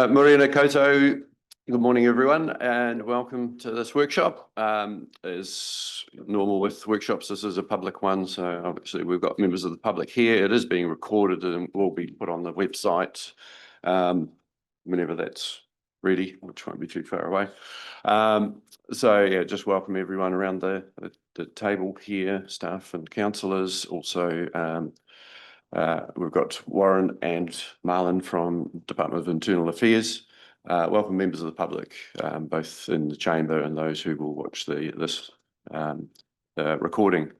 Morena Koto, good morning everyone and welcome to this workshop. As normal with workshops, this is a public one, so obviously we've got members of the public here. It is being recorded and will be put on the website whenever that's ready, which won't be too far away. So yeah, just welcome everyone around the table here, staff and councillors. Also we've got Warren and Marlon from Department of Internal Affairs. Welcome members of the public, both in the chamber and those who will watch this recording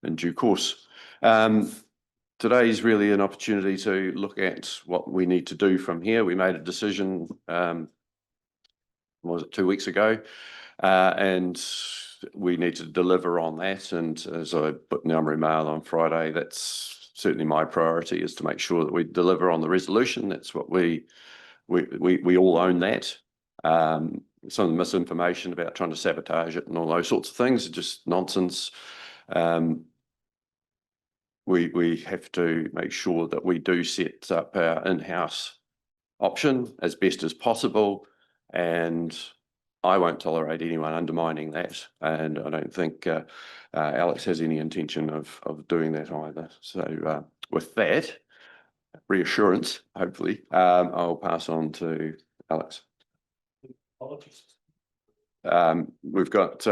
in due course. Today is really an opportunity to look at what we need to do from here. We made a decision, was it 2 weeks ago, and we need to deliver on that. And as I put in the Amri Mail on Friday, that's certainly my priority, is to make sure that we deliver on the resolution. That's what we all own that. Some of the misinformation about trying to sabotage it and all those sorts of things are just nonsense. We have to make sure that we do set up our in-house option as best as possible, and I won't tolerate anyone undermining that, and I don't think Alex has any intention of doing that either. So with that reassurance, hopefully, I'll pass on to Alex. Apologies. We've got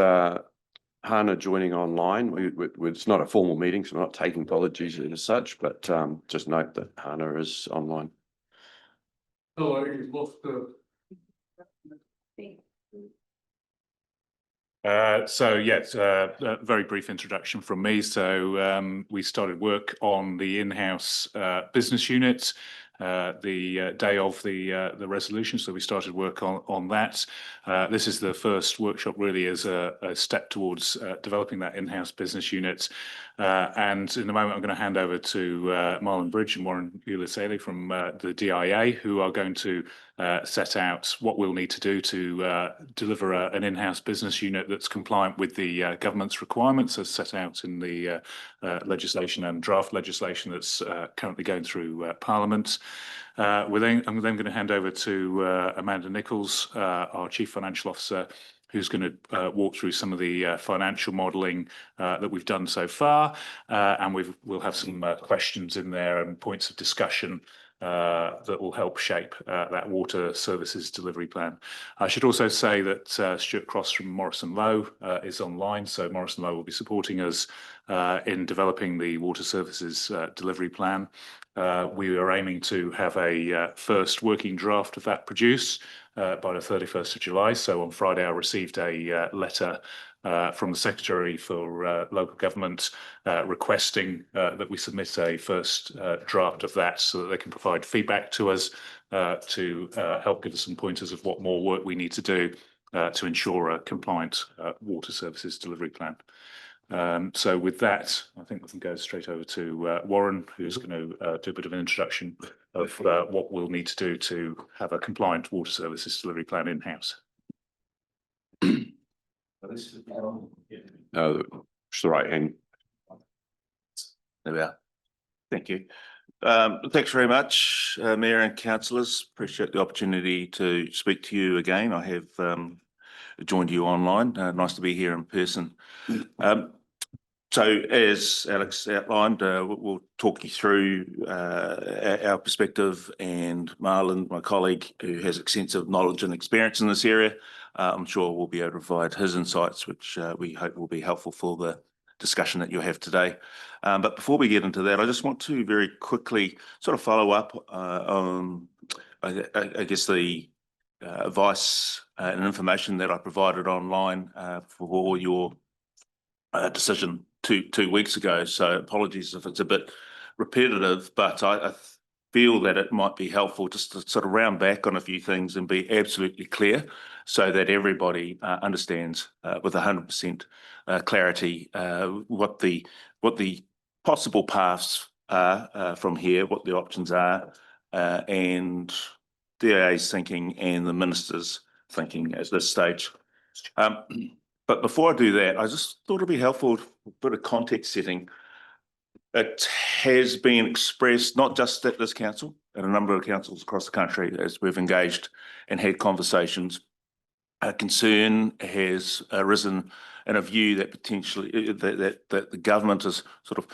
Hannah joining online. It's not a formal meeting, so we're not taking apologies as such, but just note that Hannah is online. Hello, you've lost the... So yes, a very brief introduction from me. So we started work on the in-house business unit the day of the resolution. So we started work on that. This is the first workshop really as a step towards developing that in-house business unit. And in a moment, I'm going to hand over to Marlon Bridge and Warren Uliselli from the DIA, who are going to set out what we'll need to do to deliver an in-house business unit that's compliant with the government's requirements as set out in the legislation and draft legislation that's currently going through Parliament. I'm then going to hand over to Amanda Nichols, our Chief Financial Officer, who's going to walk through some of the financial modelling that we've done so far, and we'll have some questions in there and points of discussion that will help shape that water services delivery plan. I should also say that Stuart Cross from Morrison Lowe is online, so Morrison Lowe will be supporting us in developing the water services delivery plan. We are aiming to have a first working draft of that produced by the 31st of July. So on Friday, I received a letter from the Secretary for Local Government requesting that we submit a first draft of that so that they can provide feedback to us to help give us some pointers of what more work we need to do to ensure a compliant water services delivery plan. So with that, I think we can go straight over to Warren, who's going to do a bit of an introduction of what we'll need to do to have a compliant water services delivery plan in-house. It's the right hand. There we are. Thank you. Thanks very much, Mayor and councillors. Appreciate the opportunity to speak to you again. I have joined you online. Nice to be here in person. So as Alex outlined, we'll talk you through our perspective, and Marlon, my colleague, who has extensive knowledge and experience in this area, I'm sure will be able to provide his insights, which we hope will be helpful for the discussion that you'll have today. But before we get into that, I just want to very quickly sort of follow up on, I guess, the advice and information that I provided online for your decision two weeks ago. So apologies if it's a bit repetitive, but I feel that it might be helpful just to sort of round back on a few things and be absolutely clear so that everybody understands with 100% clarity what the possible paths are from here, what the options are, and DIA's thinking and the Minister's thinking at this stage. But before I do that, I just thought it'd be helpful, a bit of context setting. It has been expressed, not just at this council, at a number of councils across the country as we've engaged and had conversations. A concern has arisen in a view that potentially that the government has sort of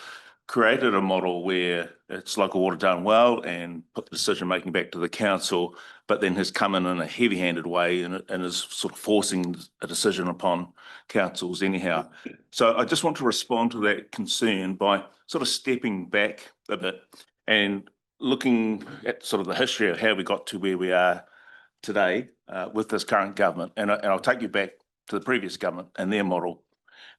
created a model where it's local water done well and put the decision making back to the council, but then has come in a heavy-handed way and is sort of forcing a decision upon councils anyhow. So I just want to respond to that concern by sort of stepping back a bit and looking at sort of the history of how we got to where we are today with this current government. And I'll take you back to the previous government and their model,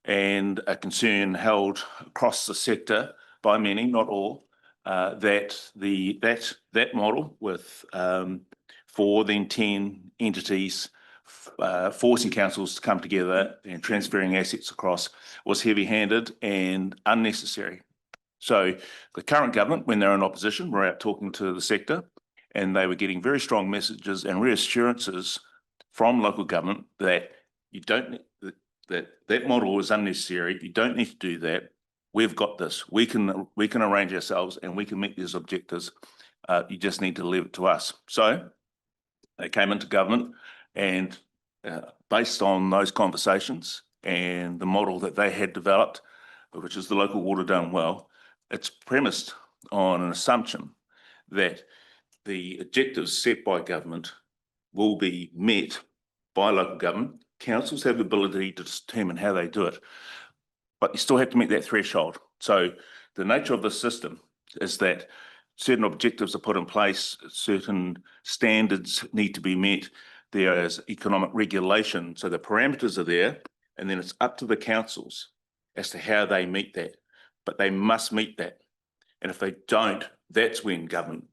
and a concern held across the sector by many, not all, that that model with 4 then 10 entities forcing councils to come together and transferring assets across was heavy-handed and unnecessary. So the current government, when they're in opposition, were out talking to the sector, and they were getting very strong messages and reassurances from local government that you don't, that model is unnecessary. You don't need to do that. We've got this. We can arrange ourselves and we can meet these objectives. You just need to leave it to us. So they came into government, and based on those conversations and the model that they had developed, which is the local water done well, it's premised on an assumption that the objectives set by government will be met by local government. Councils have the ability to determine how they do it, but you still have to meet that threshold. So the nature of the system is that certain objectives are put in place, certain standards need to be met. There is economic regulation, so the parameters are there, and then it's up to the councils as to how they meet that, but they must meet that. And if they don't, that's when government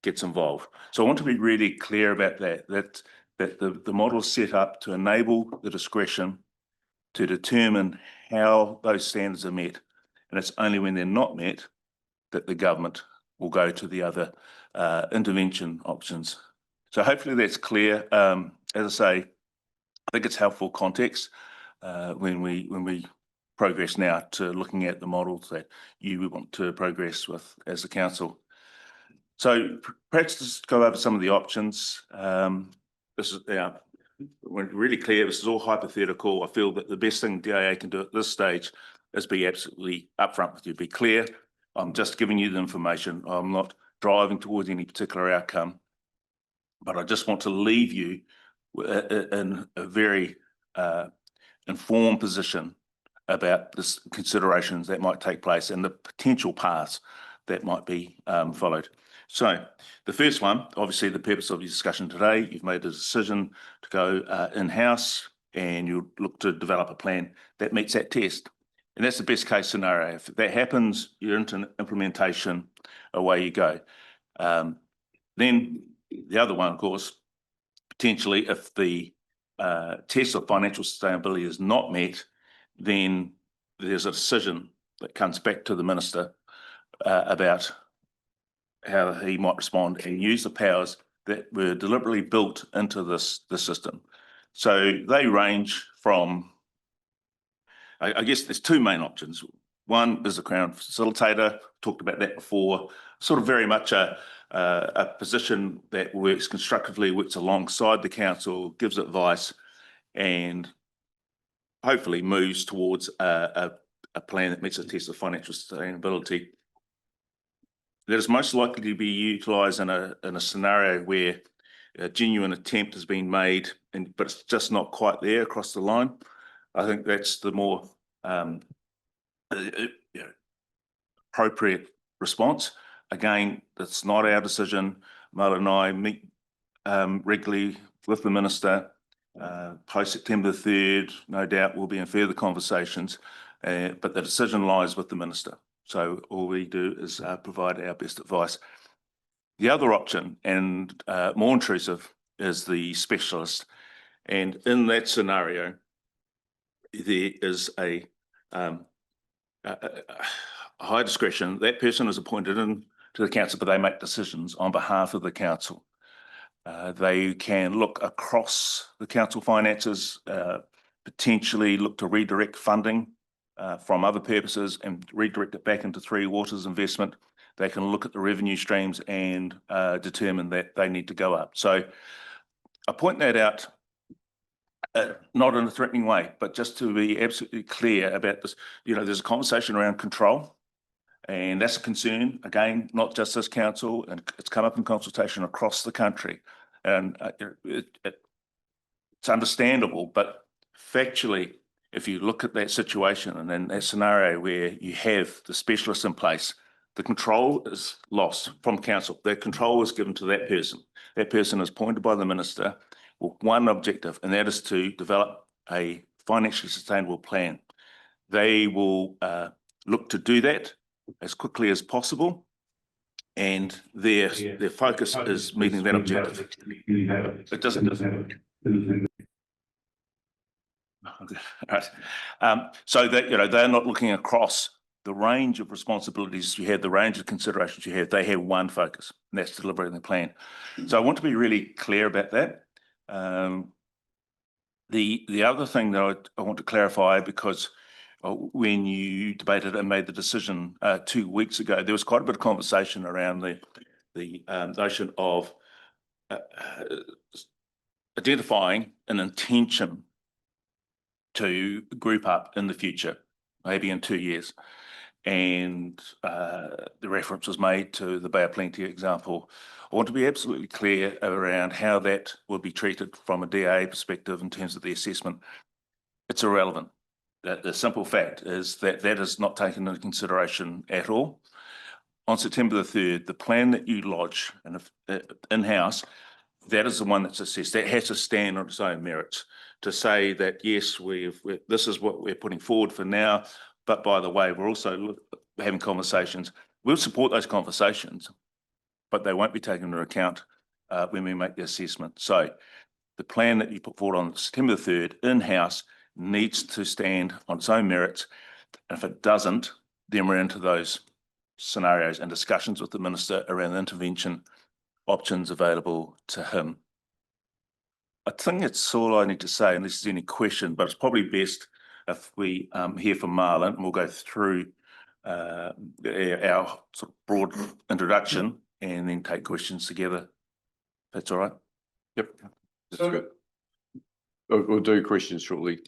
gets involved. So I want to be really clear about that the model is set up to enable the discretion to determine how those standards are met. And it's only when they're not met that the government will go to the other intervention options. So hopefully that's clear. As I say, I think it's helpful context when we progress now to looking at the models that you want to progress with as a council. So perhaps just go over some of the options. This is we're really clear. This is all hypothetical. I feel that the best thing DIA can do at this stage is be absolutely upfront with you, be clear. I'm just giving you the information. I'm not driving towards any particular outcome, but I just want to leave you in a very informed position about the considerations that might take place and the potential paths that might be followed. So the first one, obviously the purpose of your discussion today, you've made a decision to go in-house and you look to develop a plan that meets that test. And that's the best case scenario. If that happens, you're into implementation, away you go. Then the other one, of course, potentially if the test of financial sustainability is not met, then there's a decision that comes back to the minister about how he might respond and use the powers that were deliberately built into this system. So they range from, I guess there's 2 main options. One is the Crown facilitator, talked about that before, sort of very much a position that works constructively, works alongside the council, gives advice, and hopefully moves towards a plan that meets the test of financial sustainability. That is most likely to be utilised in a scenario where a genuine attempt has been made, but it's just not quite there across the line. I think that's the more appropriate response. Again, that's not our decision. Mel and I meet regularly with the minister. Post September 3rd, no doubt we'll be in further conversations, but the decision lies with the minister. So all we do is provide our best advice. The other option, and more intrusive, is the specialist. And in that scenario, there is a high discretion. That person is appointed into the council, but they make decisions on behalf of the council. They can look across the council finances, potentially look to redirect funding from other purposes and redirect it back into Three Waters investment. they can look at the revenue streams and determine that they need to go up. So I point that out, not in a threatening way, but just to be absolutely clear about this. There's a conversation around control, and that's a concern, again, not just this council, and it's come up in consultation across the country. And it's understandable, but factually, if you look at that situation and then that scenario where you have the specialists in place, the control is lost from council. That control is given to that person. That person is appointed by the minister with one objective, and that is to develop a financially sustainable plan. They will look to do that as quickly as possible, and their focus is meeting that objective. It doesn't. Right. So that they're not looking across the range of responsibilities you have, the range of considerations you have. They have one focus, and that's delivering the plan. So I want to be really clear about that. The other thing that I want to clarify, because when you debated and made the decision 2 weeks ago, there was quite a bit of conversation around the notion of identifying an intention to group up in the future, maybe in 2 years. And the reference was made to the Bay of Plenty example. I want to be absolutely clear around how that will be treated from a DA perspective in terms of the assessment. It's irrelevant. The simple fact is that that is not taken into consideration at all. On September the 3rd, the plan that you lodge in-house, that is the one that's assessed. That has to stand on its own merits to say that, yes, this is what we're putting forward for now, but by the way, we're also having conversations. We'll support those conversations, but they won't be taken into account when we make the assessment. So the plan that you put forward on September the 3rd in-house needs to stand on its own merits. And if it doesn't, then we're into those scenarios and discussions with the minister around the intervention options available to him. I think that's all I need to say, unless there's any question, but it's probably best if we hear from Marlon, and we'll go through our sort of broad introduction and then take questions together. That's all right? Yep. That's good. We'll do questions shortly.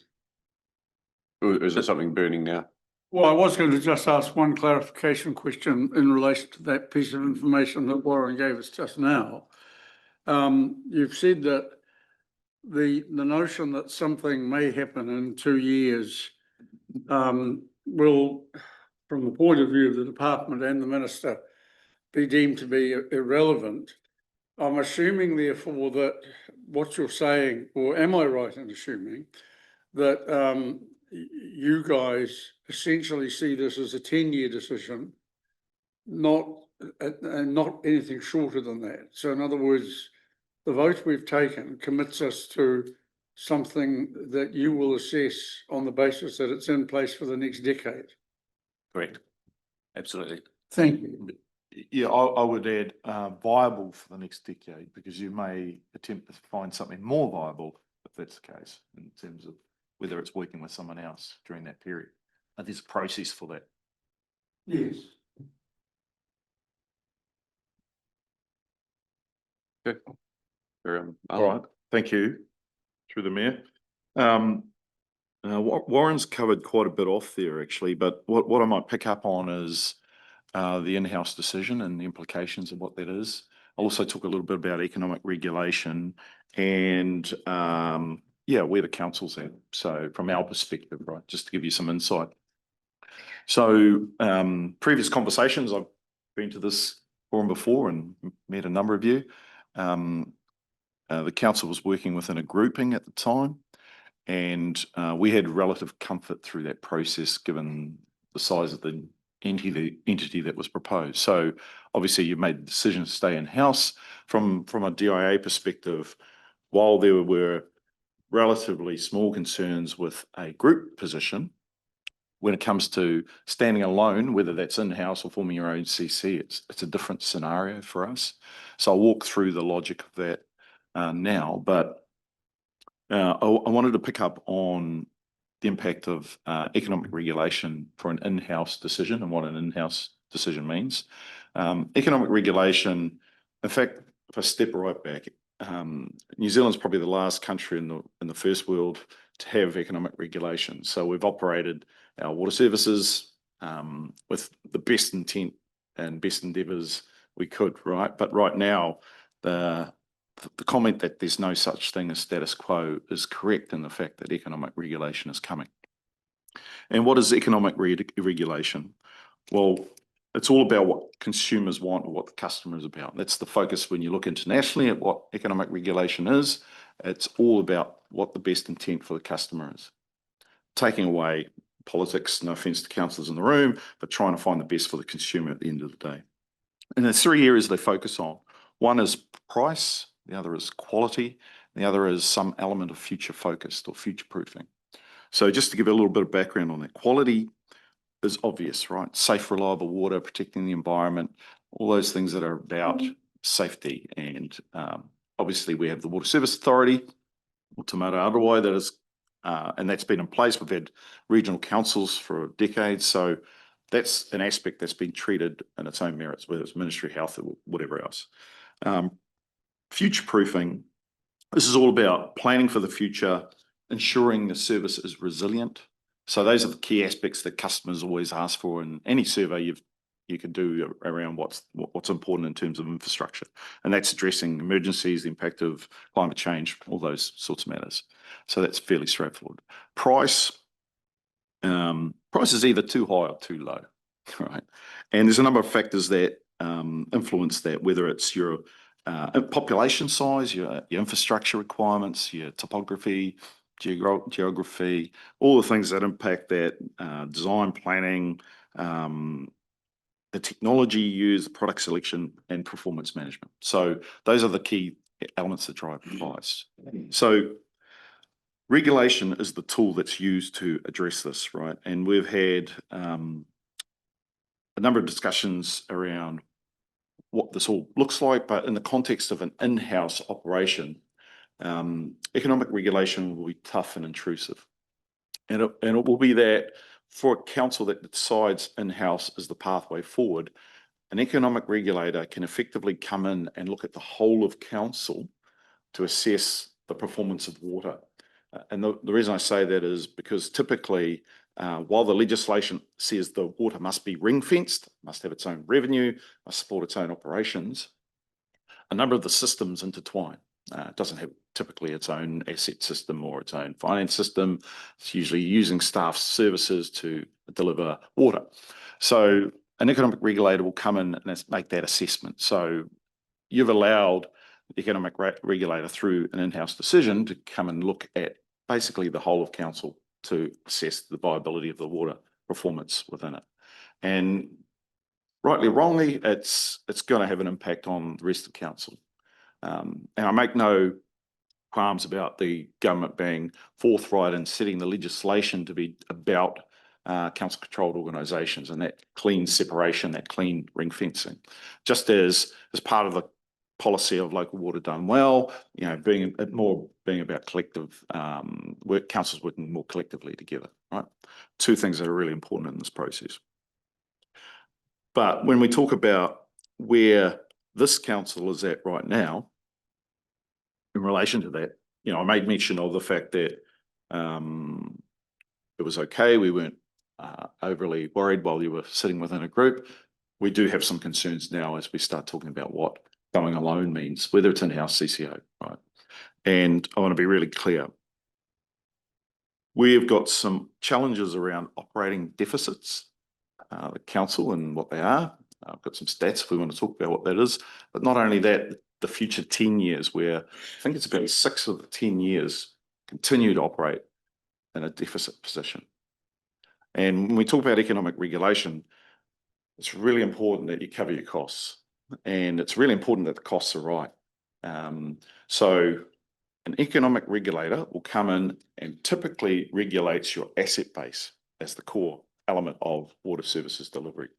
Or is there something burning now? Well, I was going to just ask one clarification question in relation to that piece of information that Warren gave us just now. You've said that the notion that something may happen in 2 years will, from the point of view of the department and the minister, be deemed to be irrelevant. I'm assuming, therefore, that what you're saying, or am I right in assuming that you guys essentially see this as a 10-year decision, not anything shorter than that? So in other words, the vote we've taken commits us to something that you will assess on the basis that it's in place for the next decade. Correct. Absolutely. Thank you. Yeah, I would add viable for the next decade, because you may attempt to find something more viable if that's the case, in terms of whether it's working with someone else during that period. And there's a process for that. Yes. Okay. All right, thank you. Through the mayor. Warren's covered quite a bit off there, actually, but what I might pick up on is the in-house decision and the implications of what that is. I'll also talk a little bit about economic regulation and where the council's at. So from our perspective, right, just to give you some insight. So previous conversations, I've been to this forum before and met a number of you. The council was working within a grouping at the time, and we had relative comfort through that process given the size of the entity that was proposed. So obviously you made the decision to stay in-house. From a DIA perspective, while there were relatively small concerns with a group position, when it comes to standing alone, whether that's in-house or forming your own CC, it's a different scenario for us. So I'll walk through the logic of that now, but I wanted to pick up on the impact of economic regulation for an in-house decision and what an in-house decision means. Economic regulation, in fact, if I step right back, New Zealand's probably the last country in the first world to have economic regulation. So we've operated our water services with the best intent and best endeavours we could, right? But right now, the comment that there's no such thing as status quo is correct in the fact that economic regulation is coming. And what is economic regulation? Well, it's all about what consumers want or what the customer is about. That's the focus when you look internationally at what economic regulation is. It's all about what the best intent for the customer is. Taking away politics, no offence to councillors in the room, but trying to find the best for the consumer at the end of the day. And there's three areas they focus on. One is price, the other is quality, and the other is some element of future focused or future proofing. So just to give a little bit of background on that, quality is obvious, right? Safe, reliable water, protecting the environment, all those things that are about safety. And obviously we have the Water Service Authority, or Te Mara Arawai, that is, and that's been in place. We've had regional councils for decades. So that's an aspect that's been treated in its own merits, whether it's Ministry of Health or whatever else. Future proofing, this is all about planning for the future, ensuring the service is resilient. So those are the key aspects that customers always ask for in any survey you can do around what's important in terms of infrastructure. And that's addressing emergencies, the impact of climate change, all those sorts of matters. So that's fairly straightforward. Price is either too high or too low, right? And there's a number of factors that influence that, whether it's your population size, your infrastructure requirements, your topography, geography, all the things that impact that, design, planning, the technology used, product selection, and performance management. So those are the key elements that drive price. So regulation is the tool that's used to address this, right? And we've had a number of discussions around what this all looks like, but in the context of an in-house operation, economic regulation will be tough and intrusive. And it will be that for a council that decides in-house is the pathway forward, an economic regulator can effectively come in and look at the whole of council to assess the performance of water. And the reason I say that is because typically, while the legislation says the water must be ring-fenced, must have its own revenue, must support its own operations, a number of the systems intertwine. It doesn't have typically its own asset system or its own finance system. It's usually using staff services to deliver water. So an economic regulator will come in and make that assessment. So you've allowed the economic regulator through an in-house decision to come and look at basically the whole of council to assess the viability of the water performance within it. And rightly or wrongly, it's going to have an impact on the rest of council. And I make no qualms about the government being forthright in setting the legislation to be about council-controlled organisations and that clean separation, that clean ring fencing, just as part of the policy of local water done well, you know, being about collective work, councils working more collectively together, right? Two things that are really important in this process. But when we talk about where this council is at right now, in relation to that, you know, I made mention of the fact that it was okay. We weren't overly worried while you were sitting within a group. We do have some concerns now as we start talking about what going alone means, whether it's in-house CCO, right? And I want to be really clear. We've got some challenges around operating deficits, the council and what they are. I've got some stats if we want to talk about what that is. But not only that, the future 10 years where I think it's about 6 of the 10 years continue to operate in a deficit position. And when we talk about economic regulation, it's really important that you cover your costs. And it's really important that the costs are right. So an economic regulator will come in and typically regulates your asset base as the core element of water services delivery.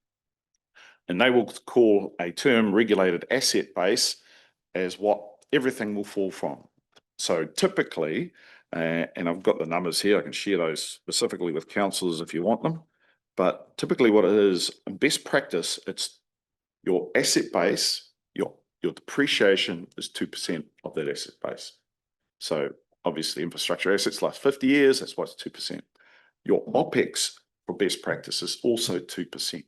And they will call a term regulated asset base as what everything will fall from. So typically, and I've got the numbers here, I can share those specifically with councillors if you want them, but typically what it is, in best practice, it's your asset base, your depreciation is 2% of that asset base. So obviously infrastructure assets last 50 years, that's why it's 2%. Your OPEX for best practice is also 2%.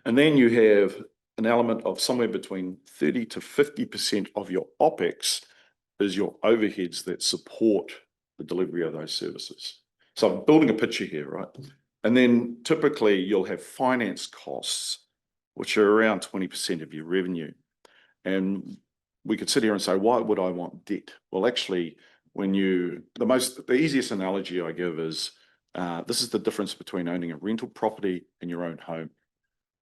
And then you have an element of somewhere between 30 to 50% of your OPEX is your overheads that support the delivery of those services. So I'm building a picture here, right? And then typically you'll have finance costs, which are around 20% of your revenue. And we could sit here and say, why would I want debt? Well, actually, the easiest analogy I give is, this is the difference between owning a rental property and your own home.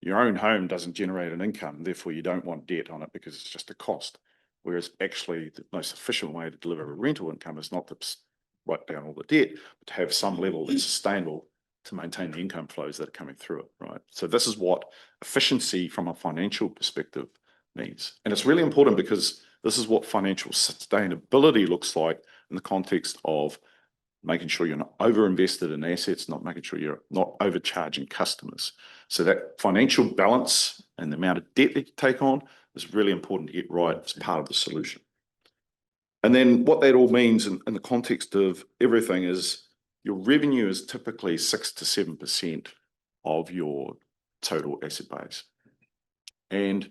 Your own home doesn't generate an income, therefore you don't want debt on it because it's just a cost. Whereas actually the most efficient way to deliver a rental income is not to write down all the debt, but to have some level that's sustainable to maintain the income flows that are coming through it, right? So this is what efficiency from a financial perspective means. And it's really important because this is what financial sustainability looks like in the context of making sure you're not over-invested in assets, not making sure you're not overcharging customers. So that financial balance and the amount of debt that you take on is really important to get right as part of the solution. And then what that all means in the context of everything is your revenue is typically 6 to 7% of your total asset base. And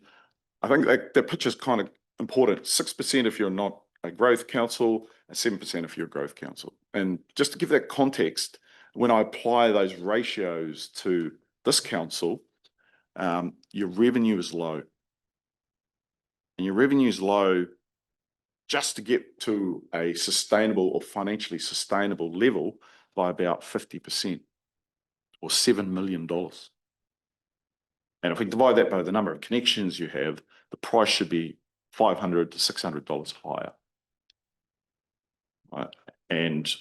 I think that picture is kind of important. 6% if you're not a growth council, and 7% if you're a growth council. And just to give that context, when I apply those ratios to this council, your revenue is low. And your revenue is low just to get to a sustainable or financially sustainable level by about 50% or $7 million. And if we divide that by the number of connections you have, the price should be $500 to $600 higher. Right? And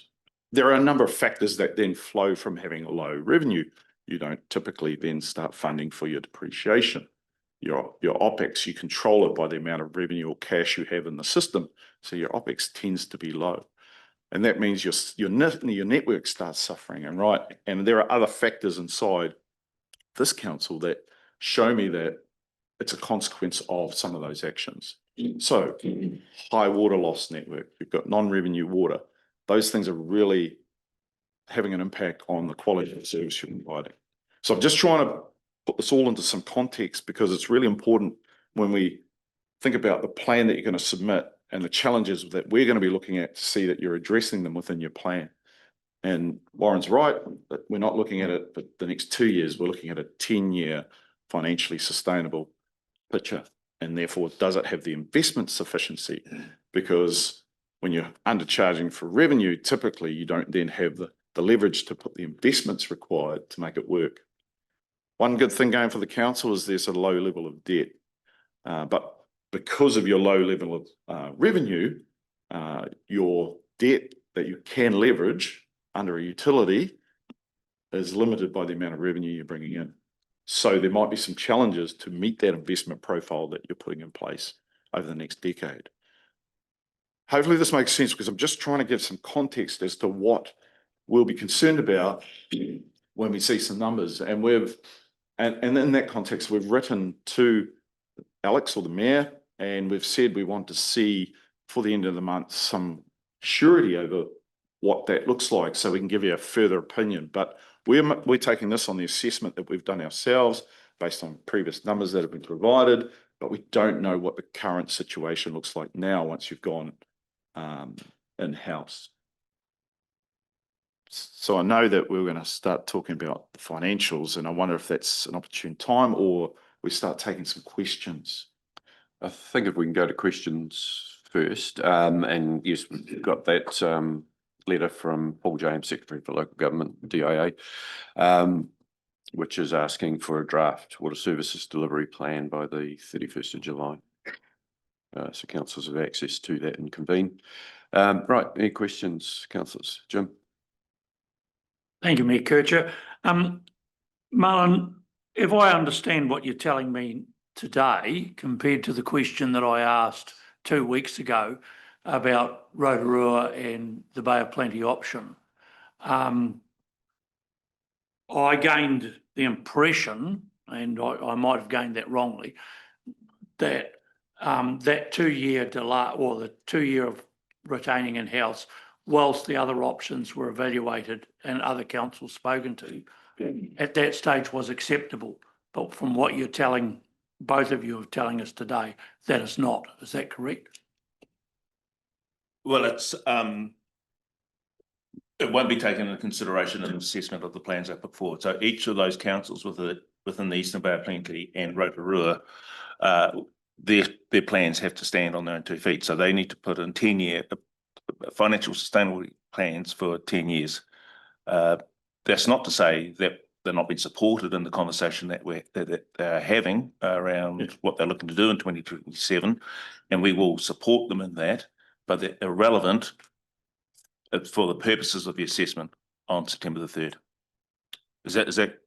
there are a number of factors that then flow from having a low revenue. You don't typically then start funding for your depreciation. Your OPEX, you control it by the amount of revenue or cash you have in the system. So your OPEX tends to be low. And that means your network starts suffering. And there are other factors inside this council that show me that it's a consequence of some of those actions. So high water loss network, you've got non-revenue water. Those things are really having an impact on the quality of the service you're providing. So I'm just trying to put this all into some context because it's really important when we think about the plan that you're going to submit and the challenges that we're going to be looking at to see that you're addressing them within your plan. And Warren's right, that we're not looking at it for the next 2 years, we're looking at a 10-year financially sustainable picture. And therefore, does it have the investment sufficiency? Because when you're undercharging for revenue, typically you don't then have the leverage to put the investments required to make it work. One good thing going for the council is there's a low level of debt. But because of your low level of revenue, your debt that you can leverage under a utility is limited by the amount of revenue you're bringing in. So there might be some challenges to meet that investment profile that you're putting in place over the next decade. Hopefully this makes sense because I'm just trying to give some context as to what we'll be concerned about when we see some numbers. And in that context, we've written to Alex or the mayor, and we've said we want to see for the end of the month some surety over what that looks like so we can give you a further opinion. But we're taking this on the assessment that we've done ourselves based on previous numbers that have been provided, but we don't know what the current situation looks like now once you've gone in-house. So I know that we're going to start talking about the financials, and I wonder if that's an opportune time or we start taking some questions. I think if we can go to questions first, and yes, we've got that letter from Paul James, Secretary for Local Government, DIA, which is asking for a draft water services delivery plan by the 31st of July. So councillors have access to that and convene. Right, any questions, councillors? Jim? Thank you, Mayor Kircher. Marlon, if I understand what you're telling me today compared to the question that I asked 2 weeks ago about Rotorua and the Bay of Plenty option, I gained the impression, and I might have gained that wrongly, that that 2-year delay or the 2-year of retaining in-house, whilst the other options were evaluated and other councils spoken to, at that stage was acceptable. But from what you're telling, both of you are telling us today, that is not. Is that correct? Well, it won't be taken into consideration in assessment of the plans I put forward. So each of those councils within the Eastern Bay of Plenty and Rotorua, their plans have to stand on their own 2 feet. So they need to put in 10-year financial sustainability plans for 10 years. That's not to say that they're not being supported in the conversation that they're having around what they're looking to do in 2027, and we will support them in that, but they're irrelevant for the purposes of the assessment on September the 3rd. Is that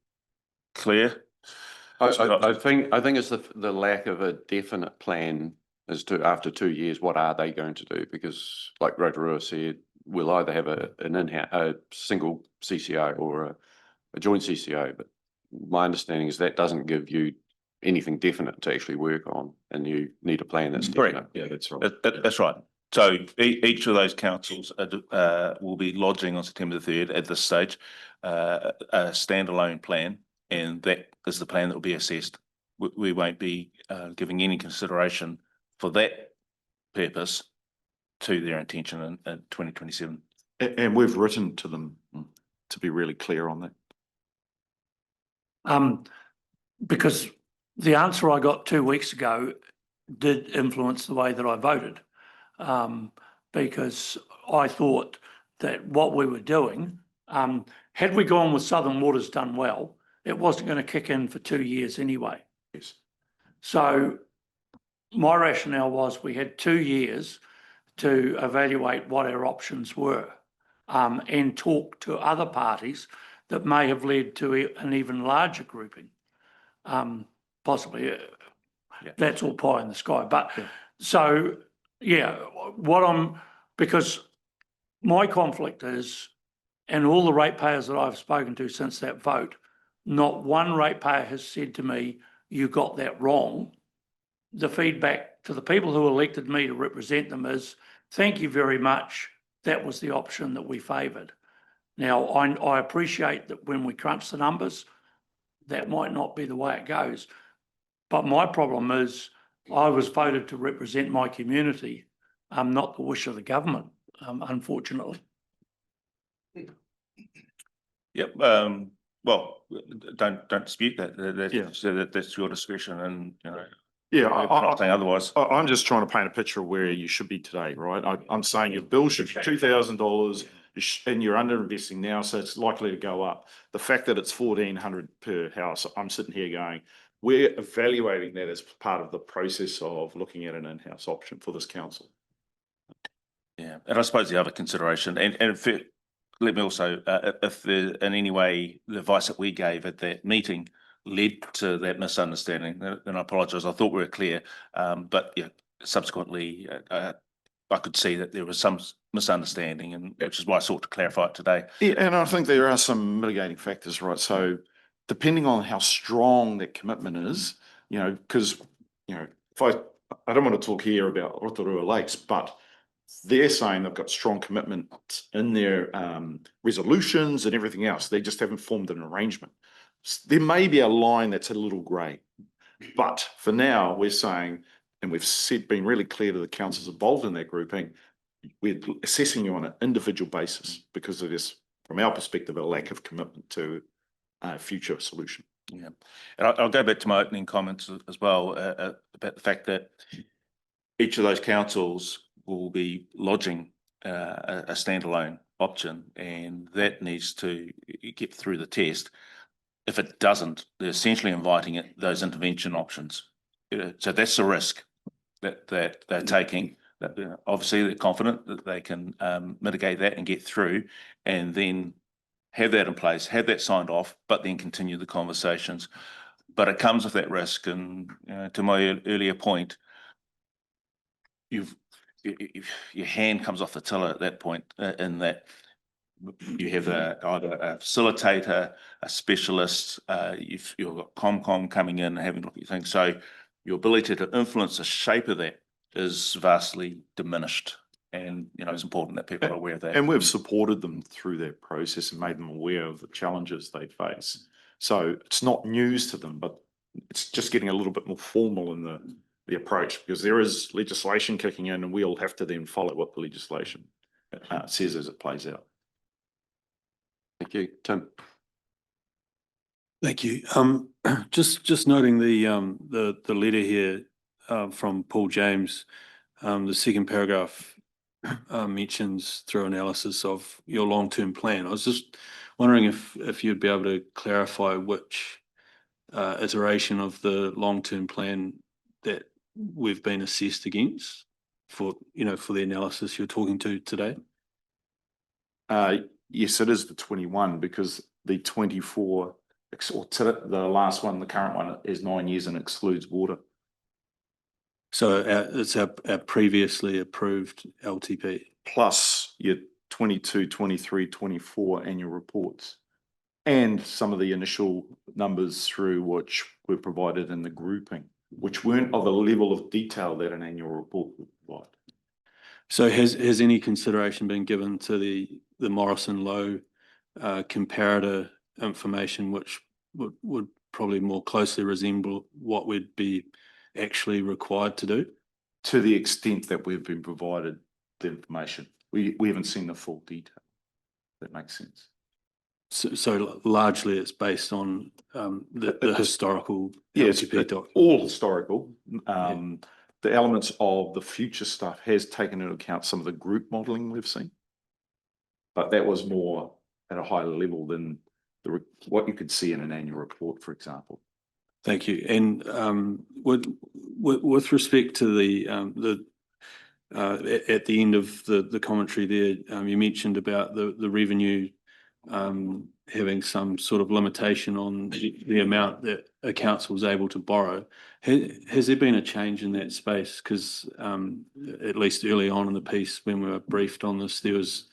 clear? I think it's the lack of a definite plan as to after 2 years, what are they going to do? Because like Rotorua said, we'll either have a single CCO or a joint CCO, but my understanding is that doesn't give you anything definite to actually work on, and you need a plan that's Correct. definite. Yeah, that's right. That's right. So each of those councils will be lodging on September the 3rd at this stage a standalone plan, and that is the plan that will be assessed. We won't be giving any consideration for that purpose to their intention in 2027. And we've written to them to be really clear on that. Because the answer I got 2 weeks ago did influence the way that I voted. Because I thought that what we were doing, had we gone with Southern Waters done well, it wasn't going to kick in for 2 years anyway. Yes. So my rationale was we had 2 years to evaluate what our options were, and talk to other parties that may have led to an even larger grouping. Possibly, that's all pie in the sky. But so, yeah, because my conflict is, and all the ratepayers that I've spoken to since that vote, not one ratepayer has said to me, you got that wrong. The feedback to the people who elected me to represent them is, thank you very much. That was the option that we favoured. Now, I appreciate that when we crunch the numbers, that might not be the way it goes. But my problem is I was voted to represent my community, not the wish of the government, unfortunately. Yep. Well, don't dispute that. That's your discretion, and Yeah, I'm not saying otherwise. I'm just trying to paint a picture of where you should be today, right? I'm saying your bill should be $2,000 and you're under investing now, so it's likely to go up. The fact that it's $1,400 per house, I'm sitting here going, we're evaluating that as part of the process of looking at an in-house option for this council. Yeah, and I suppose the other consideration, let me also, if there in any way the advice that we gave at that meeting led to that misunderstanding, then I apologise. I thought we were clear, but yeah, subsequently I could see that there was some misunderstanding, and which is why I sought to clarify it today. Yeah, and I think there are some mitigating factors, right? So depending on how strong that commitment is, because, if I don't want to talk here about Rotorua Lakes, but they're saying they've got strong commitment in their resolutions and everything else. They just haven't formed an arrangement. There may be a line that's a little grey, but for now we're saying, and we've been really clear to the councils involved in that grouping, we're assessing you on an individual basis because of this, from our perspective, a lack of commitment to a future solution. Yeah, and I'll go back to my opening comments as well about the fact that each of those councils will be lodging a standalone option, and that needs to get through the test. If it doesn't, they're essentially inviting those intervention options. So that's the risk that they're taking. That obviously they're confident that they can mitigate that and get through, and then have that in place, have that signed off, but then continue the conversations. But it comes with that risk, and to my earlier point, your hand comes off the tiller at that point, in that you have either a facilitator, a specialist, you've got ComCom coming in and having a look at your things. So your ability to influence the shape of that is vastly diminished. And, it's important that people are aware of that. And we've supported them through that process and made them aware of the challenges they face. So it's not news to them, but it's just getting a little bit more formal in the approach, because there is legislation kicking in and we'll have to then follow what the legislation says as it plays out. Thank you. Tim? Thank you. Just noting the letter here from Paul James, the second paragraph mentions through analysis of your long-term plan. I was just wondering if you'd be able to clarify which iteration of the long-term plan that we've been assessed against for the analysis you're talking to today. Yes, it is the 21, because the 24, the last one, the current one, is 9 years and excludes water. So it's our previously approved LTP. Plus your 22, 23, 24 annual reports, and some of the initial numbers through which were provided in the grouping, which weren't of a level of detail that an annual report would provide. So has any consideration been given to the Morrison Low comparator information, which would probably more closely resemble what we'd be actually required to do? To the extent that we've been provided the information, we haven't seen the full detail. That makes sense. So largely it's based on the historical Yes, LTP doc. all historical. The elements of the future stuff has taken into account some of the group modelling we've seen, but that was more at a higher level than what you could see in an annual report, for example. Thank you. And with respect to the at the end of the commentary there, you mentioned about the revenue having some sort of limitation on the amount that a council is able to borrow. Has there been a change in that space? Because at least early on in the piece, when we were briefed on this, there was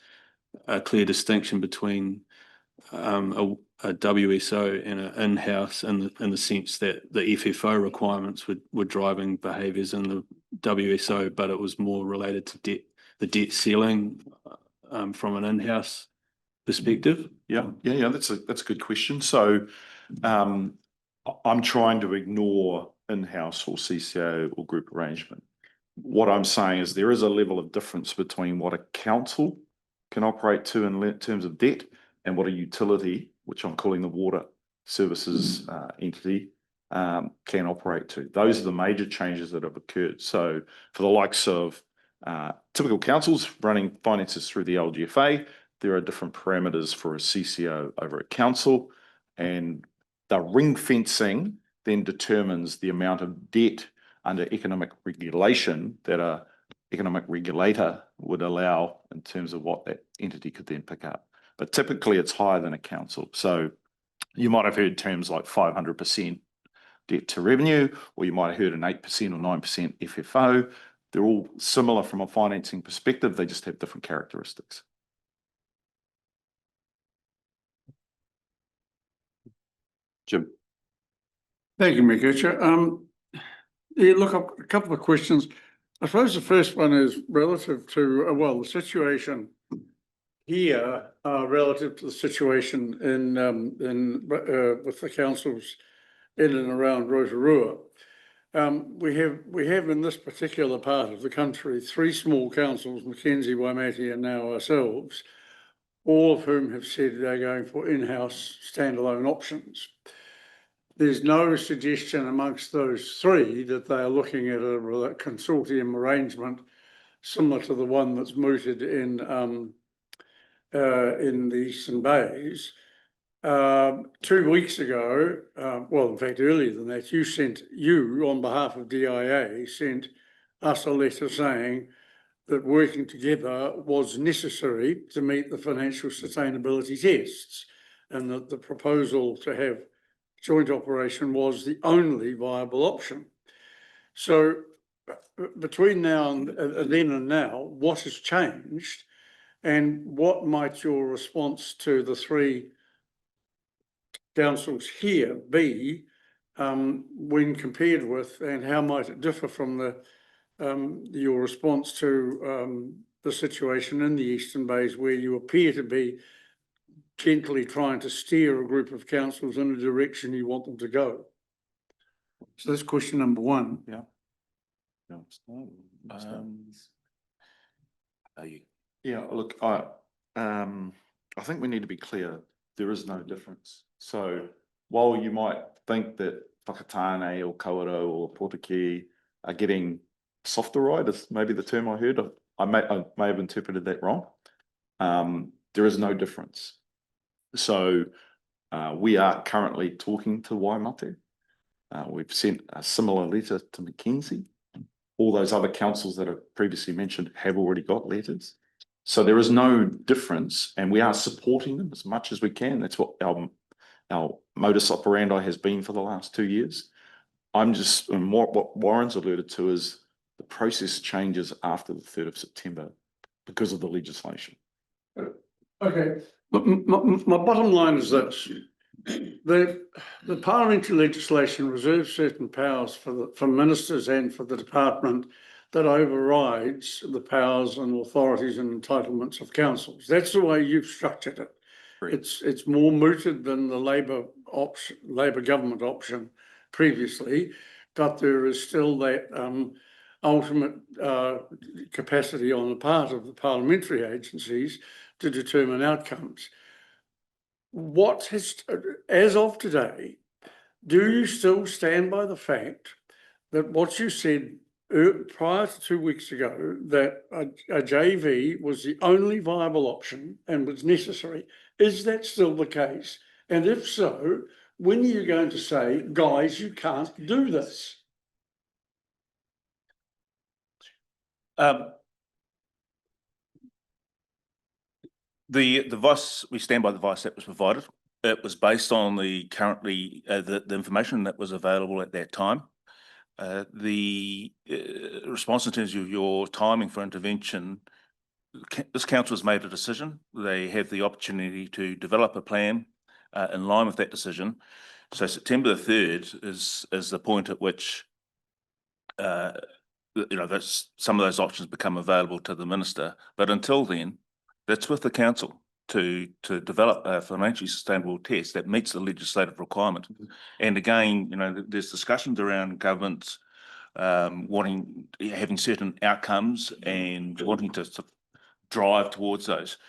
a clear distinction between a WSO and an in-house in the sense that the FFO requirements were driving behaviours in the WSO, but it was more related to the debt ceiling from an in-house perspective. Yeah, that's a good question. So I'm trying to ignore in-house or CCO or group arrangement. What I'm saying is there is a level of difference between what a council can operate to in terms of debt and what a utility, which I'm calling the water services entity, can operate to. Those are the major changes that have occurred. So for the likes of typical councils running finances through the LGFA, there are different parameters for a CCO over a council, and the ring fencing then determines the amount of debt under economic regulation that a economic regulator would allow in terms of what that entity could then pick up. But typically it's higher than a council. So you might have heard terms like 500% debt to revenue, or you might have heard an 8% or 9% FFO. They're all similar from a financing perspective. They just have different characteristics. Jim? Thank you, Mikucha. Yeah, look, a couple of questions. I suppose the first one is relative to, the situation here relative to the situation with the councils in and around Rotorua. We have in this particular part of the country 3 small councils, Mackenzie, Waimate, and now ourselves, all of whom have said they're going for in-house standalone options. There's no suggestion amongst those 3 that they are looking at a consortium arrangement similar to the one that's mooted in the Eastern Bays. 2 weeks ago, in fact, earlier than that, you on behalf of DIA sent us a letter saying that working together was necessary to meet the financial sustainability tests, and that the proposal to have joint operation was the only viable option. So between now and then and now, what has changed And what might your response to the three councils here be when compared with, and how might it differ from your response to the situation in the Eastern Bays, where you appear to be gently trying to steer a group of councils in a direction you want them to go? So that's question number one. Are you? Yeah, look, I think we need to be clear, there is no difference. So while you might think that Whakatane or Kawerau or Portakey are getting softer ride, is maybe the term I heard, I may have interpreted that wrong. There is no difference. So we are currently talking to Waimate. We've sent a similar letter to Mackenzie. All those other councils that are previously mentioned have already got letters. So there is no difference, and we are supporting them as much as we can. That's what our modus operandi has been for the last 2 years. And what Warren's alluded to is the process changes after the 3rd of September because of the legislation. Okay, my bottom line is this. The parliamentary legislation reserves certain powers for ministers and for the department that overrides the powers and authorities and entitlements of councils. That's the way you've structured it. Correct. It's more mooted than the Labor government option previously, but there is still that ultimate capacity on the part of the parliamentary agencies to determine outcomes. As of today, do you still stand by the fact that what you said prior to 2 weeks ago, that a JV was the only viable option and was necessary? Is that still the case? And if so, when are you going to say, guys, you can't do this? The advice, we stand by the advice that was provided. It was based on the currently the information that was available at that time. The response in terms of your timing for intervention, this council has made a decision. They have the opportunity to develop a plan in line with that decision. So September the 3rd is the point at which that's some of those options become available to the minister. But until then, that's with the council to develop a financially sustainable test that meets the legislative requirement. And again, there's discussions around governments having certain outcomes and wanting to drive towards those.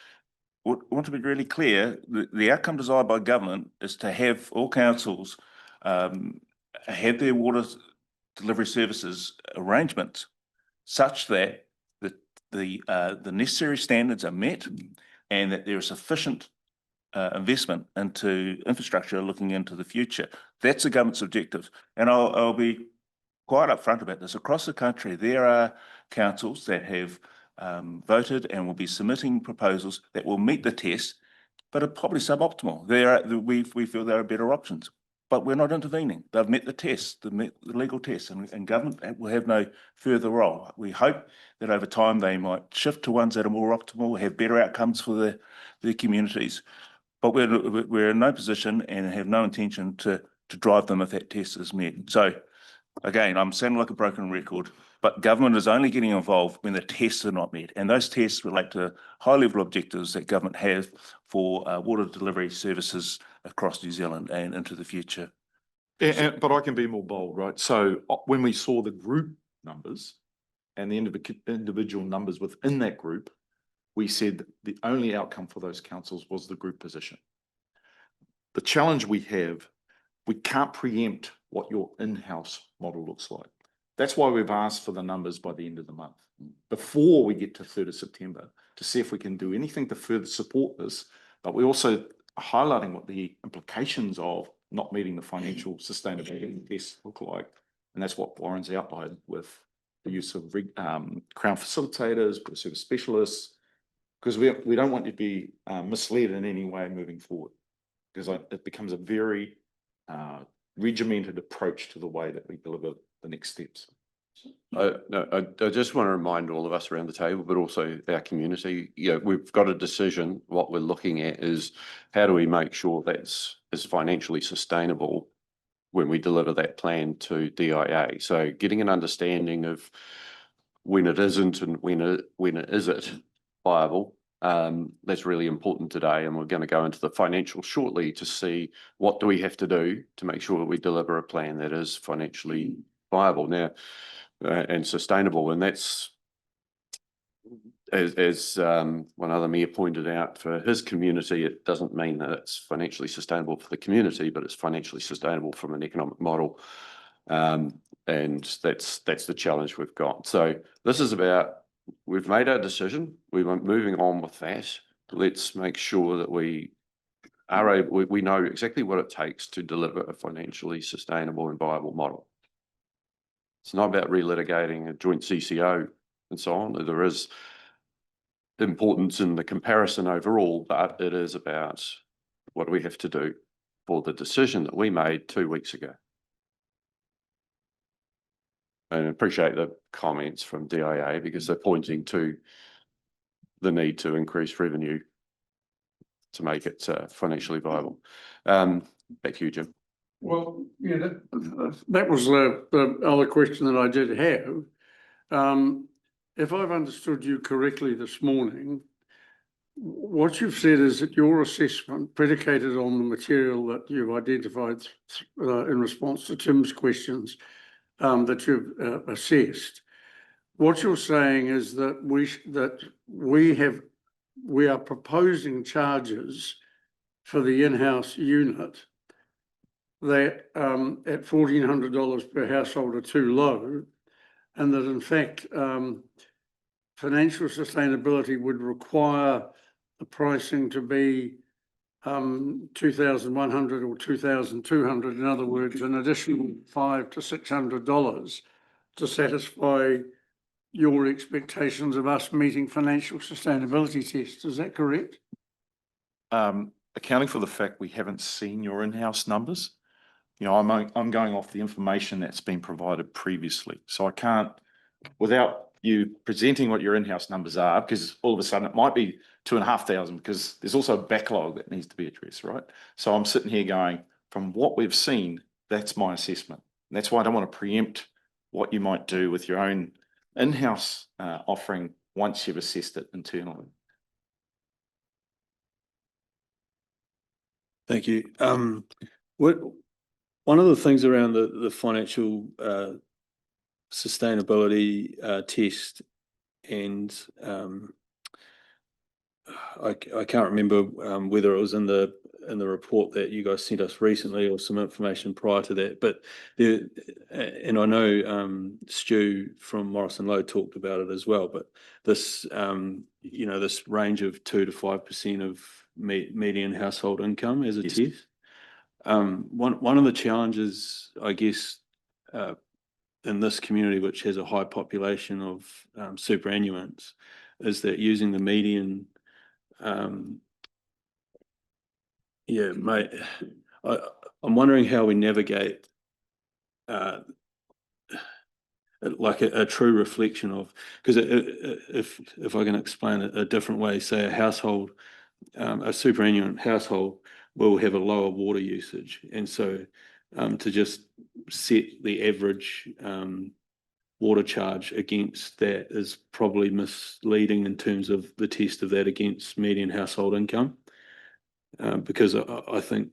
I want to be really clear, the outcome desired by government is to have all councils have their water delivery services arrangements such that the necessary standards are met and that there is sufficient investment into infrastructure looking into the future. That's the government's objective. And I'll be quite upfront about this. Across the country, there are councils that have voted and will be submitting proposals that will meet the test, but are probably suboptimal. We feel there are better options, but we're not intervening. They've met the test, the legal test, and government will have no further role. We hope that over time they might shift to ones that are more optimal, have better outcomes for their communities. But we're in no position and have no intention to drive them if that test is met. So again, I'm sounding like a broken record, but government is only getting involved when the tests are not met. And those tests relate to high-level objectives that government has for water delivery services across New Zealand and into the future. But I can be more bold, right? So when we saw the group numbers and the individual numbers within that group, we said the only outcome for those councils was the group position. The challenge we have, we can't preempt what your in-house model looks like. That's why we've asked for the numbers by the end of the month, before we get to 3rd of September, to see if we can do anything to further support this. But we also are highlighting what the implications of not meeting the financial sustainability tests look like. And that's what Warren's outlined with the use of Crown facilitators, service specialists, because we don't want you to be misled in any way moving forward, because it becomes a very regimented approach to the way that we deliver the next steps. I just want to remind all of us around the table, but also our community, we've got a decision. What we're looking at is how do we make sure that's financially sustainable when we deliver that plan to DIA. So getting an understanding of when it isn't and when it is viable, that's really important today. And we're going to go into the financial shortly to see what do we have to do to make sure that we deliver a plan that is financially viable now and sustainable. And that's, as one other mayor pointed out, for his community, it doesn't mean that it's financially sustainable for the community, but it's financially sustainable from an economic model. And that's the challenge we've got. So this is about, we've made our decision. We're moving on with that. Let's make sure that we are able, we know exactly what it takes to deliver a financially sustainable and viable model. It's not about relitigating a joint CCO and so on. There is importance in the comparison overall, but it is about what do we have to do for the decision that we made 2 weeks ago. And I appreciate the comments from DIA because they're pointing to the need to increase revenue to make it financially viable. Back to you, Jim. Well, yeah, that was the other question that I did have. If I've understood you correctly this morning, what you've said is that your assessment predicated on the material that you've identified in response to Tim's questions that you've assessed. What you're saying is that we are proposing charges for the in-house unit that at $1,400 per household are too low, and that in fact financial sustainability would require the pricing to be $2,100 or $2,200. In other words, an additional $500 to $600 to satisfy your expectations of us meeting financial sustainability tests. Is that correct? Accounting for the fact we haven't seen your in-house numbers, I'm going off the information that's been provided previously. So I can't, without you presenting what your in-house numbers are, because all of a sudden it might be 2,500 because there's also a backlog that needs to be addressed, right? So I'm sitting here going, from what we've seen, that's my assessment. And that's why I don't want to preempt what you might do with your own in-house offering once you've assessed it internally. Thank you. One of the things around the financial sustainability test, and I can't remember whether it was in the report that you guys sent us recently or some information prior to that, but there, and I know Stu from Morrison Lowe talked about it as well, but this this range of 2 to 5% of median household income as a Yes. test. One of the challenges, I guess, in this community, which has a high population of superannuants, is that using the median, I'm wondering how we navigate like a true reflection of, because if I can explain it a different way, say a household, a superannuant household will have a lower water usage, and so to just set the average water charge against that is probably misleading in terms of the test of that against median household income, because I think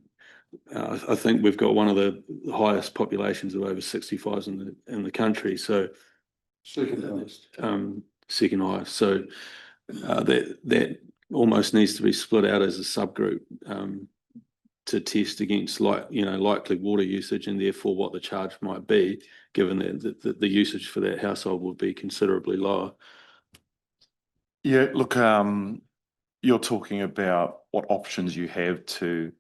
we've got one of the highest populations of over 65s in the country, so Second highest. Second highest. So that almost needs to be split out as a subgroup to test against likely water usage, and therefore what the charge might be, given that the usage for that household would be considerably lower. Yeah, look, you're talking about what options you have to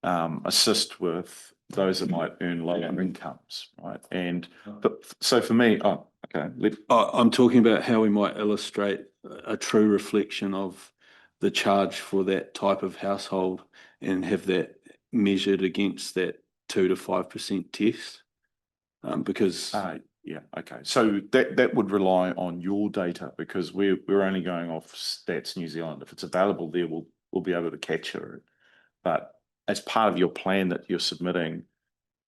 assist with those that might earn lower incomes, right? And so for me, I'm talking about how we might illustrate a true reflection of the charge for that type of household and have that measured against that 2 to 5% test, because Yeah, okay. So that would rely on your data because we're only going off Stats New Zealand. If it's available there, we'll be able to capture it. But as part of your plan that you're submitting,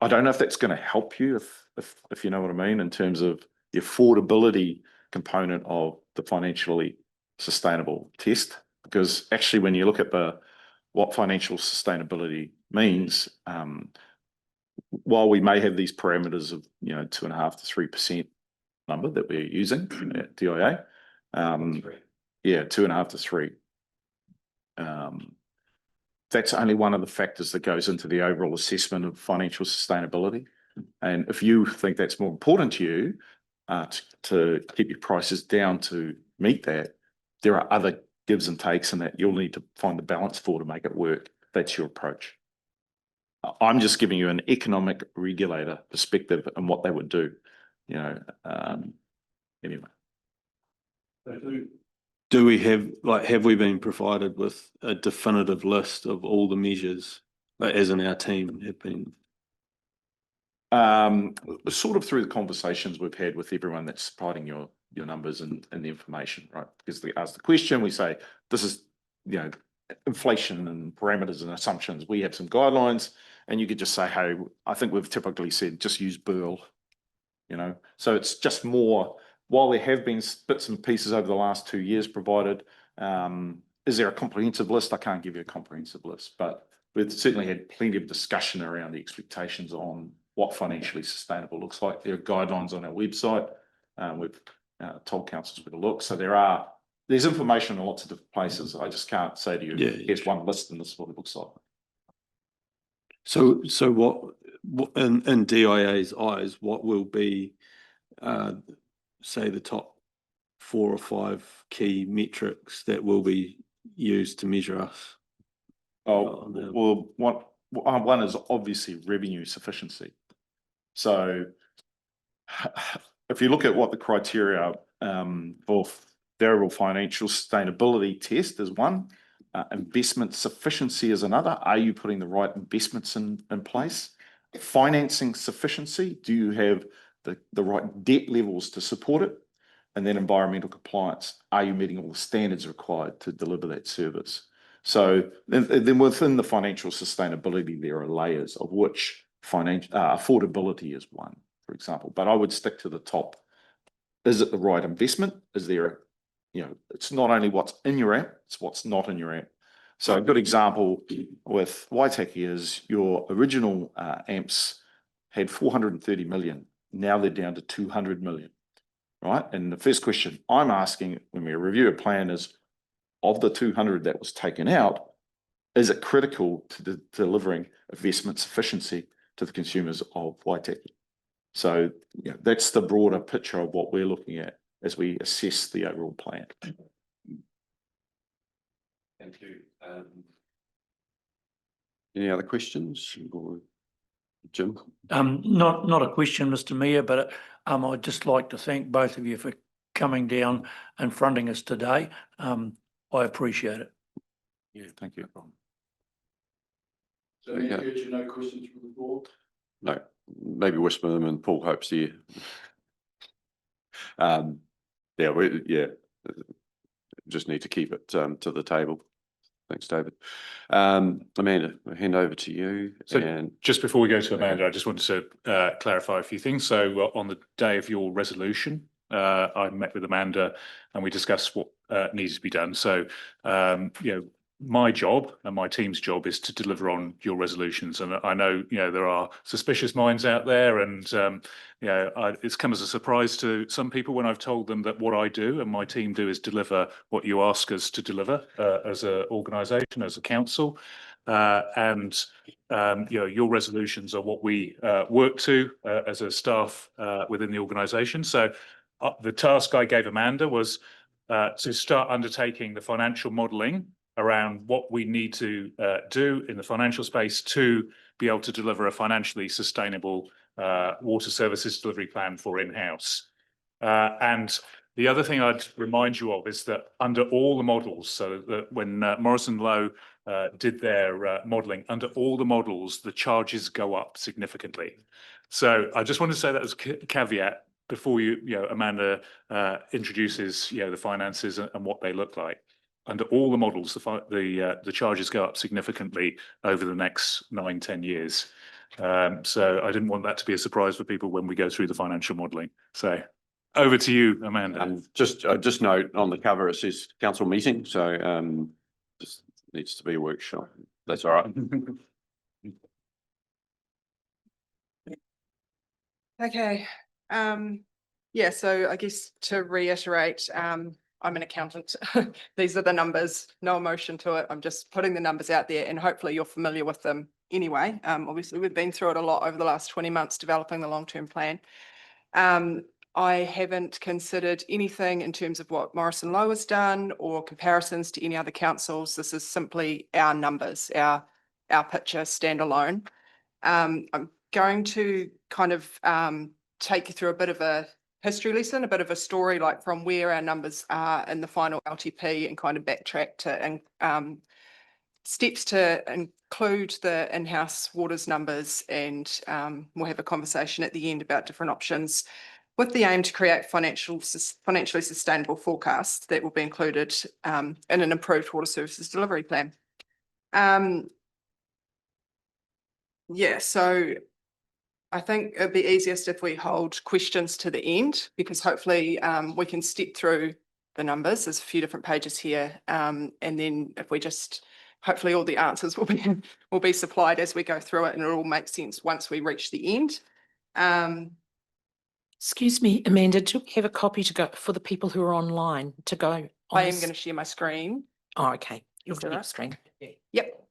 I don't know if that's going to help you, if you know what I mean, in terms of the affordability component of the financially sustainable test. Because actually, when you look at what financial sustainability means, while we may have these parameters of 2.5% to 3% number that we're using at DIA, yeah, 2.5% to 3%. That's only one of the factors that goes into the overall assessment of financial sustainability. And if you think that's more important to you, to keep your prices down to meet that, there are other gives and takes in that you'll need to find the balance for to make it work. That's your approach. I'm just giving you an economic regulator perspective and what they would do, anyway. Do we have we been provided with a definitive list of all the measures, as in our team have been? Sort of through the conversations we've had with everyone that's providing your numbers and the information, right? Because they ask the question, we say, this is, inflation and parameters and assumptions. We have some guidelines, and you could just say, hey, I think we've typically said, just use Burl, So it's just more, while there have been bits and pieces over the last 2 years provided, is there a comprehensive list? I can't give you a comprehensive list, but we've certainly had plenty of discussion around the expectations on what financially sustainable looks like. There are guidelines on our website. We've told councils where to look. So there's information in lots of different places. I just can't say to you, here's one list and this is what it looks like. So what in DIA's eyes, what will be, say, the top 4 or 5 key metrics that will be used to measure us? Oh, well, one is obviously revenue sufficiency. So if you look at what the criteria for variable financial sustainability test is one, investment sufficiency is another. Are you putting the right investments in place? Financing sufficiency, do you have the right debt levels to support it? And then environmental compliance, are you meeting all the standards required to deliver that service? So then within the financial sustainability, there are layers of which affordability is one, for example. But I would stick to the top. Is it the right investment? Is there, it's not only what's in your app, it's what's not in your app. So a good example with Waitaki is your original amps had 430 million. Now they're down to 200 million, right? And the first question I'm asking when we review a plan is, of the 200 that was taken out, is it critical to delivering investment sufficiency to the consumers of Waitaki? So that's the broader picture of what we're looking at as we assess the overall plan. Thank you. Any other questions? Jim? Not a question, Mr. Mayor, but I'd just like to thank both of you for coming down and fronting us today. I appreciate it. Yeah, thank you. So no questions from the board? No, maybe whisper them and Paul hopes to hear. Just need to keep it to the table. Thanks, David. Amanda, I'll hand over to you. So just before we go to Amanda, I just wanted to clarify a few things. So on the day of your resolution, I met with Amanda and we discussed what needs to be done. So, my job and my team's job is to deliver on your resolutions. And I know, there are suspicious minds out there and, it's come as a surprise to some people when I've told them that what I do and my team do is deliver what you ask us to deliver as an organisation, as a council. Your resolutions are what we work to as a staff within the organisation. So the task I gave Amanda was to start undertaking the financial modelling around what we need to do in the financial space to be able to deliver a financially sustainable water services delivery plan for in-house. And the other thing I'd remind you of is that under all the models, so that when Morrison Lowe did their modelling, under all the models, the charges go up significantly. So I just want to say that as a caveat, before Amanda introduces, the finances and what they look like. Under all the models, the charges go up significantly over the next 9-10 years. So I didn't want that to be a surprise for people when we go through the financial modelling. So over to you, Amanda. Just note on the cover, it says council meeting, so just needs to be a workshop. That's all right. Okay, yeah, so I guess to reiterate, I'm an accountant. These are the numbers, no emotion to it. I'm just putting the numbers out there and hopefully you're familiar with them anyway. Obviously we've been through it a lot over the last 20 months developing the long-term plan. I haven't considered anything in terms of what Morrison Low has done or comparisons to any other councils. This is simply our numbers, our picture standalone. I'm going to kind of take you through a bit of a history lesson, a bit of a story, like from where our numbers are in the final LTP and kind of backtrack to steps to include the in-house waters numbers, and we'll have a conversation at the end about different options with the aim to create financially sustainable forecasts that will be included in an improved water services delivery plan. Yeah, so I think it'd be easiest if we hold questions to the end, because hopefully we can step through the numbers. There's a few different pages here. And then if we just, hopefully all the answers will be supplied as we go through it, and it'll all make sense once we reach the end. Excuse me, Amanda, do we have a copy to go for the people who are online to go on I am this? going to share my screen. Oh, okay. You'll Is that do right? screen. Yep.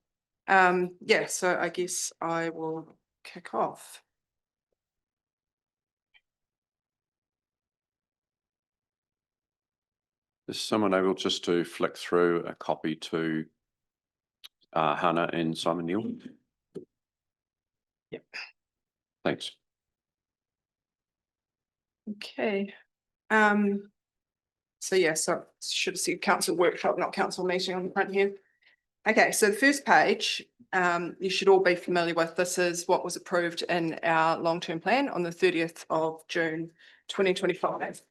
Yeah, so I guess I will kick off. Is someone able just to flick through a copy to Hannah and Simon Neal? Yep. Thanks. Okay. So yeah, so should have said council workshop, not council meeting on the front here. Okay, so the first page, you should all be familiar with. This is what was approved in our long-term plan on the 30th of June, 2025.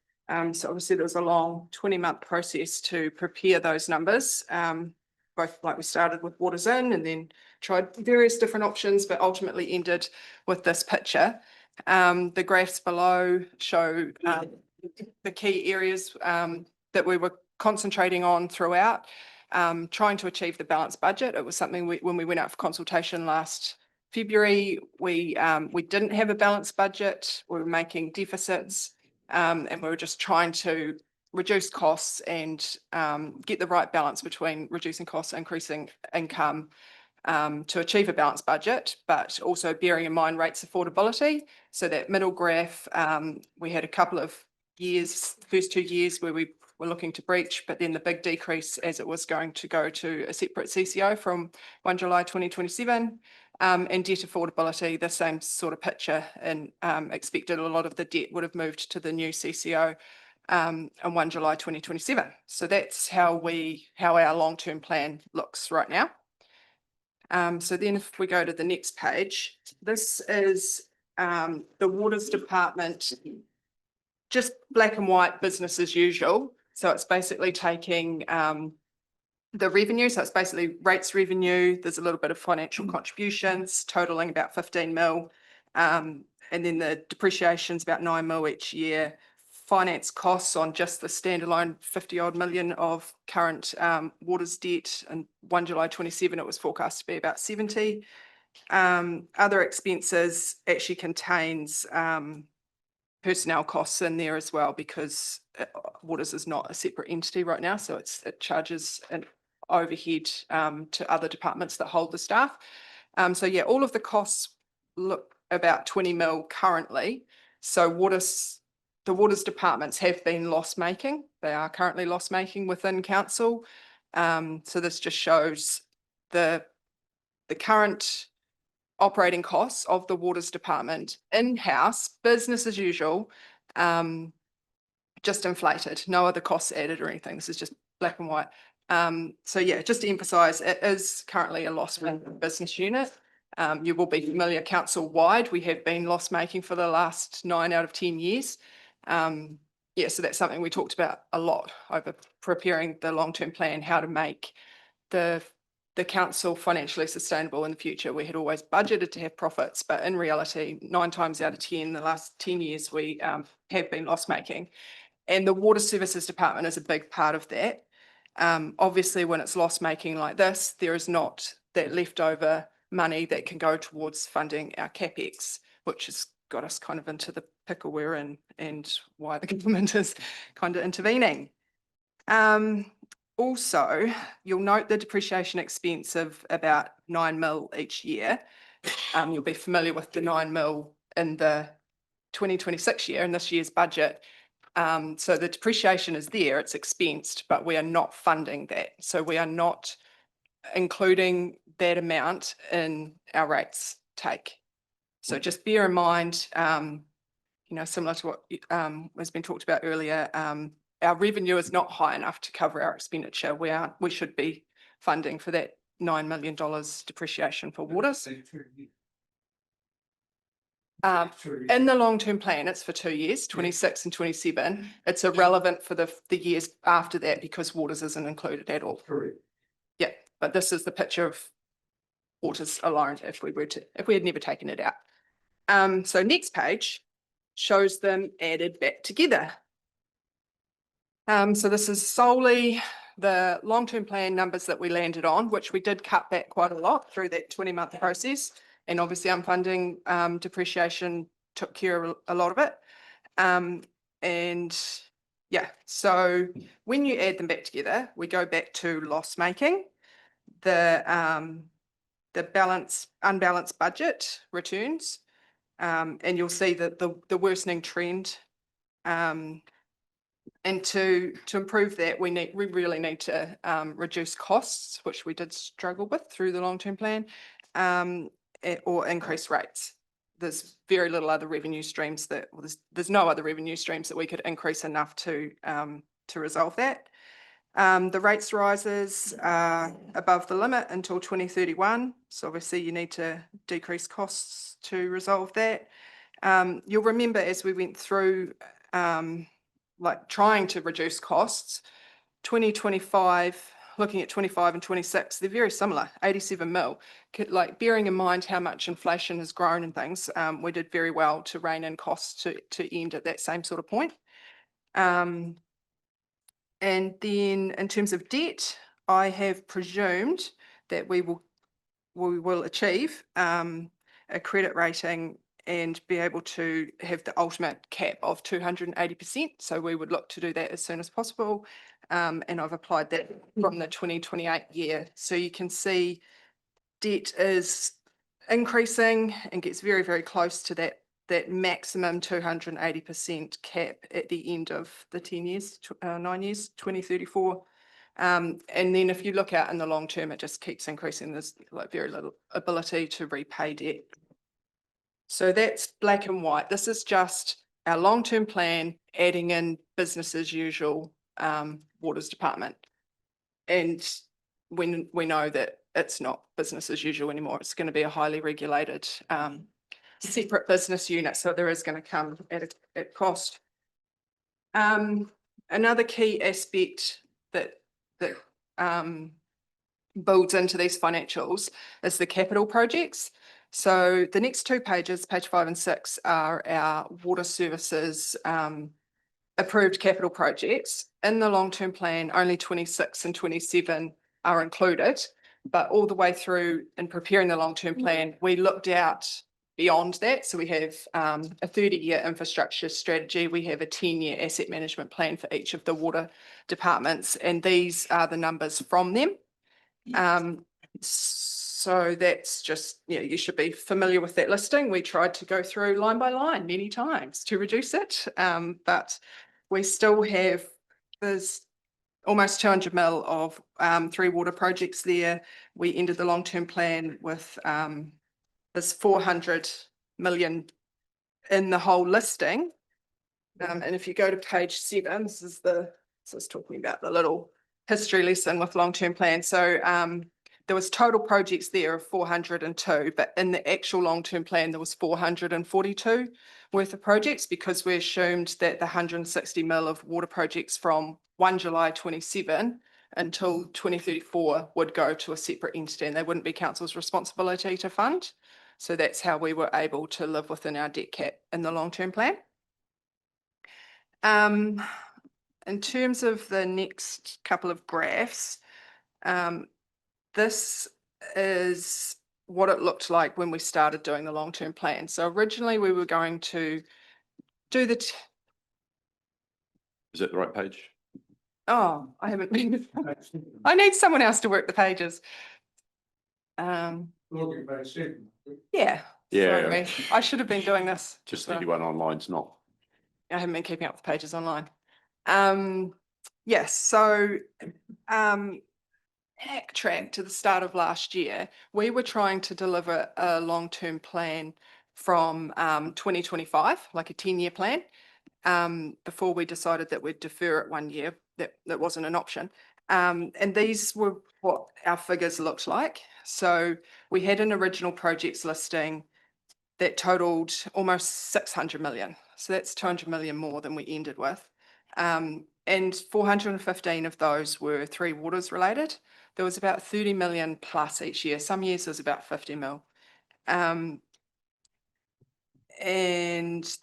So obviously there was a long 20-month process to prepare those numbers. Both like we started with Waters In and then tried various different options, but ultimately ended with this picture. The graphs below show the key areas that we were concentrating on throughout, trying to achieve the balanced budget. It was something when we went out for consultation last February, we didn't have a balanced budget. We were making deficits, and we were just trying to reduce costs and get the right balance between reducing costs, increasing income, to achieve a balanced budget, but also bearing in mind rates affordability. So that middle graph, we had a couple of years, the first 2 years where we were looking to breach, but then the big decrease as it was going to go to a separate CCO from 1 July 2027. And debt affordability, the same sort of picture, and expected a lot of the debt would have moved to the new CCO on 1 July 2027. So that's how our long-term plan looks right now. So then if we go to the next page, this is the Waters Department, just black and white business as usual. So it's basically taking the revenue. So it's basically rates revenue. There's a little bit of financial contributions totaling about 15 mil. And then the depreciation's about 9 mil each year. Finance costs on just the standalone 50 odd million of current waters debt, and 1 July 27 it was forecast to be about 70. Other expenses actually contains personnel costs in there as well, because Waters is not a separate entity right now, so it charges an overhead to other departments that hold the staff. So yeah, all of the costs look about 20 mil currently. So the Waters departments have been loss-making. They are currently loss-making within council. So this just shows the current operating costs of the Waters department in-house, business as usual, just inflated, no other costs added or anything. This is just black and white. So yeah, just to emphasise, it is currently a loss-making business unit. You will be familiar council-wide, we have been loss-making for the last 9 out of 10 years. Yeah, so that's something we talked about a lot over preparing the long-term plan, how to make the council financially sustainable in the future. We had always budgeted to have profits, but in reality, 9 times out of 10, the last 10 years, we have been loss making. And the Water Services Department is a big part of that. Obviously, when it's loss making like this, there is not that leftover money that can go towards funding our CapEx, which has got us kind of into the pickle we're in and why the government is kind of intervening. Also, you'll note the depreciation expense of about 9 mil each year. You'll be familiar with the 9 mil in the 2026 year in this year's budget. So the depreciation is there, it's expensed, but we are not funding that. So we are not including that amount in our rates take. So just bear in mind, you know, similar to what has been talked about earlier, our revenue is not high enough to cover our expenditure. We should be funding for that $9 million depreciation for water. In the long-term plan, it's for 2 years, 26 and 27. It's irrelevant for the years after that because waters isn't included at all. Correct. Yeah, but this is the picture of waters alone if we had never taken it out. So next page shows them added back together. So this is solely the long-term plan numbers that we landed on, which we did cut back quite a lot through that 20-month process. And obviously unfunding depreciation took care of a lot of it. And yeah, so when you add them back together, we go back to loss making, the unbalanced budget returns, and you'll see that the worsening trend. And to improve that, we really need to reduce costs, which we did struggle with through the long-term plan, or increase rates. There's very little other revenue streams there's no other revenue streams that we could increase enough to resolve that. The rates rises are above the limit until 2031. So obviously you need to decrease costs to resolve that. You'll remember as we went through like trying to reduce costs, 2025, looking at 25 and 26, they're very similar, 87 mil. Like bearing in mind how much inflation has grown and things, we did very well to rein in costs to end at that same sort of point. And then in terms of debt, I have presumed that we will achieve a credit rating and be able to have the ultimate cap of 280%. So we would look to do that as soon as possible. And I've applied that from the 2028 year. So you can see debt is increasing and gets very, very close to that maximum 280% cap at the end of the 9 years, 2034. And then if you look out in the long term, it just keeps increasing. There's like very little ability to repay debt. So that's black and white. This is just our long-term plan, adding in business as usual waters department. And when we know that it's not business as usual anymore, it's going to be a highly regulated separate business unit. So there is going to come at cost. Another key aspect that builds into these financials is the capital projects. So the next 2 pages, page 5 and 6, are our water services approved capital projects. In the long-term plan, only 26 and 27 are included, but all the way through in preparing the long-term plan, we looked out beyond that. So we have a 30-year infrastructure strategy. We have a 10-year asset management plan for each of the water departments, and these are the numbers from them. So that's just, you should be familiar with that listing. We tried to go through line by line many times to reduce it, but we still have, there's almost 200 mil of 3 water projects there. We ended the long-term plan with this 400 million in the whole listing. And if you go to page 7, this is talking about the little history lesson with long-term plan. So there was total projects there of 402, but in the actual long-term plan, there was 442. worth of projects because we assumed that the 160 mil of water projects from 1 July 27 until 2034 would go to a separate entity and they wouldn't be council's responsibility to fund. So that's how we were able to live within our debt cap in the long-term plan. In terms of the next couple of graphs, this is what it looked like when we started doing the long-term plan. So originally we were going to do the, Is that the right page? oh, I haven't been, I need someone else to work the pages. Looking back, second. Yeah. Yeah. Sorry. I should have been doing this. Just so anyone online's not. I haven't been keeping up with the pages online. Yes, so backtrack to the start of last year, we were trying to deliver a long-term plan from 2025, like a 10-year plan, before we decided that we'd defer it 1 year. That wasn't an option. And these were what our figures looked like. So we had an original projects listing that totaled almost 600 million. So that's 200 million more than we ended with. And 415 of those were Three Waters related. There was about 30 million plus each year. Some years it was about 50 mil. And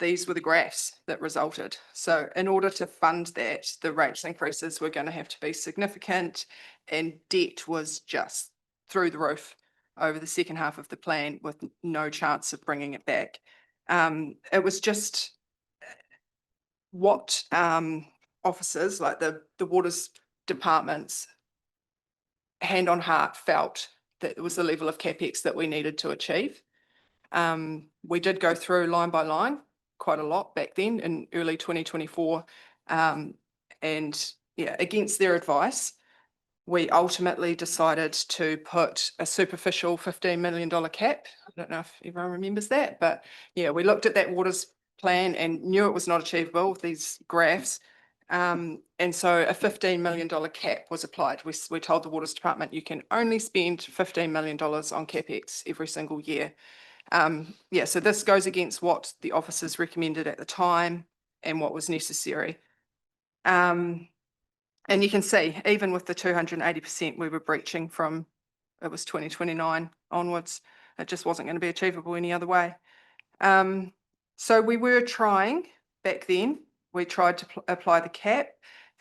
these were the graphs that resulted. So in order to fund that, the rates increases were going to have to be significant, and debt was just through the roof over the second half of the plan with no chance of bringing it back. It was just what officers like the waters departments hand on heart felt that it was the level of capex that we needed to achieve. We did go through line by line quite a lot back then in early 2024. And yeah, against their advice, we ultimately decided to put a superficial $15 million cap. I don't know if everyone remembers that, but yeah, we looked at that waters plan and knew it was not achievable with these graphs. And so a $15 million cap was applied. We told the waters department, you can only spend $15 million on capex every single year. Yeah, so this goes against what the officers recommended at the time and what was necessary. And you can see, even with the 280%, we were breaching from, it was 2029 onwards. It just wasn't going to be achievable any other way. So we were trying back then, we tried to apply the cap,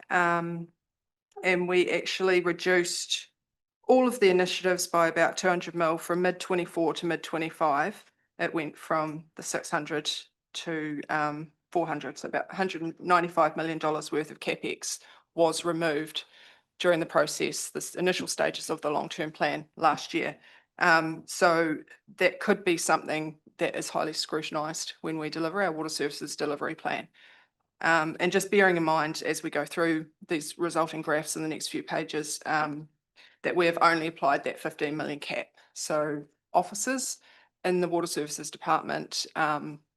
and we actually reduced all of the initiatives by about 200 mil from mid-24 to mid-25. It went from the 600 to 400, so about $195 million worth of capex was removed during the process, the initial stages of the long-term plan last year. So that could be something that is highly scrutinised when we deliver our water services delivery plan. And just bearing in mind as we go through these resulting graphs in the next few pages, that we have only applied that 15 million cap. So officers in the water services department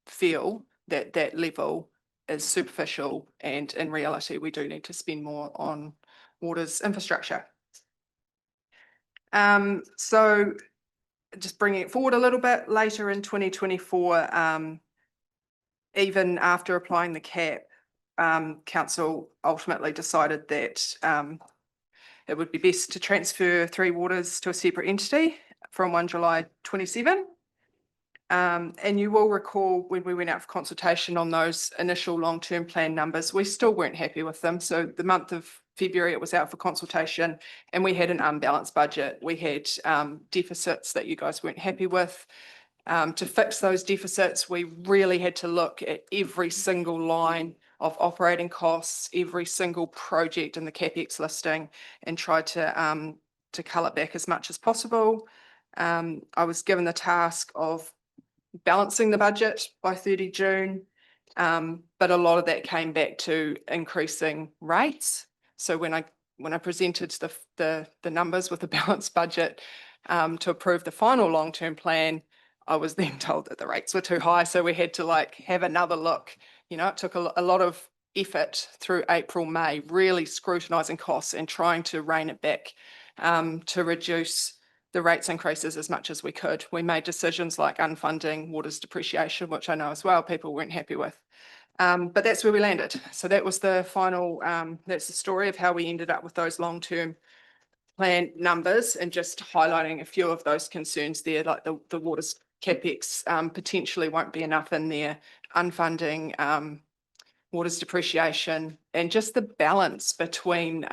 feel that that level is superficial, and in reality we do need to spend more on waters infrastructure. So just bringing it forward a little bit, later in 2024, even after applying the cap, council ultimately decided that it would be best to transfer Three Waters to a separate entity from 1 July 27. And you will recall when we went out for consultation on those initial long-term plan numbers, we still weren't happy with them. So the month of February, it was out for consultation and we had an unbalanced budget. We had deficits that you guys weren't happy with. To fix those deficits, we really had to look at every single line of operating costs, every single project in the capex listing, and try to cull it back as much as possible. I was given the task of balancing the budget by 30 June, but a lot of that came back to increasing rates. So when I presented the numbers with a balanced budget to approve the final long-term plan, I was then told that the rates were too high, so we had to like have another look. You know, it took a lot of effort through April, May, really scrutinising costs and trying to rein it back to reduce the rates increases as much as we could. We made decisions like unfunding water's depreciation, which I know as well people weren't happy with. But that's where we landed. So that was the final, that's the story of how we ended up with those long-term plan numbers, and just highlighting a few of those concerns there, like the water's CapEx potentially won't be enough in there, unfunding water's depreciation, and just the balance between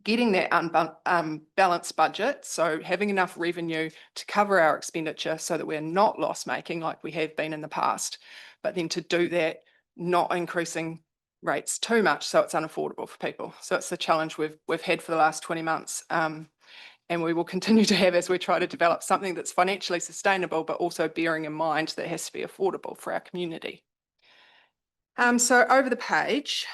getting that balanced budget, so having enough revenue to cover our expenditure so that we're not loss making like we have been in the past, but then to do that, not increasing rates too much so it's unaffordable for people. So it's the challenge we've had for the last 20 months. And we will continue to have as we try to develop something that's financially sustainable, but also bearing in mind that it has to be affordable for our community. So over the page,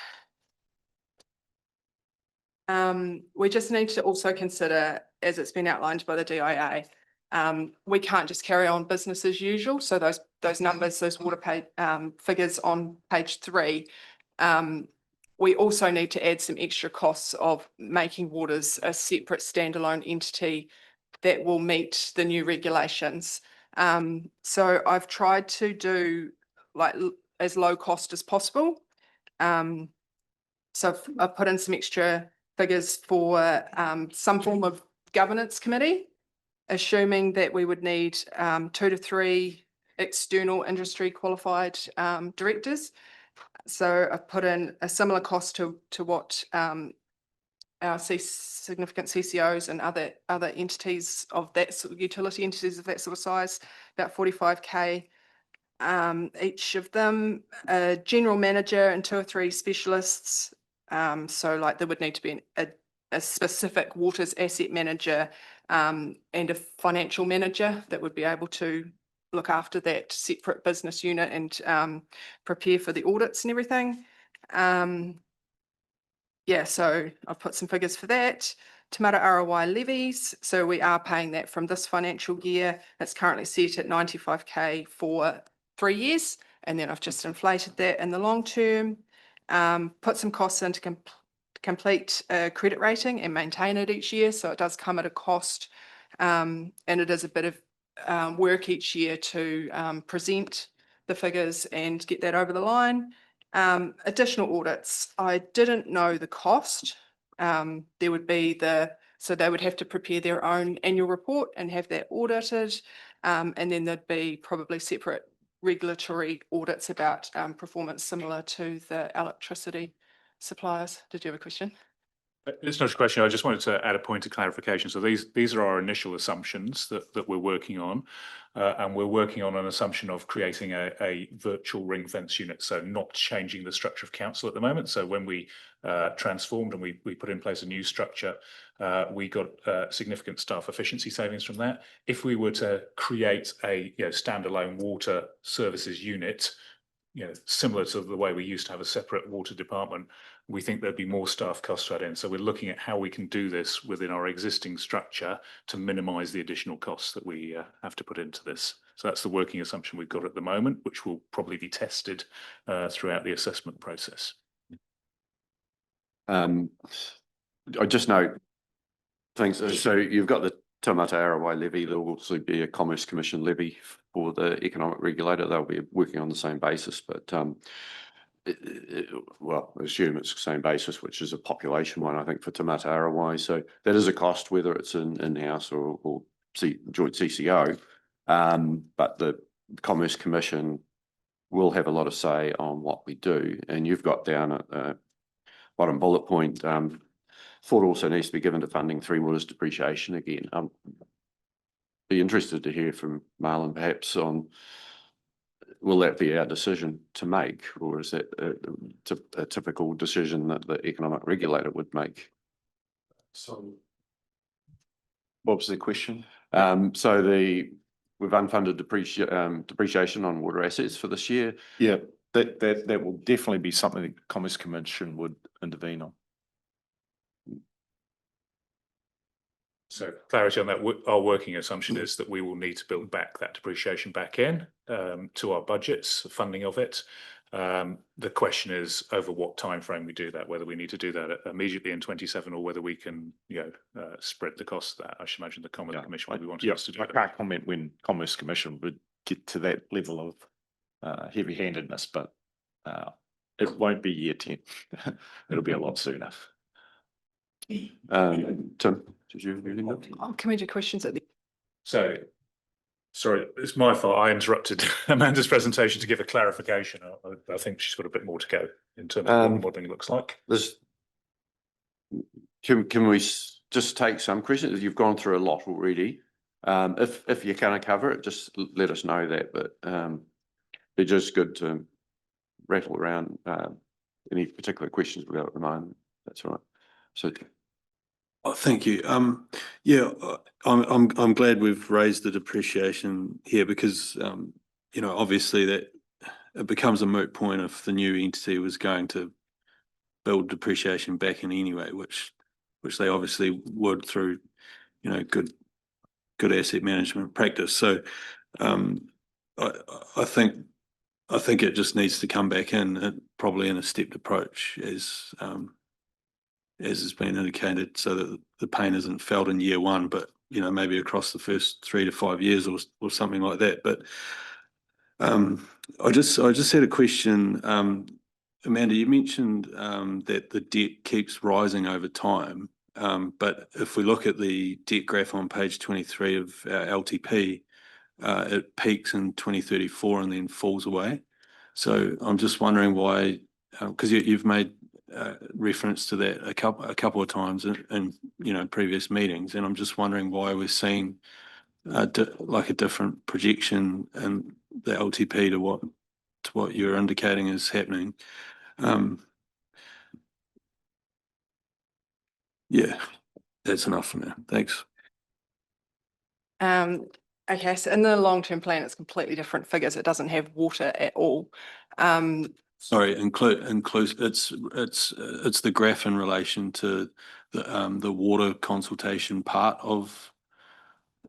we just need to also consider, as it's been outlined by the DIA, we can't just carry on business as usual. So those numbers, those water pay figures on page 3, we also need to add some extra costs of making waters a separate standalone entity that will meet the new regulations. So I've tried to do like as low cost as possible. So I've put in some extra figures for some form of governance committee, assuming that we would need 2 to 3 external industry qualified directors. So I've put in a similar cost to what our significant CCOs and other entities of that sort of utility entities of that sort of size, about 45K each of them, a general manager and 2 or 3 specialists. So like there would need to be a specific waters asset manager and a financial manager that would be able to look after that separate business unit and prepare for the audits and everything. Yeah, so I've put some figures for that. Te Mata ROI levies, so we are paying that from this financial year. It's currently set at 95K for 3 years, and then I've just inflated that in the long term. Put some costs in to complete a credit rating and maintain it each year, so it does come at a cost, and it is a bit of work each year to present the figures and get that over the line. Additional audits, I didn't know the cost. There would be so they would have to prepare their own annual report and have that audited, and then there'd be probably separate regulatory audits about performance similar to the electricity suppliers. Did you have a question? It's not a question. I just wanted to add a point of clarification. So these are our initial assumptions that we're working on, and we're working on an assumption of creating a virtual ring fence unit, so not changing the structure of council at the moment. So when we transformed and we put in place a new structure, we got significant staff efficiency savings from that. If we were to create a standalone water services unit, similar to the way we used to have a separate water department, we think there'd be more staff costs right in. So we're looking at how we can do this within our existing structure to minimise the additional costs that we have to put into this. So that's the working assumption we've got at the moment, which will probably be tested throughout the assessment process. I just note things. So you've got the Te Mata ROI levy. There will also be a Commerce Commission levy for the economic regulator. They'll be working on the same basis, but well, I assume it's the same basis, which is a population one, I think, for Te Mata ROI. So that is a cost, whether it's in-house or joint CCO. But the Commerce Commission will have a lot of say on what we do. And you've got down at the bottom bullet point, thought also needs to be given to funding Three Waters depreciation again. Be interested to hear from Marlon perhaps on, will that be our decision to make, or is that a typical decision that the economic regulator would make? So what was the question? So we've unfunded depreciation on water assets for this year. Yeah, that will definitely be something the Commerce Commission would intervene on. So clarity on that, our working assumption is that we will need to build back that depreciation back in to our budgets, funding of it. The question is over what timeframe we do that, whether we need to do that immediately in 27 or whether we can, spread the cost of that. I should imagine the Commerce Commission will be wanting us to do I that. can't comment when Commerce Commission would get to that level of heavy-handedness, but it won't be year 10. It'll be a lot sooner. Tim, did you have anything? Oh, can we do questions at the? So, sorry, it's my fault. I interrupted Amanda's presentation to give a clarification. I think she's got a bit more to go in terms of what the modelling looks like. Can we just take some questions? You've gone through a lot already. If you can't cover it, just let us know that, but it's just good to rattle around any particular questions we've got at the moment. That's all right. So Oh, thank you. Yeah, I'm glad we've raised the depreciation here because, obviously that it becomes a moot point if the new entity was going to build depreciation back in anyway, which they obviously would through, good asset management practice. So, I think it just needs to come back in, probably in a stepped approach as has been indicated, so that the pain isn't felt in year one, but maybe across the first 3 to 5 years or something like that. But I just had a question. Amanda, you mentioned that the debt keeps rising over time, but if we look at the debt graph on page 23 of our LTP, it peaks in 2034 and then falls away. So I'm just wondering why, because you've made reference to that a couple of times in previous meetings, and I'm just wondering why we're seeing like a different projection in the LTP to what you're indicating is happening. Yeah, that's enough for now. Thanks. Okay, so in the long-term plan, it's completely different figures. It doesn't have water at all. Sorry, it's the graph in relation to the water consultation part of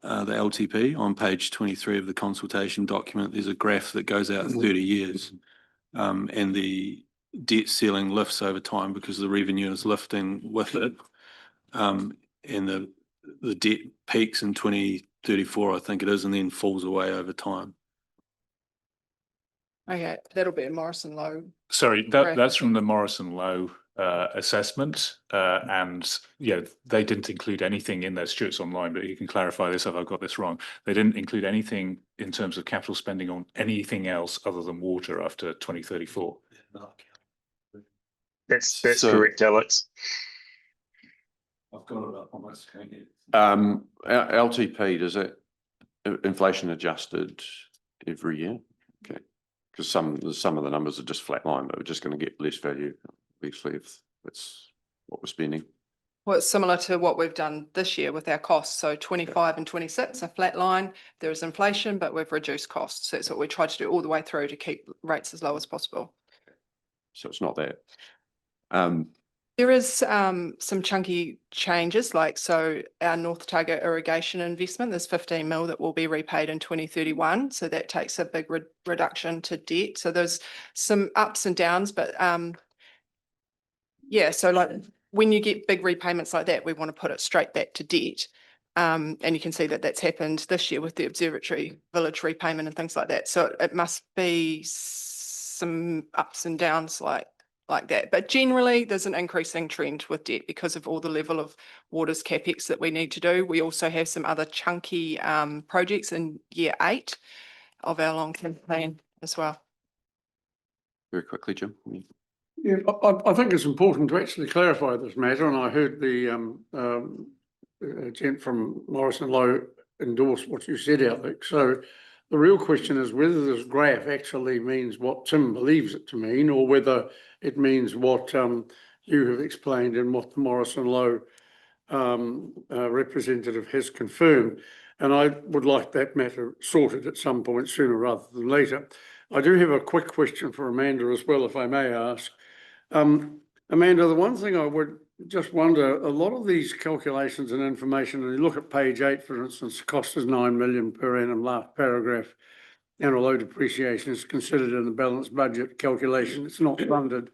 the LTP on page 23 of the consultation document. There's a graph that goes out 30 years, and the debt ceiling lifts over time because the revenue is lifting with it, and the debt peaks in 2034, I think it is, and then falls away over time. Okay, that'll be a Morrison Low. Sorry, Graph. that's from the Morrison Low assessment, and they didn't include anything in there. Stuart's online, but you can clarify this if I've got this wrong. They didn't include anything in terms of capital spending on anything else other than water after 2034. That's So- correct, Alex. I've got it up on my screen here. LTP, does it inflation adjusted every year? Okay, because some of the numbers are just flatline, but we're just going to get less value, obviously, if that's what we're spending. Well, it's similar to what we've done this year with our costs. So 25 and 26 are flat line. There is inflation, but we've reduced costs. So that's what we tried to do all the way through to keep rates as low as possible. So it's not that. There is some chunky changes, so our North Target irrigation investment, there's 15 mil that will be repaid in 2031. So that takes a big reduction to debt. So there's some ups and downs, but yeah, so when you get big repayments like that, we want to put it straight back to debt. And you can see that that's happened this year with the Observatory Village repayment and things like that. So it must be some ups and downs like that. But generally, there's an increasing trend with debt because of all the level of waters CapEx that we need to do. We also have some other chunky projects in year 8 of our long-term plan as well. Very quickly, Jim. Yeah, I think it's important to actually clarify this matter, and I heard the gent from Morrison Low endorse what you said, Alex. So the real question is whether this graph actually means what Tim believes it to mean, or whether it means what you have explained and what the Morrison Low representative has confirmed. And I would like that matter sorted at some point sooner rather than later. I do have a quick question for Amanda as well, if I may ask. Amanda, the one thing I would just wonder, a lot of these calculations and information, and you look at page 8, for instance, the cost is 9 million per annum, last paragraph. And although depreciation is considered in the balanced budget calculation, it's not funded.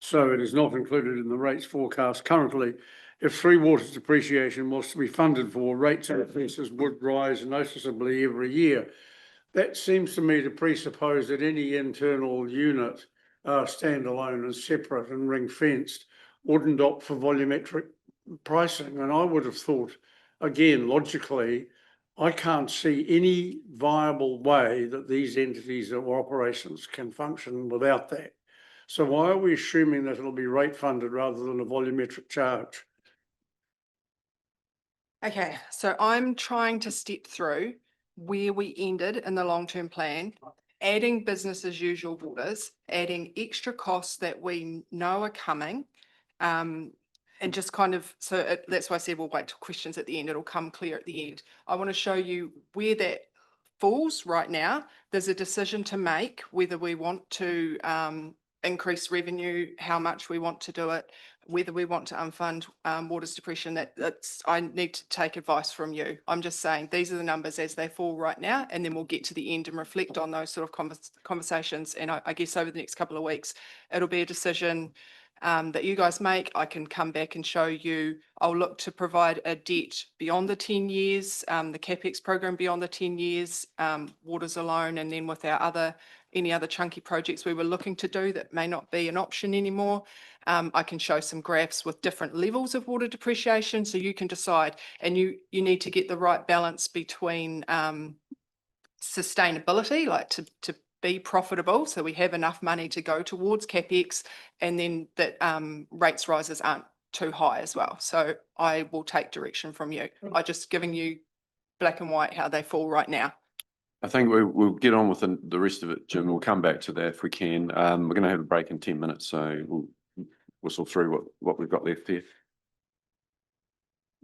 So it is not included in the rates forecast currently. If Three Waters depreciation was to be funded for, rates increases would rise noticeably every year. That seems to me to presuppose that any internal unit, standalone and separate and ring fenced, wouldn't opt for volumetric pricing. And I would have thought, again, logically, I can't see any viable way that these entities or operations can function without that. So why are we assuming that it'll be rate funded rather than a volumetric charge? Okay, so I'm trying to step through where we ended in the long-term plan, adding business as usual waters, adding extra costs that we know are coming. And just kind of, that's why I said we'll wait till questions at the end. It'll come clear at the end. I want to show you where that falls right now. There's a decision to make whether we want to increase revenue, how much we want to do it, whether we want to unfund waters depression. That's I need to take advice from you. I'm just saying these are the numbers as they fall right now, and then we'll get to the end and reflect on those sort of conversations. And I guess over the next couple of weeks, it'll be a decision that you guys make. I can come back and show you. I'll look to provide a debt beyond the 10 years, the CapEx program beyond the 10 years, waters alone, and then with our any other chunky projects we were looking to do that may not be an option anymore. I can show some graphs with different levels of water depreciation, so you can decide. And you need to get the right balance between sustainability, like to be profitable, so we have enough money to go towards CapEx, and then that rates rises aren't too high as well. So I will take direction from you. I'm just giving you black and white how they fall right now. I think we'll get on with the rest of it, Jim. We'll come back to that if we can. We're going to have a break in 10 minutes, so we'll whistle through what we've got left here.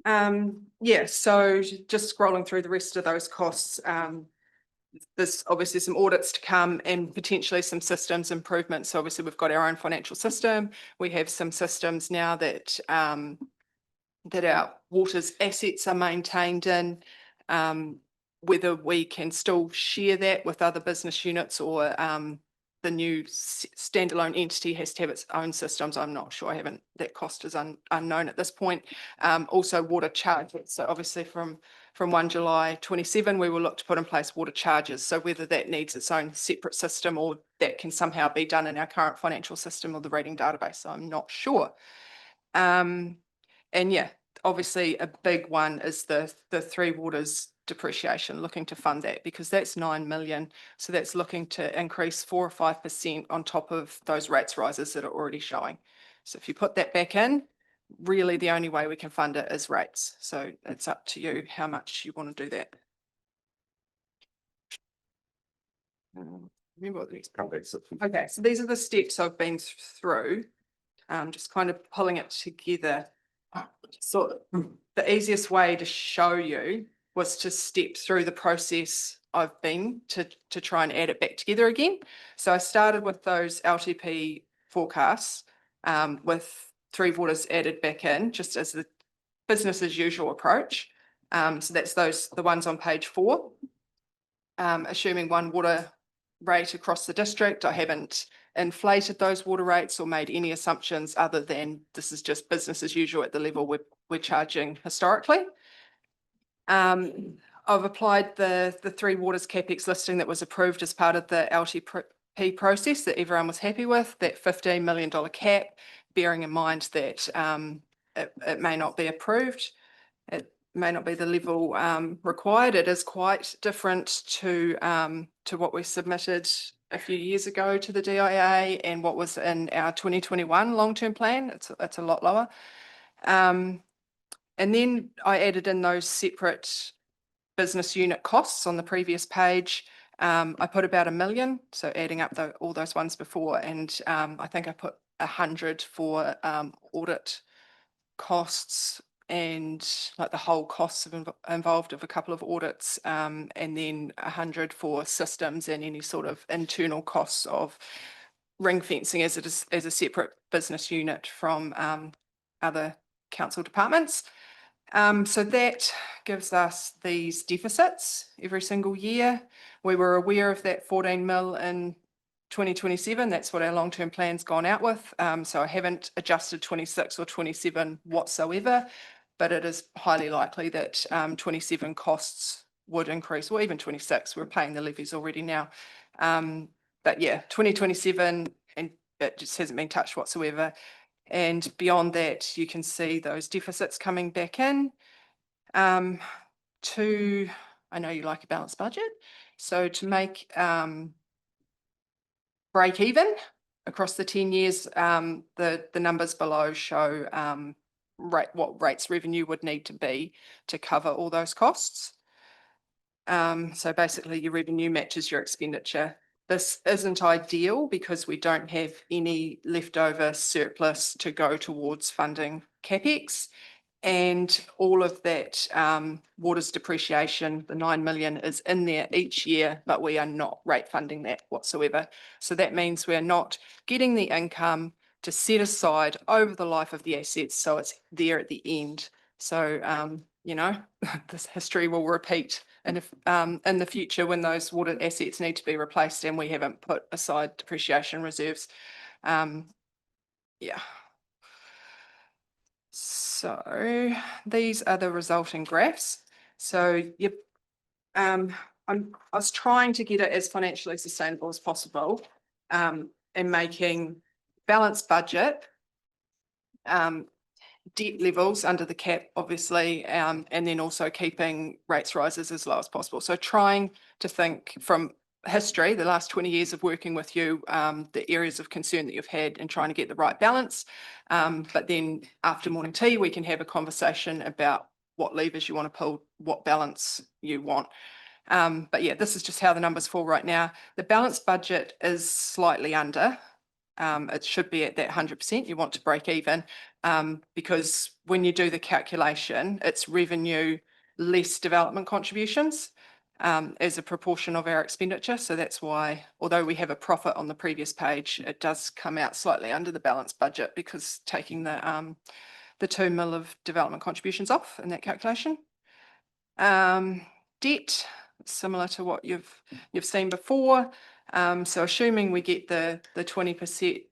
Yeah, so just scrolling through the rest of those costs, there's obviously some audits to come and potentially some systems improvements. So obviously we've got our own financial system. We have some systems now that that our waters assets are maintained in. Whether we can still share that with other business units, or the new standalone entity has to have its own systems, I'm not sure. That cost is unknown at this point. Also water charges. So obviously from 1 July 27, we will look to put in place water charges. So whether that needs its own separate system or that can somehow be done in our current financial system or the rating database, I'm not sure. And yeah, obviously a big one is the Three Waters depreciation, looking to fund that because that's 9 million. So that's looking to increase 4 or 5% on top of those rates rises that are already showing. So if you put that back in, really the only way we can fund it is rates. So it's up to you how much you want to do that. Remember what the next Okay, so these are the steps I've been through. Just kind of pulling it together. So the easiest way to show you was to step through the process I've been to try and add it back together again. So I started with those LTP forecasts with Three Waters added back in just as the business as usual approach. So that's the ones on page 4. Assuming one water rate across the district. I haven't inflated those water rates or made any assumptions other than this is just business as usual at the level we're charging historically. I've applied the Three Waters CapEx listing that was approved as part of the LTP process that everyone was happy with, that $15 million cap, bearing in mind that it may not be approved. It may not be the level required. It is quite different to what we submitted a few years ago to the DIA and what was in our 2021 long-term plan. It's a lot lower. And then I added in those separate business unit costs on the previous page. I put about $1 million, so adding up all those ones before, and I think I put 100 for audit costs and like the whole costs involved of a couple of audits, and then 100 for systems and any sort of internal costs of ring fencing as a separate business unit from other council departments. So that gives us these deficits every single year. We were aware of that 14 mil in 2027. That's what our long-term plan's gone out with. So I haven't adjusted 26 or 27 whatsoever, but it is highly likely that 27 costs would increase, or even 26. We're paying the levies already now. But yeah, 2027, and it just hasn't been touched whatsoever. And beyond that, you can see those deficits coming back in. I know you like a balanced budget, so to make break even across the 10 years, the numbers below show what rates revenue would need to be to cover all those costs. So basically your revenue matches your expenditure. This isn't ideal because we don't have any leftover surplus to go towards funding CapEx. And all of that water's depreciation, the 9 million, is in there each year, but we are not rate funding that whatsoever. So that means we're not getting the income to set aside over the life of the assets, so it's there at the end. So, you know, this history will repeat. And if in the future, when those water assets need to be replaced and we haven't put aside depreciation reserves, yeah. So these are the resulting graphs. So yep, I was trying to get it as financially sustainable as possible, and making balanced budget, debt levels under the cap, obviously, and then also keeping rates rises as low as possible. So trying to think from history, the last 20 years of working with you, the areas of concern that you've had and trying to get the right balance. But then after morning tea, we can have a conversation about what levers you want to pull, what balance you want. But yeah, this is just how the numbers fall right now. The balanced budget is slightly under. It should be at that 100%. You want to break even, because when you do the calculation, it's revenue less development contributions as a proportion of our expenditure. So that's why, although we have a profit on the previous page, it does come out slightly under the balanced budget because taking the 2 mil of development contributions off in that calculation. Debt, similar to what you've seen before. So assuming we get the 20%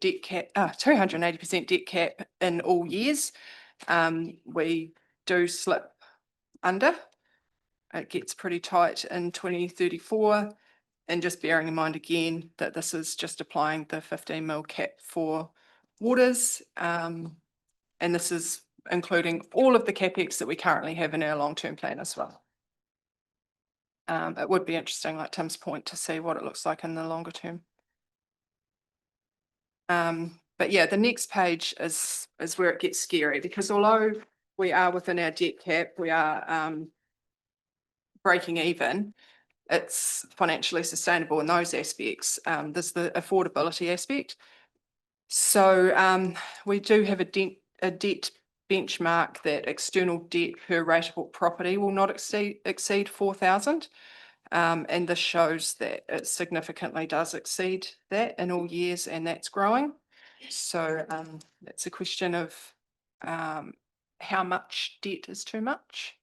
debt cap, 280% debt cap in all years, we do slip under. It gets pretty tight in 2034. And just bearing in mind again that this is just applying the 15 mil cap for waters. And this is including all of the CapEx that we currently have in our long-term plan as well. It would be interesting, like Tim's point, to see what it looks like in the longer term. But yeah, the next page is where it gets scary, because although we are within our debt cap, we are breaking even, it's financially sustainable in those aspects. There's the affordability aspect. So we do have a debt benchmark that external debt per rateable property will not exceed 4,000. And this shows that it significantly does exceed that in all years, and that's growing. So that's a question of how much debt is too much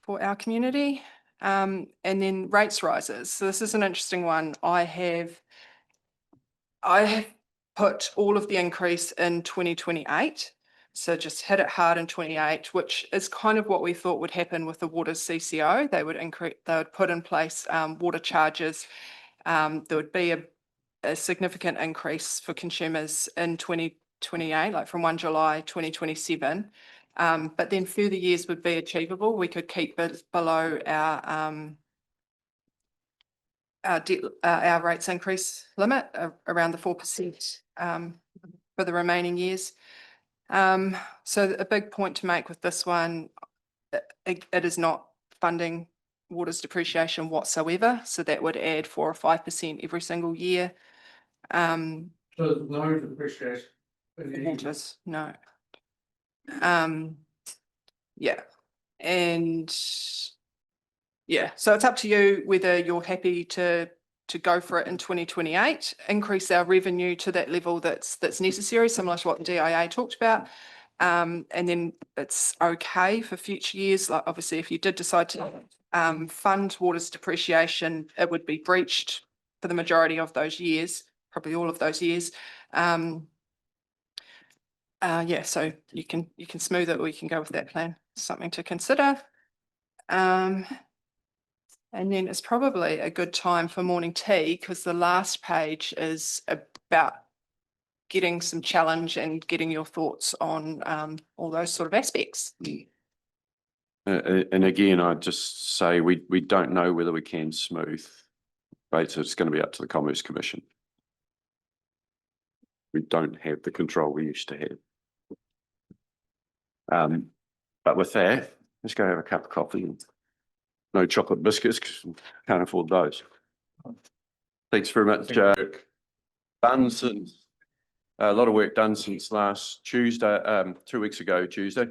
for our community. And then rates rises. So this is an interesting one. I have put all of the increase in 2028. So just hit it hard in 28, which is kind of what we thought would happen with the water CCO. They would put in place water charges. There would be a significant increase for consumers in 2028, like from 1 July 2027. But then further years would be achievable. We could keep it below our rates increase limit around the 4% for the remaining years. So a big point to make with this one, it is not funding water's depreciation whatsoever. So that would add 4 or 5% every single year. So there's no depreciation. Waters, no. Yeah, and yeah, so it's up to you whether you're happy to go for it in 2028, increase our revenue to that level that's necessary, similar to what the DIA talked about, And then it's okay for future years. Like obviously, if you did decide to fund water's depreciation, it would be breached for the majority of those years, probably all of those years. Yeah, so you can smooth it, or you can go with that plan. Something to consider. And then it's probably a good time for morning tea, because the last page is about getting some challenge and getting your thoughts on all those sort of aspects. And again, I'd just say we don't know whether we can smooth, right? So it's going to be up to the Commerce Commission. We don't have the control we used to have. But with that, let's go have a cup of coffee. No chocolate biscuits, because we can't afford those. Thanks very much, done since a lot of work done since last Tuesday, 2 weeks ago, Tuesday,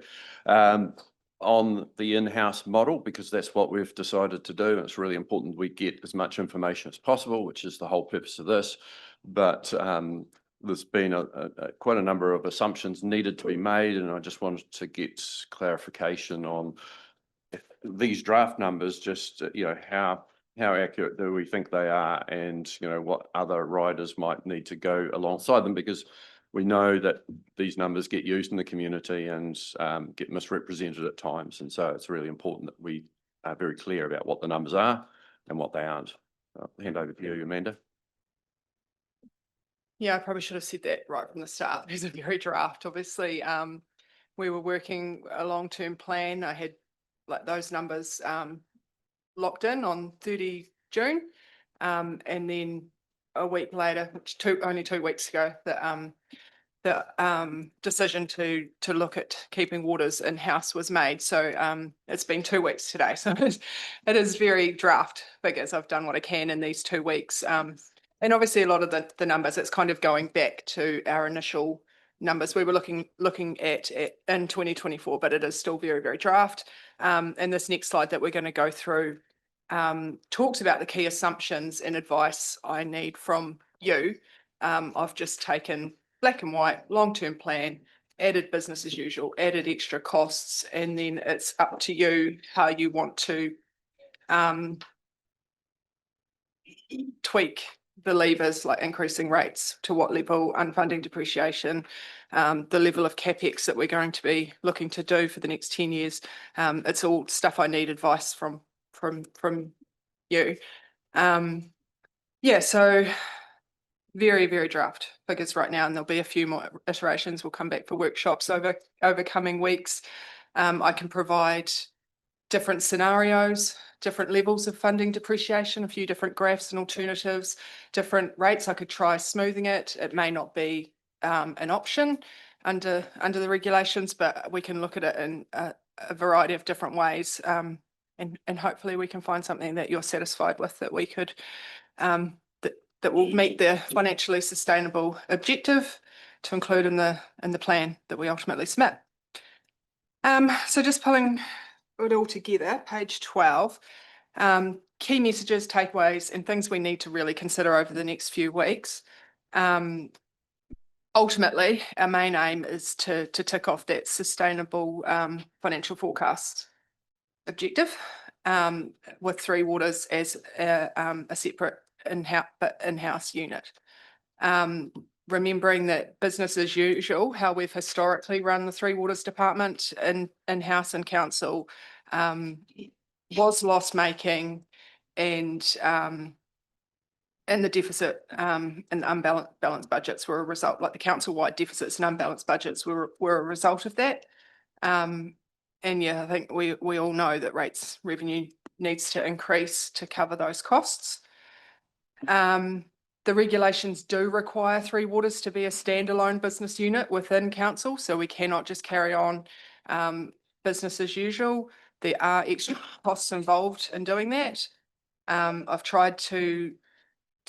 on the in-house model, because that's what we've decided to do. It's really important we get as much information as possible, which is the whole purpose of this. But there's been quite a number of assumptions needed to be made, and I just wanted to get clarification on if these draft numbers, just, how accurate do we think they are, and, what other riders might need to go alongside them, because we know that these numbers get used in the community and get misrepresented at times. And so it's really important that we are very clear about what the numbers are and what they aren't. I'll hand over to you, Amanda. Yeah, I probably should have said that right from the start. There's a very draft. Obviously, we were working a long-term plan. I had like those numbers locked in on 30 June. And then a week later, only 2 weeks ago, the decision to look at keeping waters in-house was made. So it's been 2 weeks today. So it is very draft figures. I've done what I can in these 2 weeks. And obviously a lot of the numbers, it's kind of going back to our initial numbers we were looking at in 2024, but it is still very, very draft. And this next slide that we're going to go through talks about the key assumptions and advice I need from you. I've just taken black and white, long-term plan, added business as usual, added extra costs, and then it's up to you how you want to tweak the levers, like increasing rates to what level, unfunding depreciation, the level of CapEx that we're going to be looking to do for the next 10 years. It's all stuff I need advice from you. Yeah, so very, very draft figures right now, and there'll be a few more iterations. We'll come back for workshops over coming weeks. I can provide different scenarios, different levels of funding depreciation, a few different graphs and alternatives, different rates. I could try smoothing it. It may not be an option under the regulations, but we can look at it in a variety of different ways. And hopefully we can find something that you're satisfied with, that we could that will meet the financially sustainable objective to include in the plan that we ultimately submit. So just pulling it all together, page 12, key messages, takeaways, and things we need to really consider over the next few weeks. Ultimately, our main aim is to tick off that sustainable financial forecast objective, with Three Waters as a separate in-house unit. Remembering that business as usual, how we've historically run the Three Waters department in-house and council, was loss-making, and the deficit and unbalanced budgets were a result, like the council-wide deficits and unbalanced budgets were a result of that. And yeah, I think we all know that rates revenue needs to increase to cover those costs. The regulations do require Three Waters to be a standalone business unit within council, so we cannot just carry on business as usual. There are extra costs involved in doing that. I've tried to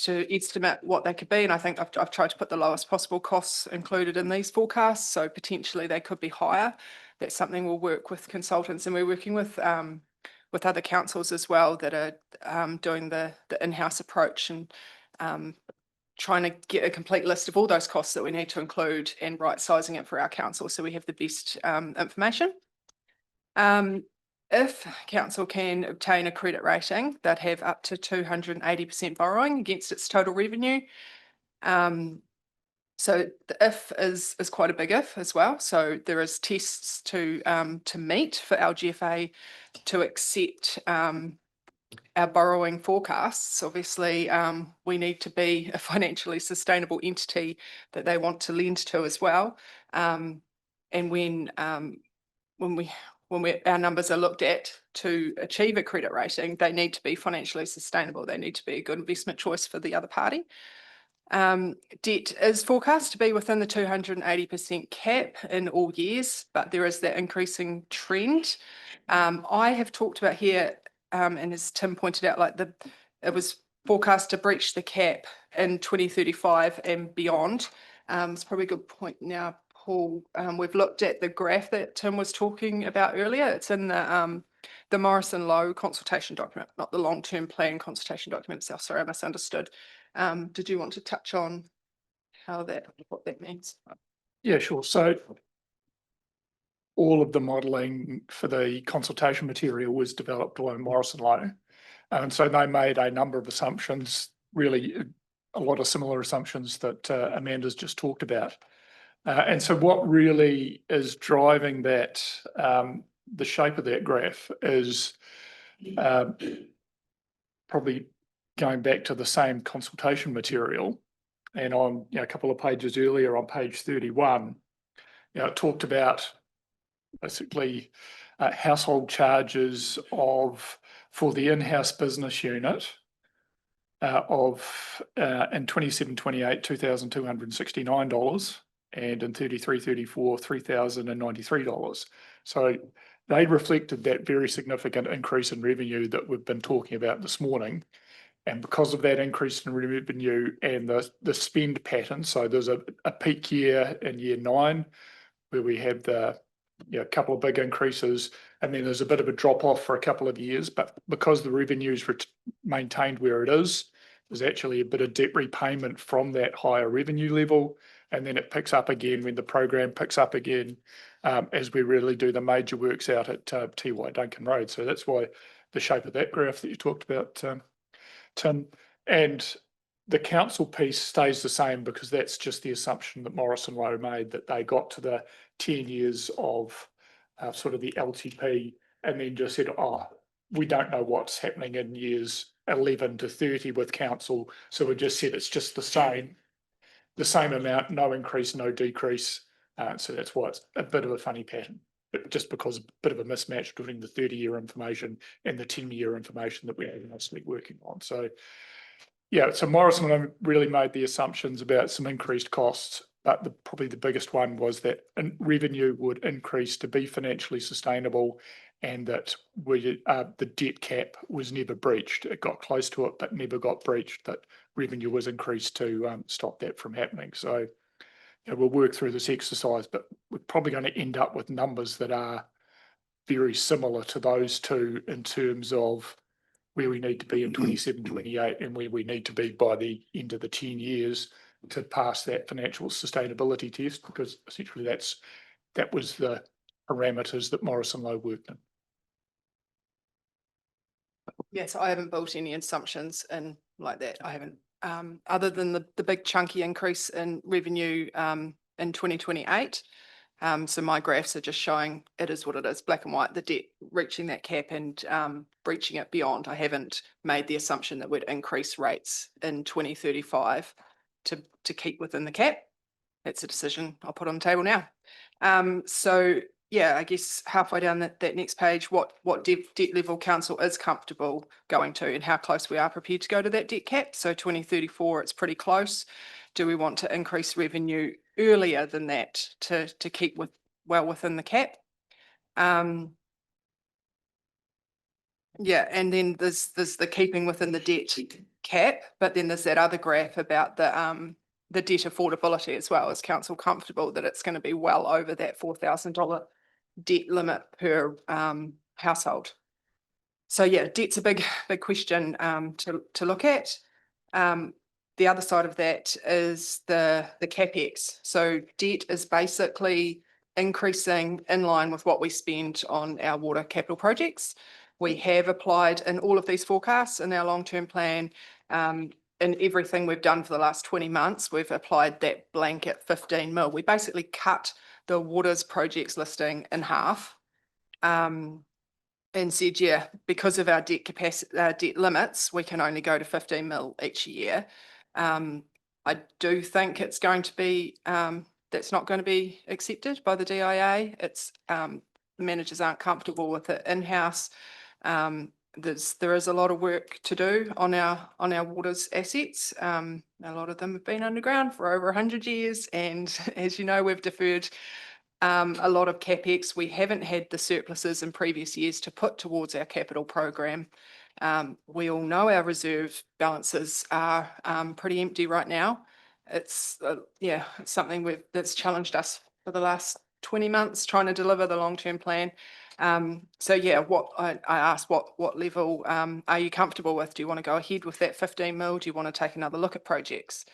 estimate what they could be, and I think I've tried to put the lowest possible costs included in these forecasts, so potentially they could be higher. That's something we'll work with consultants, and we're working with other councils as well that are doing the in-house approach, and trying to get a complete list of all those costs that we need to include and right sizing it for our council so we have the best information. If council can obtain a credit rating, they'd have up to 280% borrowing against its total revenue. So the if is quite a big if as well. So there is tests to meet for LGFA to accept our borrowing forecasts. Obviously, we need to be a financially sustainable entity that they want to lend to as well. And when our numbers are looked at to achieve a credit rating, they need to be financially sustainable. They need to be a good investment choice for the other party. Debt is forecast to be within the 280% cap in all years, but there is that increasing trend. I have talked about here, and as Tim pointed out, like it was forecast to breach the cap in 2035 and beyond. It's probably a good point now, Paul. We've looked at the graph that Tim was talking about earlier. It's in the Morrison Lowe consultation document, not the long-term plan consultation document itself. Sorry, I misunderstood. Did you want to touch on what that means? Yeah, sure. So all of the modelling for the consultation material was developed by Morrison Lowe. And so they made a number of assumptions, really a lot of similar assumptions that Amanda's just talked about. And so what really is driving that, the shape of that graph is probably going back to the same consultation material. And on a couple of pages earlier, on page 31, it talked about basically household charges for the in-house business unit of in 27-28 $2,269, and in 33-34 $3,093. So they reflected that very significant increase in revenue that we've been talking about this morning. And because of that increase in revenue and the spend pattern, so there's a peak year in year 9 where we have the couple of big increases, and then there's a bit of a drop off for a couple of years. But because the revenue's maintained where it is, there's actually a bit of debt repayment from that higher revenue level, and then it picks up again when the program picks up again, as we really do the major works out at TY Duncan Road. So that's why the shape of that graph that you talked about, Tim. And the council piece stays the same because that's just the assumption that Morrison Lowe made, that they got to the 10 years of sort of the LTP and then just said, oh, we don't know what's happening in years 11 to 30 with council. So we just said it's just the same amount, no increase, no decrease. So that's why it's a bit of a funny pattern, but just because a bit of a mismatch between the 30-year information and the 10-year information that we're mostly working on. So yeah, so Morrison really made the assumptions about some increased costs, but probably the biggest one was that revenue would increase to be financially sustainable, and that the debt cap was never breached. It got close to it, but never got breached. That revenue was increased to stop that from happening. So we'll work through this exercise, but we're probably going to end up with numbers that are very similar to those two in terms of where we need to be in 27-28 and where we need to be by the end of the 10 years to pass that financial sustainability test, because essentially that was the parameters that Morrison Lowe worked in. Yes, I haven't built any assumptions in like that. I haven't, other than the big chunky increase in revenue in 2028. So my graphs are just showing it is what it is, black and white, the debt reaching that cap and breaching it beyond. I haven't made the assumption that we'd increase rates in 2035 to keep within the cap. That's a decision I'll put on the table now. So yeah, I guess halfway down that next page, what debt level council is comfortable going to and how close we are prepared to go to that debt cap. So 2034, it's pretty close. Do we want to increase revenue earlier than that to keep well within the cap? Yeah, and then there's the keeping within the debt cap, but then there's that other graph about the debt affordability as well. Is council comfortable that it's going to be well over that $4,000 debt limit per household? So yeah, debt's a big question to look at. the other side of that is the CapEx. So debt is basically increasing in line with what we spend on our water capital projects. We have applied in all of these forecasts in our long-term plan, in everything we've done for the last 20 months, we've applied that blanket 15 mil. We basically cut the waters projects listing in half. And said, yeah, because of our debt capacity, debt limits, we can only go to 15 mil each year. I do think it's going to be, that's not going to be accepted by the DIA. It's, the managers aren't comfortable with it in-house. There is a lot of work to do on our waters assets. A lot of them have been underground for over 100 years. And as you know, we've deferred a lot of CapEx. We haven't had the surpluses in previous years to put towards our capital program. We all know our reserve balances are pretty empty right now. It's it's something that's challenged us for the last 20 months trying to deliver the long-term plan. So yeah, what I asked, what level are you comfortable with? Do you want to go ahead with that 15 mil? Do you want to take another look at projects?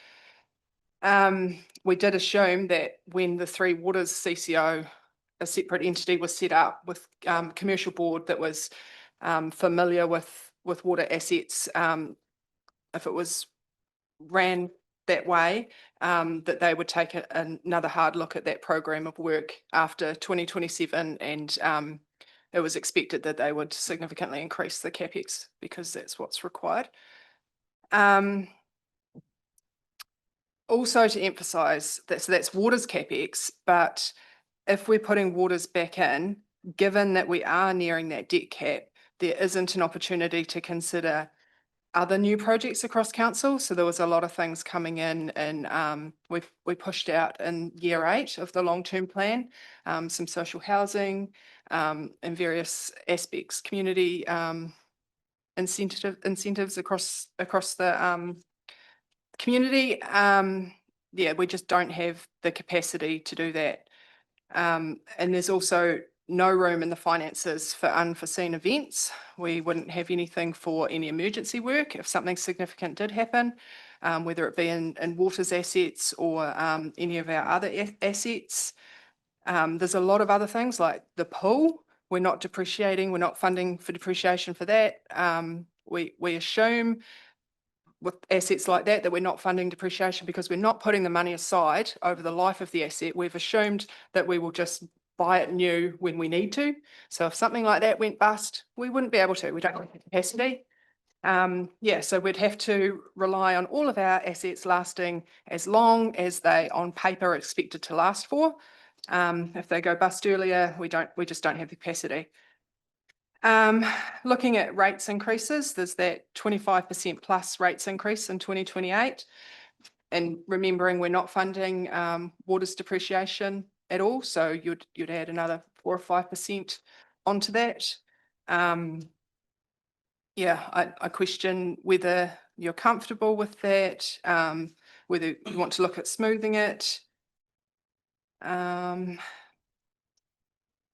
We did assume that when the Three Waters CCO, a separate entity, was set up with commercial board that was familiar with water assets, if it was ran that way, that they would take another hard look at that program of work after 2027, and it was expected that they would significantly increase the CapEx because that's what's required. Also to emphasise that, so that's waters CapEx, but if we're putting waters back in, given that we are nearing that debt cap, there isn't an opportunity to consider other new projects across council. So there was a lot of things coming in, and we pushed out in year 8 of the long-term plan, some social housing and various aspects, community incentives across the community. Yeah, we just don't have the capacity to do that. And there's also no room in the finances for unforeseen events. We wouldn't have anything for any emergency work if something significant did happen, whether it be in waters assets or any of our other assets. There's a lot of other things like the pool. We're not depreciating, we're not funding for depreciation for that. We assume with assets like that we're not funding depreciation because we're not putting the money aside over the life of the asset. We've assumed that we will just buy it new when we need to. So if something like that went bust, we wouldn't be able to. We don't have the capacity. Yeah, so we'd have to rely on all of our assets lasting as long as they on paper are expected to last for. If they go bust earlier, we just don't have the capacity. Looking at rates increases, there's that 25% plus rates increase in 2028. And remembering we're not funding waters depreciation at all, so you'd add another 4 or 5% onto that. Yeah, I question whether you're comfortable with that, whether you want to look at smoothing it.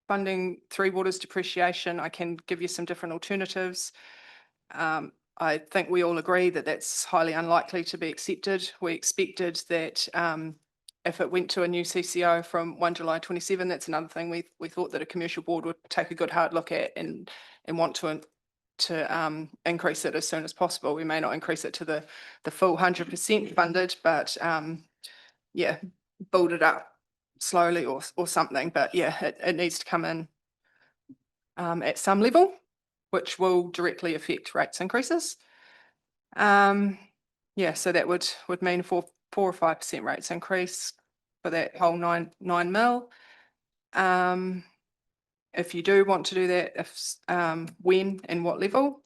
Funding Three Waters depreciation, I can give you some different alternatives. I think we all agree that that's highly unlikely to be accepted. We expected that if it went to a new CCO from 1 July 27, that's another thing we thought that a commercial board would take a good hard look at and want to increase it as soon as possible. We may not increase it to the full 100% funded, but yeah, build it up slowly or something. But yeah, it needs to come in at some level, which will directly affect rates increases. Yeah, so that would mean 4 or 5% rates increase for that whole 9 mil. If you do want to do that, when and what level?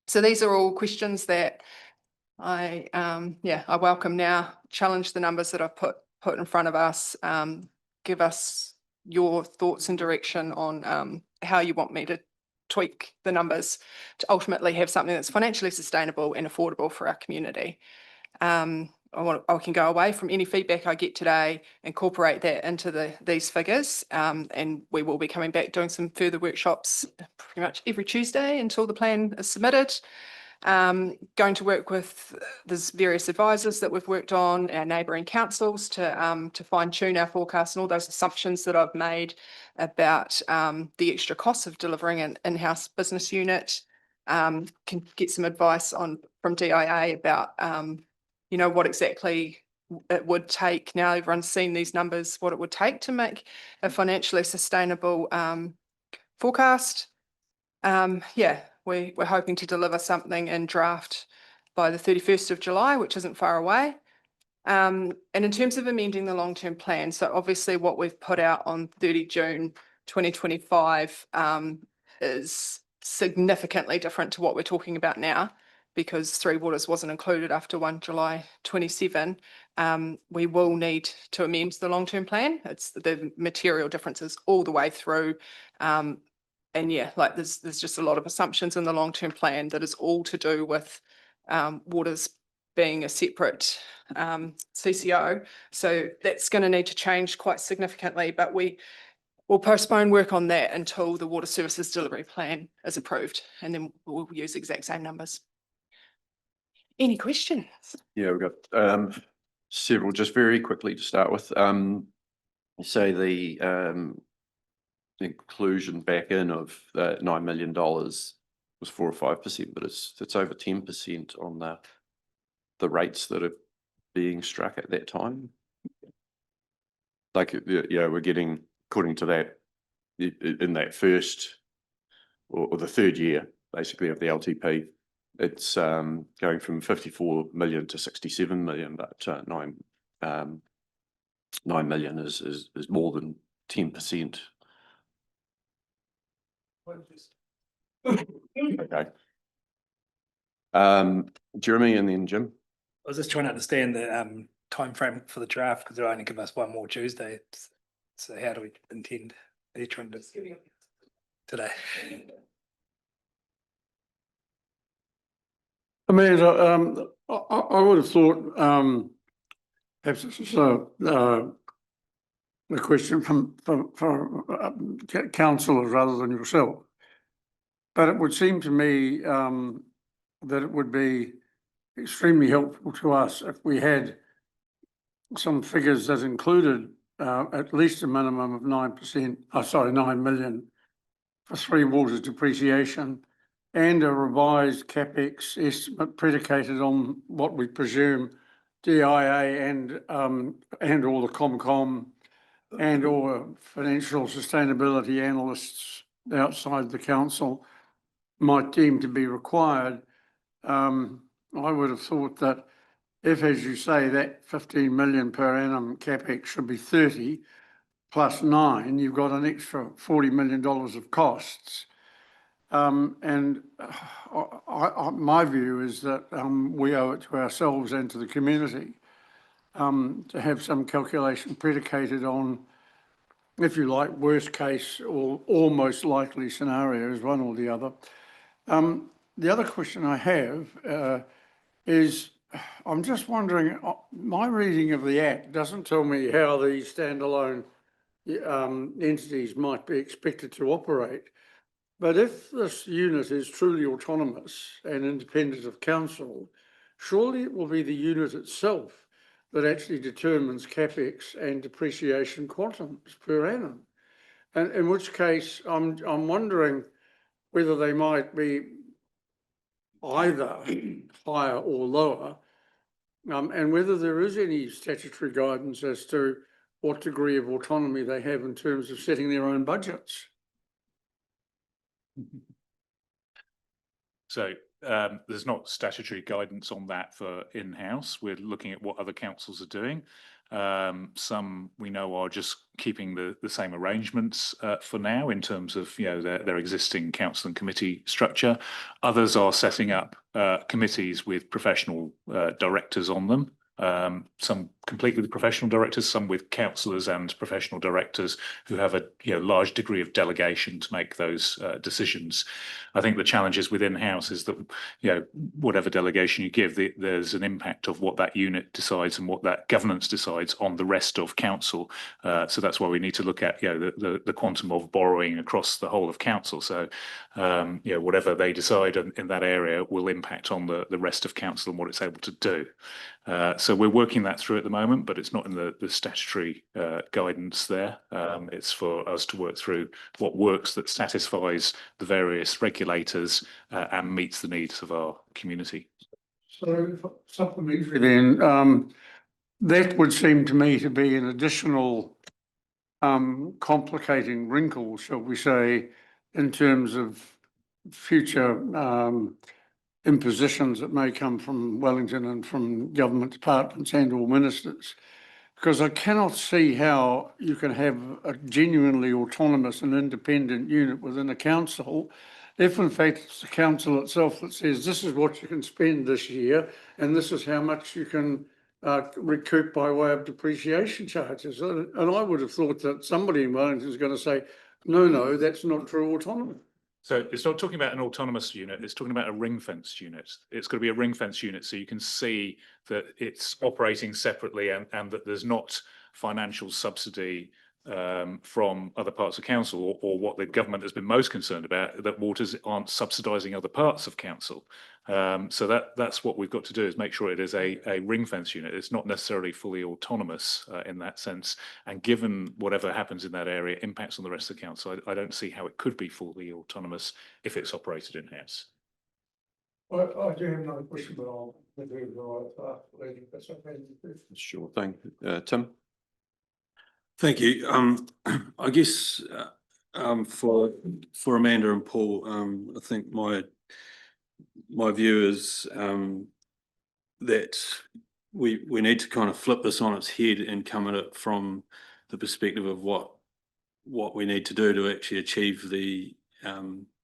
So these are all questions that I welcome now. Challenge the numbers that I've put in front of us. Give us your thoughts and direction on how you want me to tweak the numbers to ultimately have something that's financially sustainable and affordable for our community. I can go away from any feedback I get today, incorporate that into these figures, and we will be coming back doing some further workshops pretty much every Tuesday until the plan is submitted. Going to work with there's various advisors that we've worked on, our neighbouring councils to fine tune our forecast and all those assumptions that I've made about the extra costs of delivering an in-house business unit. Can get some advice from DIA about what exactly it would take. Now everyone's seen these numbers, what it would take to make a financially sustainable forecast. We're hoping to deliver something in draft by the 31st of July, which isn't far away. And in terms of amending the long-term plan, so obviously what we've put out on 30 June 2025 is significantly different to what we're talking about now, because Three Waters wasn't included after 1 July 27. We will need to amend the long-term plan. It's the material differences all the way through. And yeah, like there's just a lot of assumptions in the long-term plan that is all to do with Waters being a separate CCO. So that's going to need to change quite significantly, but we will postpone work on that until the Water Services Delivery Plan is approved, and then we'll use the exact same numbers. Any questions? Yeah, we've got several, just very quickly to start with. Say the inclusion back in of $9 million was 4 or 5%, but it's over 10% on the rates that are being struck at that time. Like, yeah, we're getting, according to that, in that first or the third year, basically, of the LTP, it's going from 54 million to 67 million, but 9 million is more than 10%. Okay. Jeremy and then Jim. I was just trying to understand the timeframe for the draft, because they're only giving us one more Tuesday. So how do we intend each one to today? I mean, I would have thought perhaps this is a question from councillors rather than yourself. But it would seem to me that it would be extremely helpful to us if we had some figures that included at least a minimum of 9 million for Three Waters depreciation, and a revised CapEx estimate predicated on what we presume DIA and all the ComCom and all financial sustainability analysts outside the council might deem to be required. I would have thought that if, as you say, that 15 million per annum CapEx should be 30 plus 9, you've got an extra $40 million of costs. And my view is that we owe it to ourselves and to the community to have some calculation predicated on, if you like, worst case or almost likely scenarios, one or the other. The other question I have is, I'm just wondering, my reading of the Act doesn't tell me how these standalone entities might be expected to operate. But if this unit is truly autonomous and independent of council, surely it will be the unit itself that actually determines CapEx and depreciation quantums per annum. And in which case, I'm wondering whether they might be either higher or lower, and whether there is any statutory guidance as to what degree of autonomy they have in terms of setting their own budgets. So there's not statutory guidance on that for in-house. We're looking at what other councils are doing. Some we know are just keeping the same arrangements for now in terms of their existing council and committee structure. Others are setting up committees with professional directors on them some completely with professional directors, some with councillors and professional directors who have a large degree of delegation to make those decisions. I think the challenges within house is that whatever delegation you give, there's an impact of what that unit decides and what that governance decides on the rest of council. So that's why we need to look at the quantum of borrowing across the whole of council. So whatever they decide in that area will impact on the rest of council and what it's able to do. So we're working that through at the moment, but it's not in the statutory guidance there. It's for us to work through what works that satisfies the various regulators and meets the needs of our community. So supplementary then, that would seem to me to be an additional complicating wrinkle, shall we say, in terms of future impositions that may come from Wellington and from government departments and or ministers. Because I cannot see how you can have a genuinely autonomous and independent unit within a council if in fact it's the council itself that says this is what you can spend this year and this is how much you can recoup by way of depreciation charges. And I would have thought that somebody in Wellington is going to say, no, that's not true autonomy. So it's not talking about an autonomous unit, it's talking about a ring-fenced unit. It's got to be a ring-fenced unit so you can see that it's operating separately and that there's not financial subsidy from other parts of council or what the government has been most concerned about, that waters aren't subsidising other parts of council. So that's what we've got to do, is make sure it is a ring-fence unit. It's not necessarily fully autonomous in that sense. And given whatever happens in that area impacts on the rest of the council, I don't see how it could be fully autonomous if it's operated in-house. I do have another question, but I'll leave it right. That's okay. Sure thing. Tim? Thank you. I guess for Amanda and Paul, I think my view is that we need to kind of flip this on its head and come at it from the perspective of what we need to do to actually achieve the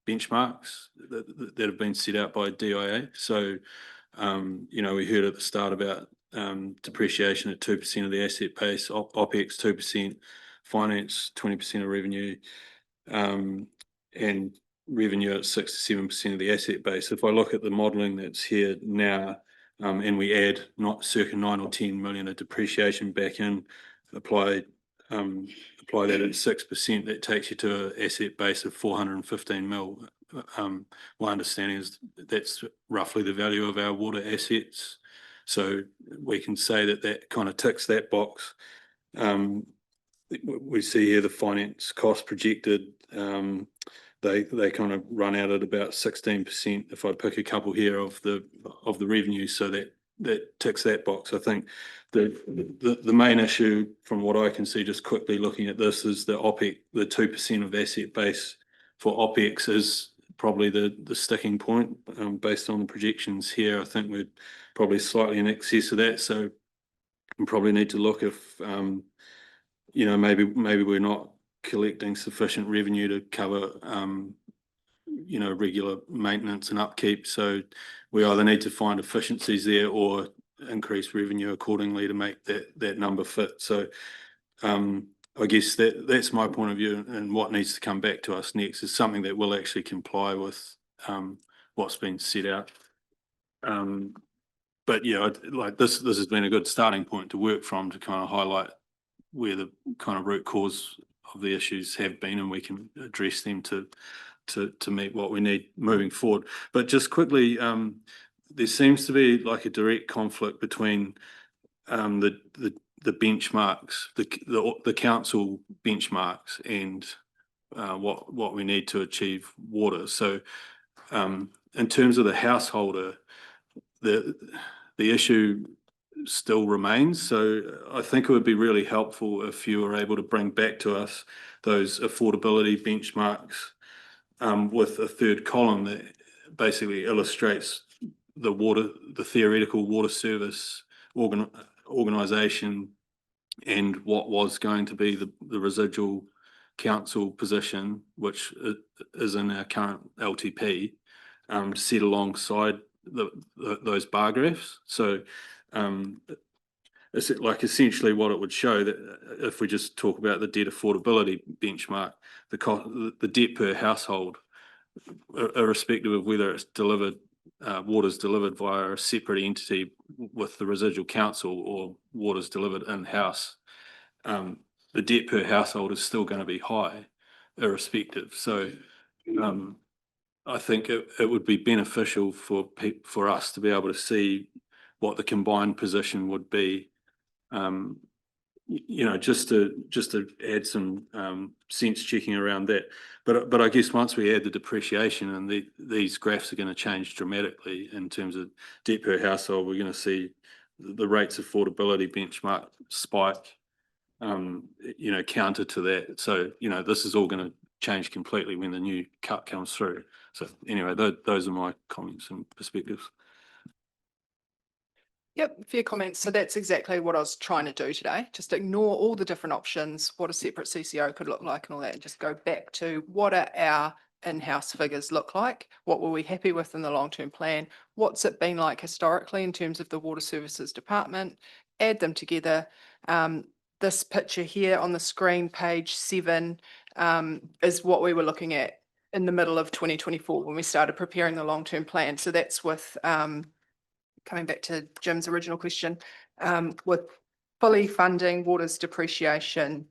benchmarks that have been set out by DIA. So, we heard at the start about depreciation at 2% of the asset base, OPEX 2%, finance 20% of revenue, and revenue at 6 to 7% of the asset base. If I look at the modelling that's here now, and we add not circa 9 or 10 million of depreciation back in, apply that at 6%, that takes you to an asset base of 415 mil. My understanding is that's roughly the value of our water assets. So we can say that kind of ticks that box. We see here the finance cost projected. They kind of run out at about 16%. If I pick a couple here of the revenue, so that ticks that box. I think the main issue from what I can see, just quickly looking at this, is the OPEX, the 2% of asset base for OPEX is probably the sticking point based on the projections here. I think we're probably slightly in excess of that. So we probably need to look if, maybe we're not collecting sufficient revenue to cover, regular maintenance and upkeep. So we either need to find efficiencies there or increase revenue accordingly to make that number fit. So I guess that's my point of view, and what needs to come back to us next is something that will actually comply with what's been set out. But like this has been a good starting point to work from, to kind of highlight where the kind of root cause of the issues have been, and we can address them to meet what we need moving forward. But just quickly, there seems to be like a direct conflict between the benchmarks, the council benchmarks, and what we need to achieve water. So in terms of the householder, the issue still remains. So I think it would be really helpful if you were able to bring back to us those affordability benchmarks with a third column that basically illustrates the theoretical water service organisation and what was going to be the residual council position, which is in our current LTP, set alongside those bar graphs. So essentially what it would show that if we just talk about the debt affordability benchmark, the debt per household, irrespective of whether it's delivered, water's delivered via a separate entity with the residual council or water's delivered in-house, the debt per household is still going to be high, irrespective. So I think it would be beneficial for us to be able to see what the combined position would be. Just to add some sense checking around that. But I guess once we add the depreciation and these graphs are going to change dramatically in terms of debt per household, we're going to see the rates affordability benchmark spike, counter to that. So, this is all going to change completely when the new cut comes through. So anyway, those are my comments and perspectives. Yep, fair comments. So that's exactly what I was trying to do today. Just ignore all the different options, what a separate CCO could look like and all that, and just go back to what are our in-house figures look like? What were we happy with in the long-term plan? What's it been like historically in terms of the Water Services Department? Add them together. This picture here on the screen, page 7, is what we were looking at in the middle of 2024 when we started preparing the long-term plan. So that's with coming back to Jim's original question, with fully funding water's depreciation,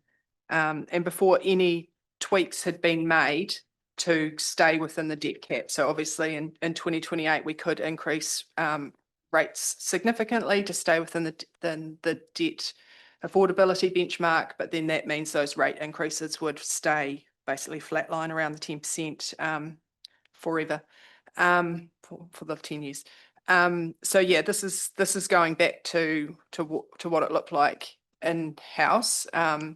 and before any tweaks had been made to stay within the debt cap. So obviously in 2028, we could increase rates significantly to stay within the debt affordability benchmark, but then that means those rate increases would stay basically flatline around the 10% forever, for the 10 years. So yeah, this is going back to what it looked like in-house. So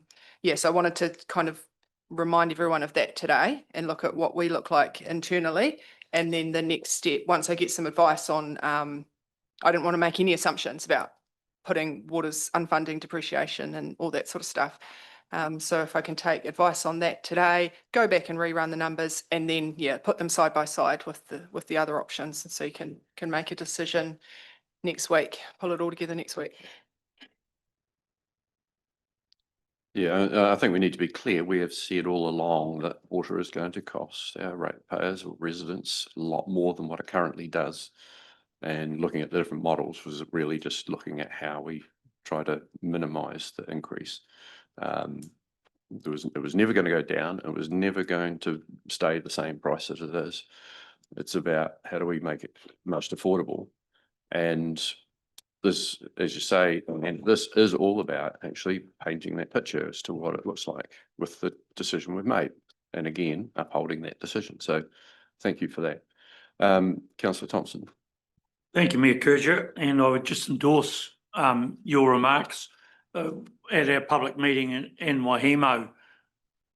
I wanted to kind of remind everyone of that today and look at what we look like internally. And then the next step, once I get some advice on, I didn't want to make any assumptions about putting water's unfunding depreciation and all that sort of stuff. So if I can take advice on that today, go back and rerun the numbers, and then put them side by side with the other options, so you can make a decision next week, pull it all together next week. Yeah, I think we need to be clear. We have said all along that water is going to cost our ratepayers or residents a lot more than what it currently does. And looking at the different models was really just looking at how we try to minimise the increase. It was never going to go down. It was never going to stay the same price as it is. It's about how do we make it most affordable. And this, as you say, and this is all about actually painting that picture as to what it looks like with the decision we've made. And again, upholding that decision. So thank you for that. Councillor Thompson. Thank you, Mayor Kercher, and I would just endorse your remarks. At our public meeting in Waihemo,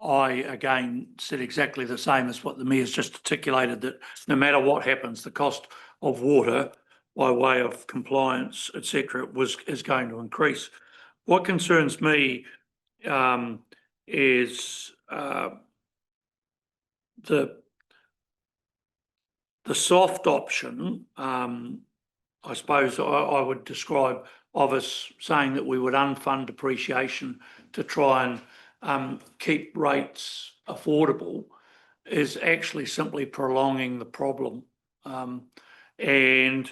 I again said exactly the same as what the Mayor's just articulated, that no matter what happens, the cost of water by way of compliance, etc., is going to increase. What concerns me is the soft option. I suppose I would describe of us saying that we would unfund depreciation to try and keep rates affordable is actually simply prolonging the problem. And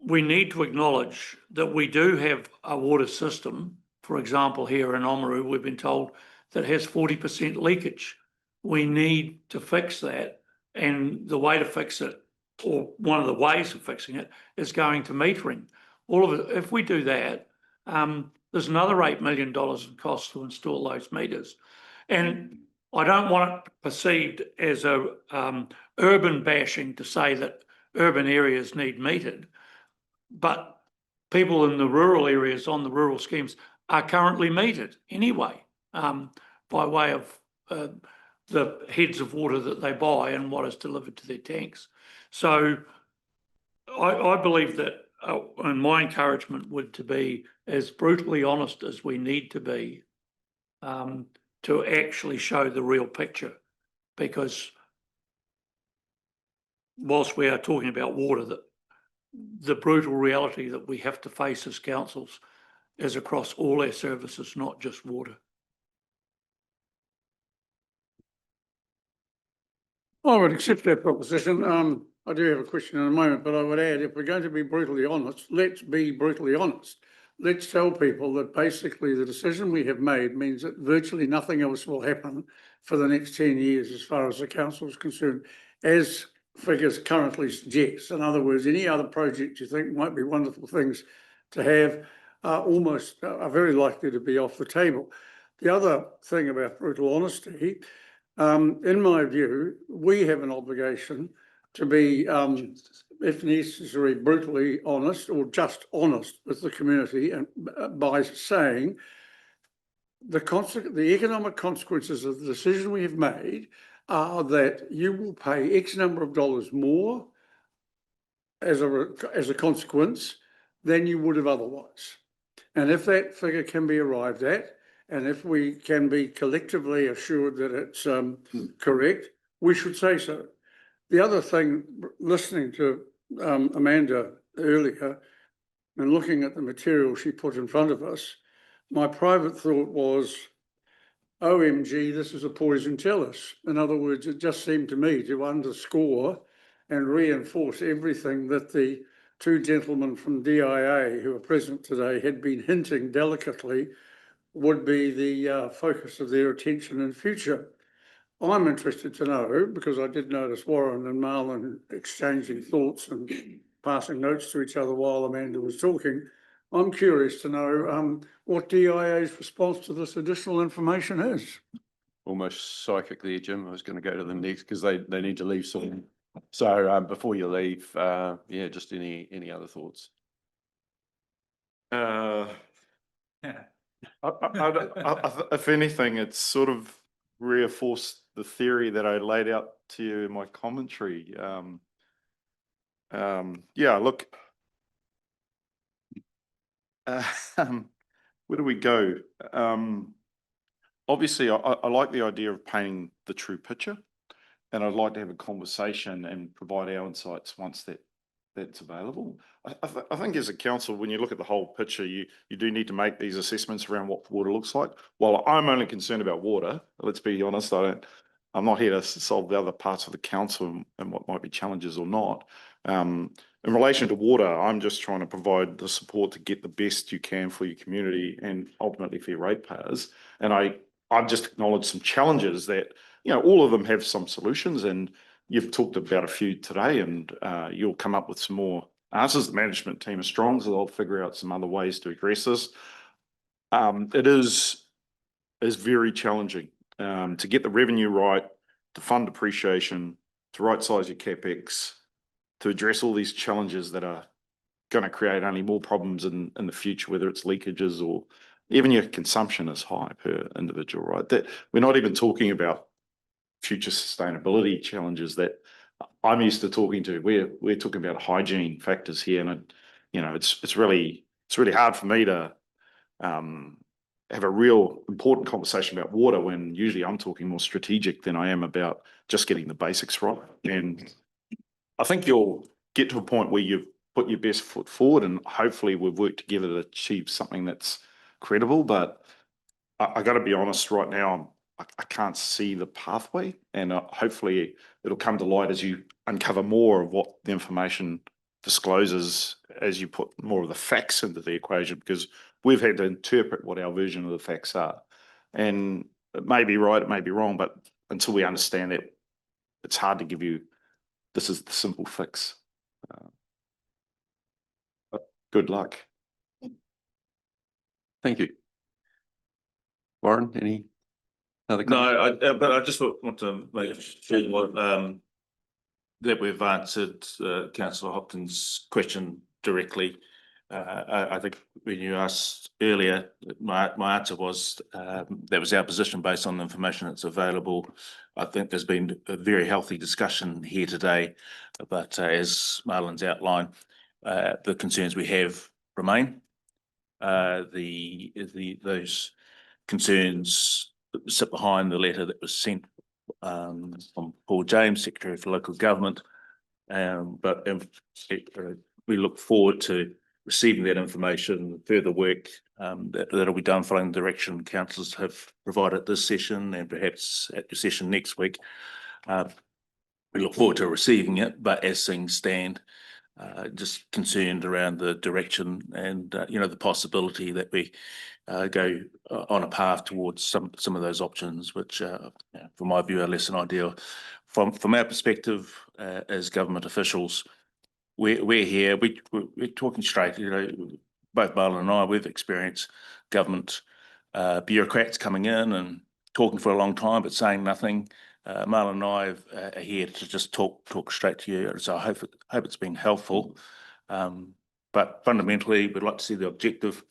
we need to acknowledge that we do have a water system, for example, here in Oamaru, we've been told that has 40% leakage. We need to fix that, and the way to fix it, or one of the ways of fixing it, is going to metering. All of it, if we do that, there's another $8 million in cost to install those meters. And I don't want it perceived as a urban bashing to say that urban areas need metered, but people in the rural areas on the rural schemes are currently metered anyway, by way of the heads of water that they buy and what is delivered to their tanks. So I believe that, and my encouragement would to be as brutally honest as we need to be, to actually show the real picture, because whilst we are talking about water, the brutal reality that we have to face as councils is across all our services, not just water. I would accept that proposition. I do have a question in a moment, but I would add, if we're going to be brutally honest, let's be brutally honest. Let's tell people that basically the decision we have made means that virtually nothing else will happen for the next 10 years as far as the council is concerned, as figures currently suggest. In other words, any other project you think might be wonderful things to have are very likely to be off the table. The other thing about brutal honesty, in my view, we have an obligation to be, if necessary, brutally honest or just honest with the community, and by saying the economic consequences of the decision we have made are that you will pay X number of dollars more as a consequence than you would have otherwise. And if that figure can be arrived at, and if we can be collectively assured that it's correct, we should say so. The other thing, listening to Amanda earlier and looking at the material she put in front of us, my private thought was, OMG, this is a poison chalice. In other words, it just seemed to me to underscore and reinforce everything that the two gentlemen from DIA who are present today had been hinting delicately would be the focus of their attention in future. I'm interested to know, because I did notice Warren and Marlon exchanging thoughts and passing notes to each other while Amanda was talking. I'm curious to know what DIA's response to this additional information is. Almost psychically, Jim, I was going to go to them next because they need to leave soon. So before you leave, yeah, just any other thoughts? If anything, it's sort of reinforced the theory that I laid out to you in my commentary. Yeah, look, where do we go? Obviously, I like the idea of painting the true picture, and I'd like to have a conversation and provide our insights once that's available. I think as a council, when you look at the whole picture, you do need to make these assessments around what water looks like. While I'm only concerned about water, let's be honest, I'm not here to solve the other parts of the council and what might be challenges or not. In relation to water, I'm just trying to provide the support to get the best you can for your community and ultimately for your ratepayers. And I've just acknowledged some challenges that, all of them have some solutions, and you've talked about a few today, and you'll come up with some more answers. The management team is strong, so they'll figure out some other ways to address this. It is very challenging to get the revenue right, to fund depreciation, to right size your capex, to address all these challenges that are going to create only more problems in the future, whether it's leakages or even your consumption is high per individual, right? That we're not even talking about future sustainability challenges that I'm used to talking to. We're talking about hygiene factors here, and it's really hard for me to have a real important conversation about water when usually I'm talking more strategic than I am about just getting the basics right. And I think you'll get to a point where you've put your best foot forward, and hopefully we've worked together to achieve something that's credible. But I got to be honest, right now, I can't see the pathway, and hopefully it'll come to light as you uncover more of what the information discloses, as you put more of the facts into the equation, because we've had to interpret what our version of the facts are. And it may be right, it may be wrong, but until we understand it, it's hard to give you, this is the simple fix. But good luck. Thank you. Warren, any other No, comments? but I just want to make sure that we've answered Councillor Hopkins' question directly. I think when you asked earlier, my answer was that was our position based on the information that's available. I think there's been a very healthy discussion here today, but as Marlon's outlined, the concerns we have remain. Those concerns sit behind the letter that was sent from Paul James, Secretary for Local Government. But we look forward to receiving that information, further work that'll be done following the direction councillors have provided this session and perhaps at your session next week. We look forward to receiving it, but as things stand, just concerned around the direction and, the possibility that we go on a path towards some of those options, which, from my view, are less than ideal. From our perspective, as government officials, we're here, we're talking straight, both Marlon and I, we've experienced government bureaucrats coming in and talking for a long time, but saying nothing. Marlon and I are here to just talk straight to you. So I hope it's been helpful. But fundamentally, we'd like to see the objective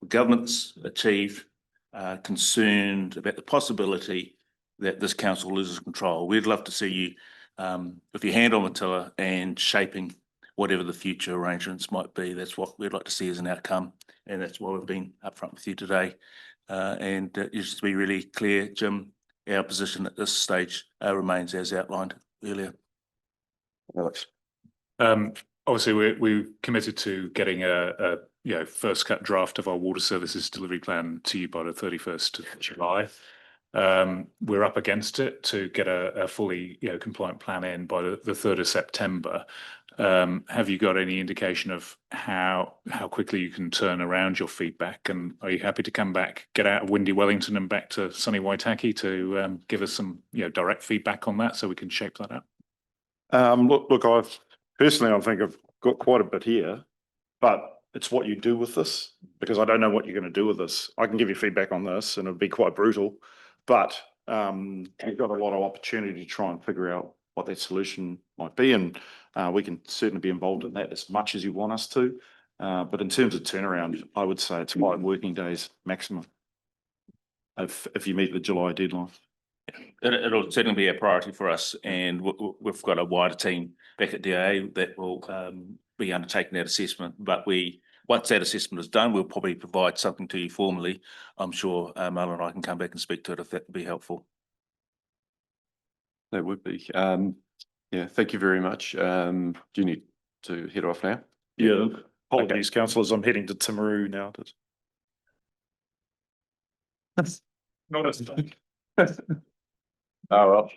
government's achieved, concerned about the possibility that this council loses control. We'd love to see you with your hand on the tiller and shaping whatever the future arrangements might be. That's what we'd like to see as an outcome. And that's why we've been upfront with you today. And just to be really clear, Jim, our position at this stage remains as outlined earlier. Alex. Obviously, we're committed to getting a first cut draft of our water services delivery plan to you by the 31st of July. We're up against it to get a fully compliant plan in by the 3rd of September. Have you got any indication of how quickly you can turn around your feedback? And are you happy to come back, get out of windy Wellington and back to sunny Waitaki to give us some direct feedback on that so we can shape that up? Look, I think I've got quite a bit here, but it's what you do with this, because I don't know what you're going to do with this. I can give you feedback on this and it'll be quite brutal, but you've got a lot of opportunity to try and figure out what that solution might be. And we can certainly be involved in that as much as you want us to. But in terms of turnaround, I would say it's 5 working days maximum if you meet the July deadline. It'll certainly be a priority for us, and we've got a wider team back at DA that will be undertaking that assessment. But once that assessment is done, we'll probably provide something to you formally. I'm sure Marlon and I can come back and speak to it if that would be helpful. That would be. Yeah, thank you very much. Do you need to head off now? Yeah. Apologies, councillors. I'm heading to Timaru now. Not as Oh,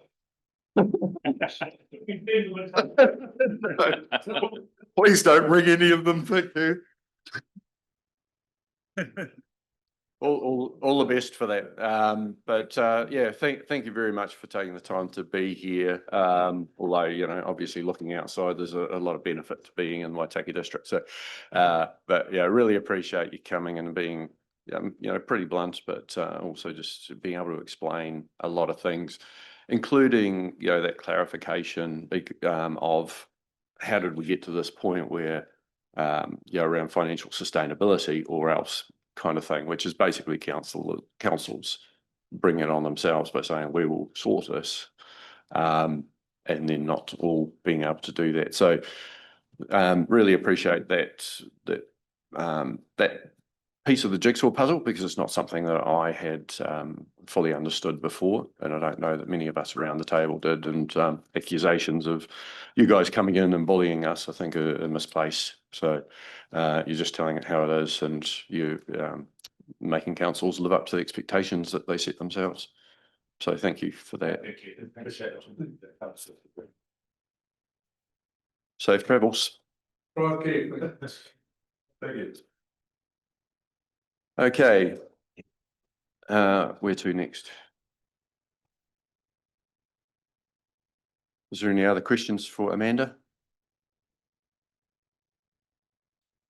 well. Please don't ring any of them, thank you. All the best for that. Yeah, thank you very much for taking the time to be here. Although, obviously looking outside, there's a lot of benefit to being in Waitaki district. So, but yeah, I really appreciate you coming and being, pretty blunt, but also just being able to explain a lot of things, including, that clarification of how did we get to this point where, around financial sustainability or else kind of thing, which is basically councils bring it on themselves by saying we will sort this, and then not all being able to do that. So really appreciate that piece of the jigsaw puzzle, because it's not something that I had fully understood before, and I don't know that many of us around the table did. And accusations of you guys coming in and bullying us, I think, are misplaced. So you're just telling it how it is, and you making councils live up to the expectations that they set themselves. So thank you for that. Thank you. Appreciate it. Safe travels. Okay. Thank you. Okay. Where to next? Is there any other questions for Amanda?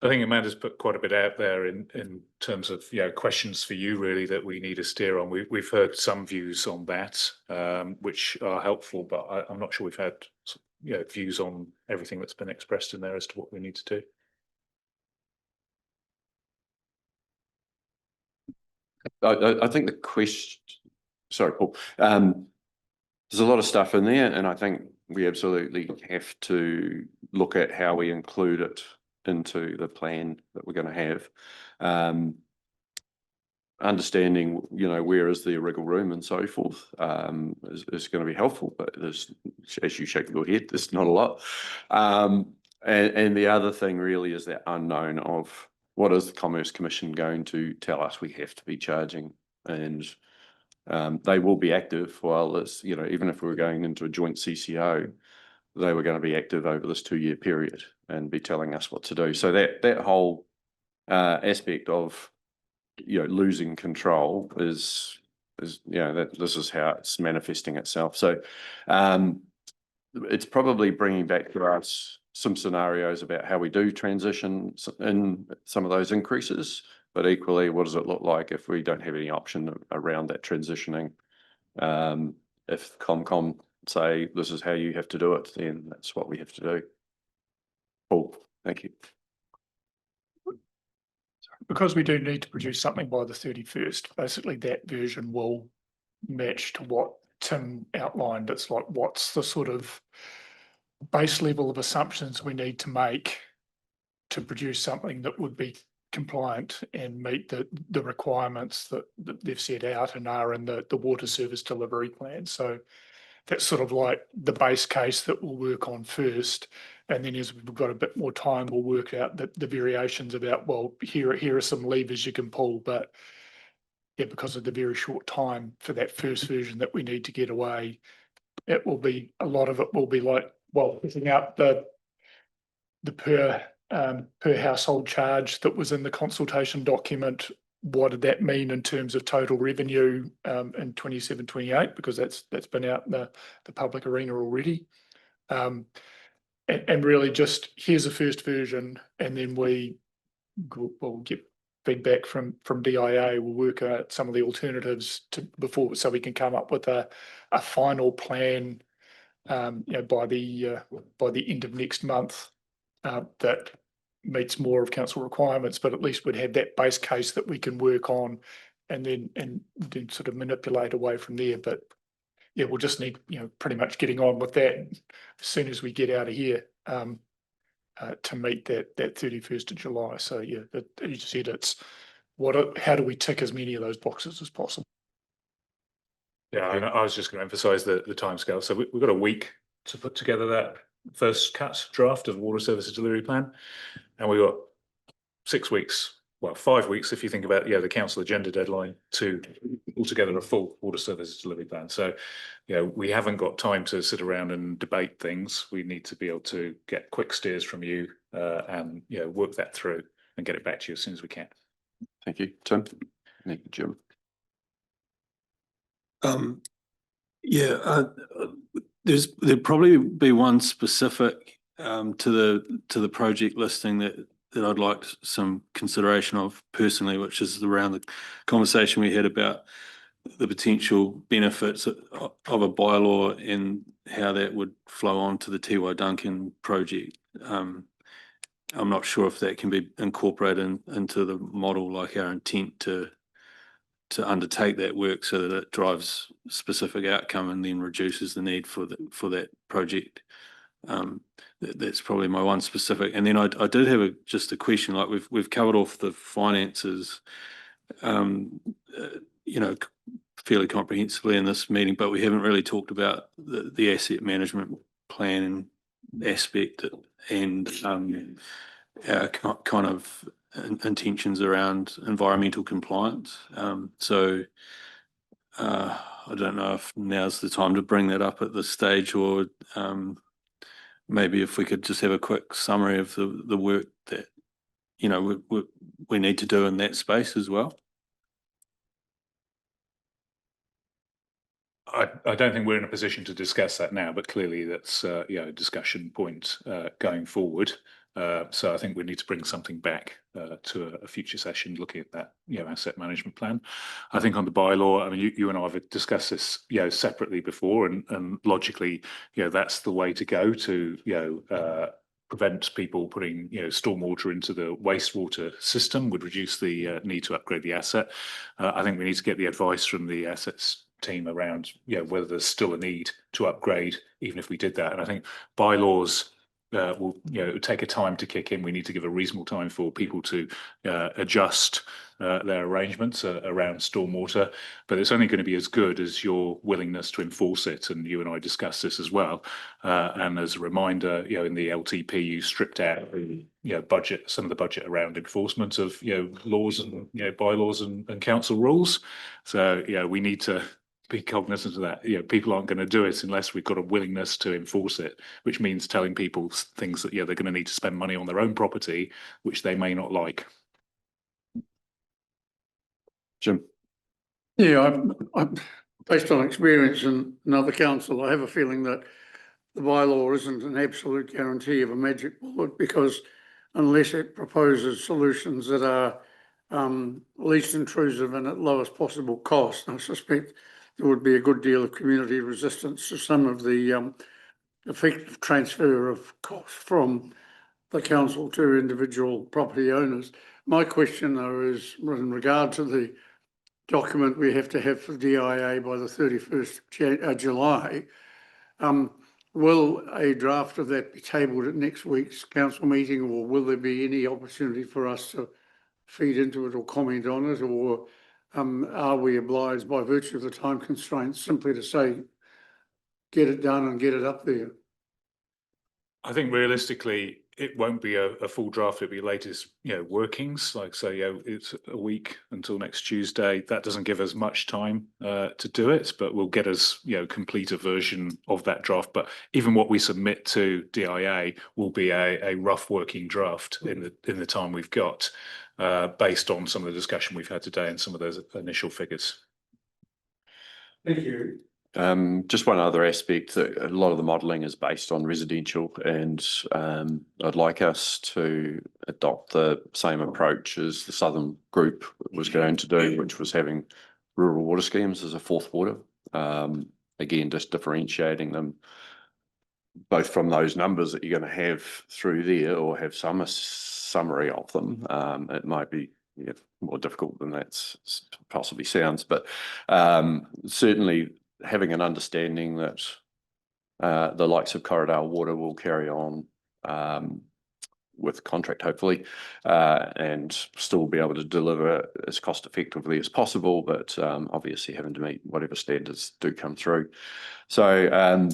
I think Amanda's put quite a bit out there in terms of questions for you really that we need to steer on. We've heard some views on that, which are helpful, but I'm not sure we've had views on everything that's been expressed in there as to what we need to do. I think the question, sorry, Paul, there's a lot of stuff in there, and I think we absolutely have to look at how we include it into the plan that we're going to have. Understanding, where is the wriggle room and so forth, is going to be helpful, but there's, as you shake your head, there's not a lot. And the other thing really is that unknown of what is the Commerce Commission going to tell us we have to be charging? And they will be active while it's, you know, even if we're going into a joint CCO, they were going to be active over this 2-year period and be telling us what to do. So that whole aspect of, you know, losing control is you know, that this is how it's manifesting itself. So it's probably bringing back to us some scenarios about how we do transition in some of those increases, but equally, what does it look like if we don't have any option around that transitioning? If ComCom say this is how you have to do it, then that's what we have to do. Paul, thank you. Because we do need to produce something by the 31st, basically that version will match to what Tim outlined. It's like, what's the sort of base level of assumptions we need to make to produce something that would be compliant and meet the requirements that they've set out and are in the water service delivery plan. So that's sort of like the base case that we'll work on first. And then as we've got a bit more time, we'll work out the variations about, well, here are some levers you can pull. But yeah, because of the very short time for that first version that we need to get away, it will be, a lot of it will be like, well, picking out the per household charge that was in the consultation document. What did that mean in terms of total revenue in 27, 28? Because that's been out in the public arena already. And really just here's the first version, and then we'll get feedback from DIA. We'll work out some of the alternatives before, so we can come up with a final plan, you know, by the end of next month that meets more of council requirements, but at least we'd have that base case that we can work on, and then sort of manipulate away from there. But yeah, we'll just need, you know, pretty much getting on with that as soon as we get out of here to meet that 31st of July. So yeah, as you said, it's how do we tick as many of those boxes as possible? Yeah, I was just going to emphasise the timescale. So we've got a week to put together that first cut draft of the Water Services Delivery Plan, and we've got 6 weeks, well, 5 weeks if you think about, the council agenda deadline to altogether a full Water Services Delivery Plan. So, we haven't got time to sit around and debate things. We need to be able to get quick steers from you and work that through and get it back to you as soon as we can. Thank you, Tim. Thank you, Jim. There'd probably be one specific to the project listing that I'd like some consideration of personally, which is around the conversation we had about the potential benefits of a bylaw and how that would flow on to the Tiwai Duncan project. I'm not sure if that can be incorporated into the model, like our intent to undertake that work so that it drives specific outcome and then reduces the need for that project. That's probably my one specific. And then I did have just a question. Like we've covered off the finances, fairly comprehensively in this meeting, but we haven't really talked about the asset management plan aspect and our kind of intentions around environmental compliance. So I don't know if now's the time to bring that up at this stage, or maybe if we could just have a quick summary of the work that we need to do in that space as well. I don't think we're in a position to discuss that now, but clearly that's a discussion point going forward. So I think we need to bring something back to a future session looking at that asset management plan. I think on the bylaw, I mean, you and I have discussed this separately before, and logically that's the way to go to prevent people putting stormwater into the wastewater system, would reduce the need to upgrade the asset. I think we need to get the advice from the assets team around whether there's still a need to upgrade even if we did that. And I think bylaws will, you know, take a time to kick in. We need to give a reasonable time for people to adjust their arrangements around stormwater, but it's only going to be as good as your willingness to enforce it. And you and I discussed this as well. And as a reminder, you know, in the LTP, you stripped out the, you know, budget, some of the budget around enforcement of, you know, laws and, you know, bylaws and council rules. So, you know, we need to be cognizant of that. You know, people aren't going to do it unless we've got a willingness to enforce it, which means telling people things that, yeah, they're going to need to spend money on their own property, which they may not like. Jim? Yeah, I'm based on experience in another council, I have a feeling that the bylaw isn't an absolute guarantee of a magic bullet, because unless it proposes solutions that are least intrusive and at lowest possible cost, I suspect there would be a good deal of community resistance to some of the effective transfer of cost from the council to individual property owners. My question though is in regard to the document we have to have for DIA by the 31st July. Will a draft of that be tabled at next week's council meeting, or will there be any opportunity for us to feed into it or comment on it, or are we obliged by virtue of the time constraints simply to say, get it done and get it up there? I think realistically, it won't be a full draft. It'll be latest, you know, workings. Like say, you know, it's a week until next Tuesday. That doesn't give us much time to do it, but will get us, you know, complete a version of that draft. But even what we submit to DIA will be a rough working draft in the time we've got, based on some of the discussion we've had today and some of those initial figures. Thank you. Just one other aspect, that a lot of the modelling is based on residential, and I'd like us to adopt the same approach as the Southern Group was going to do, which was having rural water schemes as a fourth water. Again, just differentiating them both from those numbers that you're going to have through there, or have some summary of them. It might be more difficult than that possibly sounds, but certainly having an understanding that the likes of Corridale Water will carry on with contract, hopefully, and still be able to deliver as cost effectively as possible, but obviously having to meet whatever standards do come through. So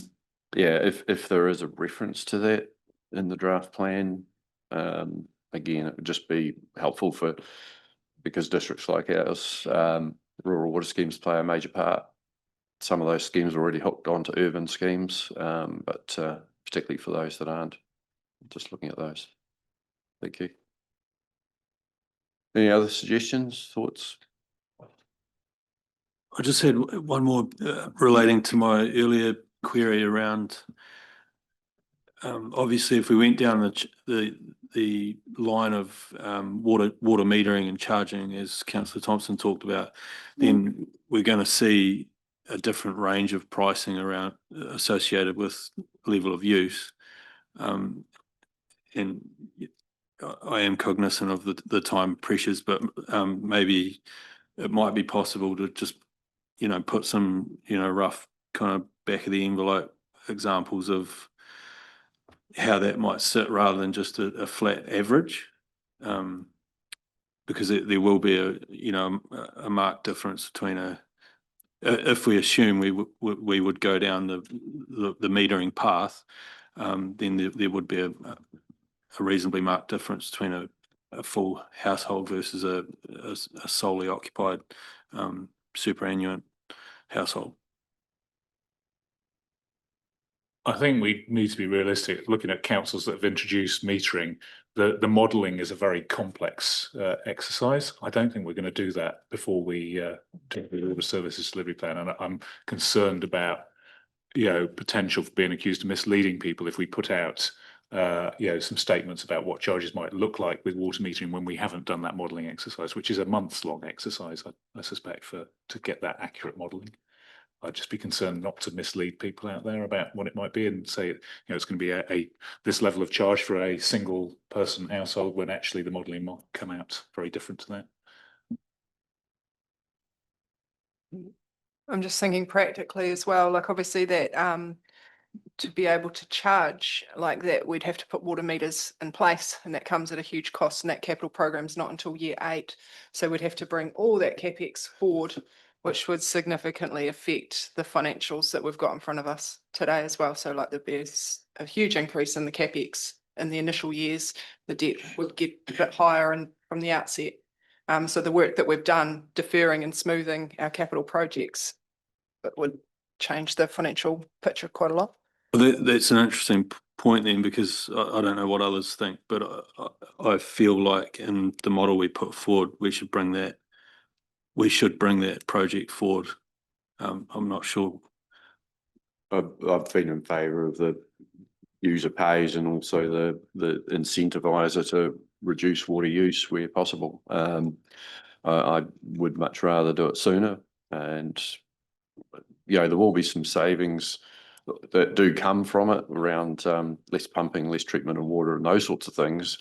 yeah, if there is a reference to that in the draft plan, again, it would just be helpful because districts like ours, rural water schemes play a major part. Some of those schemes are already hooked onto urban schemes, but particularly for those that aren't, just looking at those. Thank you. Any other suggestions, thoughts? I just had one more relating to my earlier query around, obviously, if we went down the line of water metering and charging, as Councillor Thompson talked about, then we're going to see a different range of pricing around associated with level of use. And I am cognizant of the time pressures, but maybe it might be possible to just, you know, put some, you know, rough kind of back of the envelope examples of how that might sit rather than just a flat average, because there will be a marked difference between if we assume we would go down the metering path, then there would be a reasonably marked difference between a full household versus a solely occupied superannuant household. I think we need to be realistic. Looking at councils that have introduced metering, the modelling is a very complex exercise. I don't think we're going to do that before we do the Water Services Delivery Plan, and I'm concerned about, you know, potential for being accused of misleading people if we put out you know, some statements about what charges might look like with water metering when we haven't done that modelling exercise, which is a months-long exercise, I suspect, to get that accurate modelling. I'd just be concerned not to mislead people out there about what it might be and say, you know, it's going to be this level of charge for a single person household, when actually the modelling might come out very different to that. I'm just thinking practically as well, like obviously that to be able to charge like that, we'd have to put water meters in place, and that comes at a huge cost, and that capital program's not until year 8. So we'd have to bring all that CapEx forward, which would significantly affect the financials that we've got in front of us today as well. So like there's a huge increase in the CapEx in the initial years, the debt would get a bit higher and from the outset. So the work that we've done deferring and smoothing our capital projects, it would change the financial picture quite a lot. Well, that's an interesting point then, because I don't know what others think, but I feel like in the model we put forward, we should bring that project forward. I'm not sure. I've been in favour of the user pays and also the incentiviser to reduce water use where possible. I would much rather do it sooner, and there will be some savings that do come from it around less pumping, less treatment of water and those sorts of things.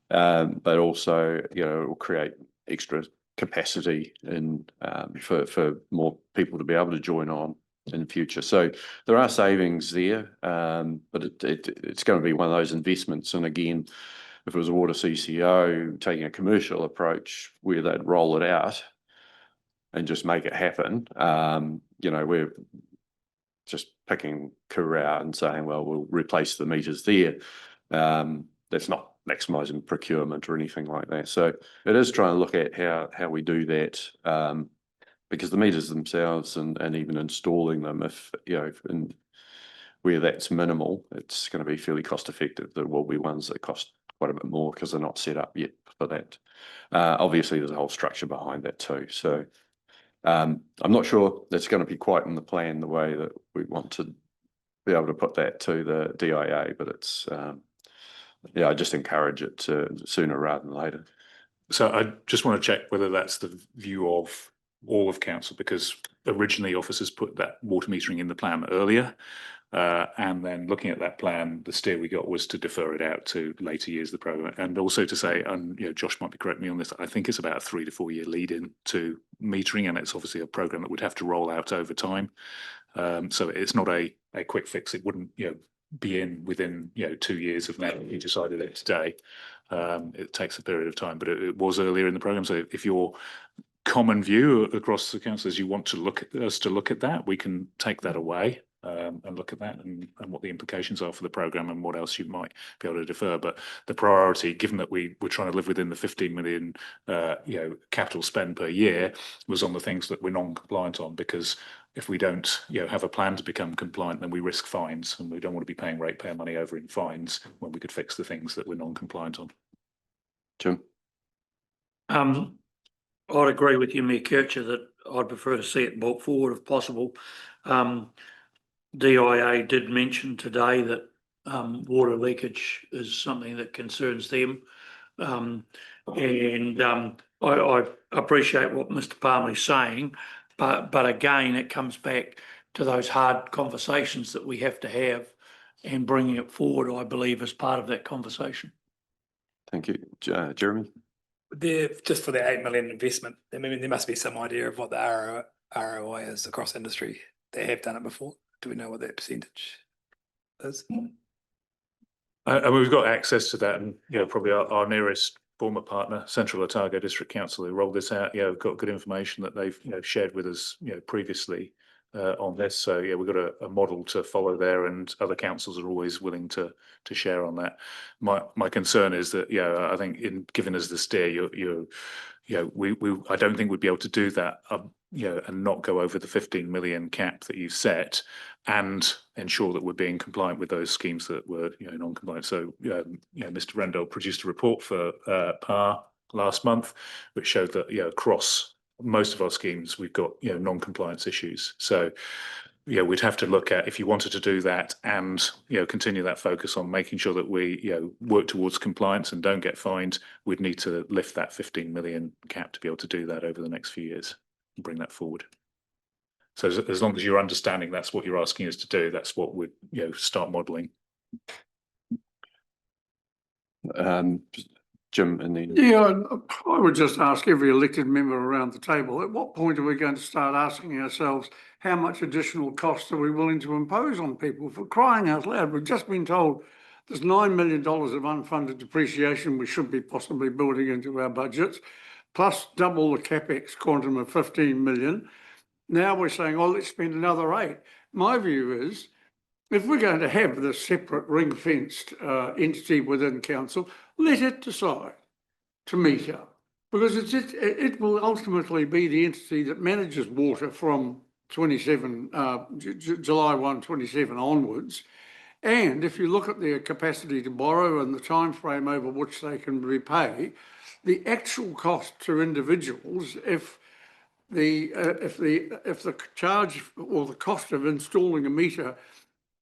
But also, it will create extra capacity and for more people to be able to join on in the future. So there are savings there, but it's going to be one of those investments. And again, if it was a water CCO taking a commercial approach where they'd roll it out and just make it happen, we're just picking Kura and saying, well, we'll replace the meters there. That's not maximising procurement or anything like that. So it is trying to look at how we do that, because the meters themselves and even installing them, and where that's minimal, it's going to be fairly cost effective. There will be ones that cost quite a bit more because they're not set up yet for that. Obviously, there's a whole structure behind that too. So I'm not sure that's going to be quite in the plan the way that we want to be able to put that to the DIA, but it's I just encourage it to sooner rather than later. So I just want to check whether that's the view of all of council, because originally officers put that water metering in the plan earlier. And then looking at that plan, the steer we got was to defer it out to later years of the programme. And also to say, and Josh might be correct me on this, I think it's about a 3 to 4 year lead in to metering, and it's obviously a programme that would have to roll out over time. So it's not a quick fix. It wouldn't be in within 2 years of now you decided it today. It takes a period of time, but it was earlier in the programme. So if your common view across the council is you want to look at that, we can take that away. And look at that and what the implications are for the programme and what else you might be able to defer. But the priority, given that we were trying to live within the 15 million capital spend per year, was on the things that we're non-compliant on, because if we don't have a plan to become compliant, then we risk fines, and we don't want to be paying ratepayer money over in fines when we could fix the things that we're non-compliant on. Jim? I'd agree with you, Mayor Kircher, that I'd prefer to see it brought forward if possible. DIA did mention today that water leakage is something that concerns them. I appreciate what Mr. Palmer's saying, but again, it comes back to those hard conversations that we have to have, and bringing it forward, I believe, is part of that conversation. Thank you. Jeremy? Just for the 8 million investment, I mean, there must be some idea of what the ROI is across industry. They have done it before. Do we know what that percentage is? And we've got access to that, and probably our nearest former partner, Central Otago District Council, who rolled this out. We've got good information that they've shared with us previously on this. So we've got a model to follow there, and other councils are always willing to share on that. My concern is that I think in giving us the steer, I don't think we'd be able to do that and not go over the 15 million cap that you've set, and ensure that we're being compliant with those schemes that were non-compliant. So Mr. Rendell produced a report for PAR last month, which showed that across most of our schemes we've got non-compliance issues. So we'd have to look at, if you wanted to do that and continue that focus on making sure that we work towards compliance and don't get fined, we'd need to lift that 15 million cap to be able to do that over the next few years and bring that forward. So as long as you're understanding that's what you're asking us to do, that's what we'd start modelling. Jim and then. Yeah, I would just ask every elected member around the table, at what point are we going to start asking ourselves how much additional costs are we willing to impose on people? For crying out loud, we've just been told there's $9 million of unfunded depreciation we should be possibly building into our budgets, plus double the capex quantum of 15 million. Now we're saying, oh, let's spend another 8. My view is, if we're going to have this separate ring-fenced entity within council, let it decide to meter, because it will ultimately be the entity that manages water from 27 July 1, 27 onwards. And if you look at their capacity to borrow and the time frame over which they can repay, the actual cost to individuals, if the charge or the cost of installing a meter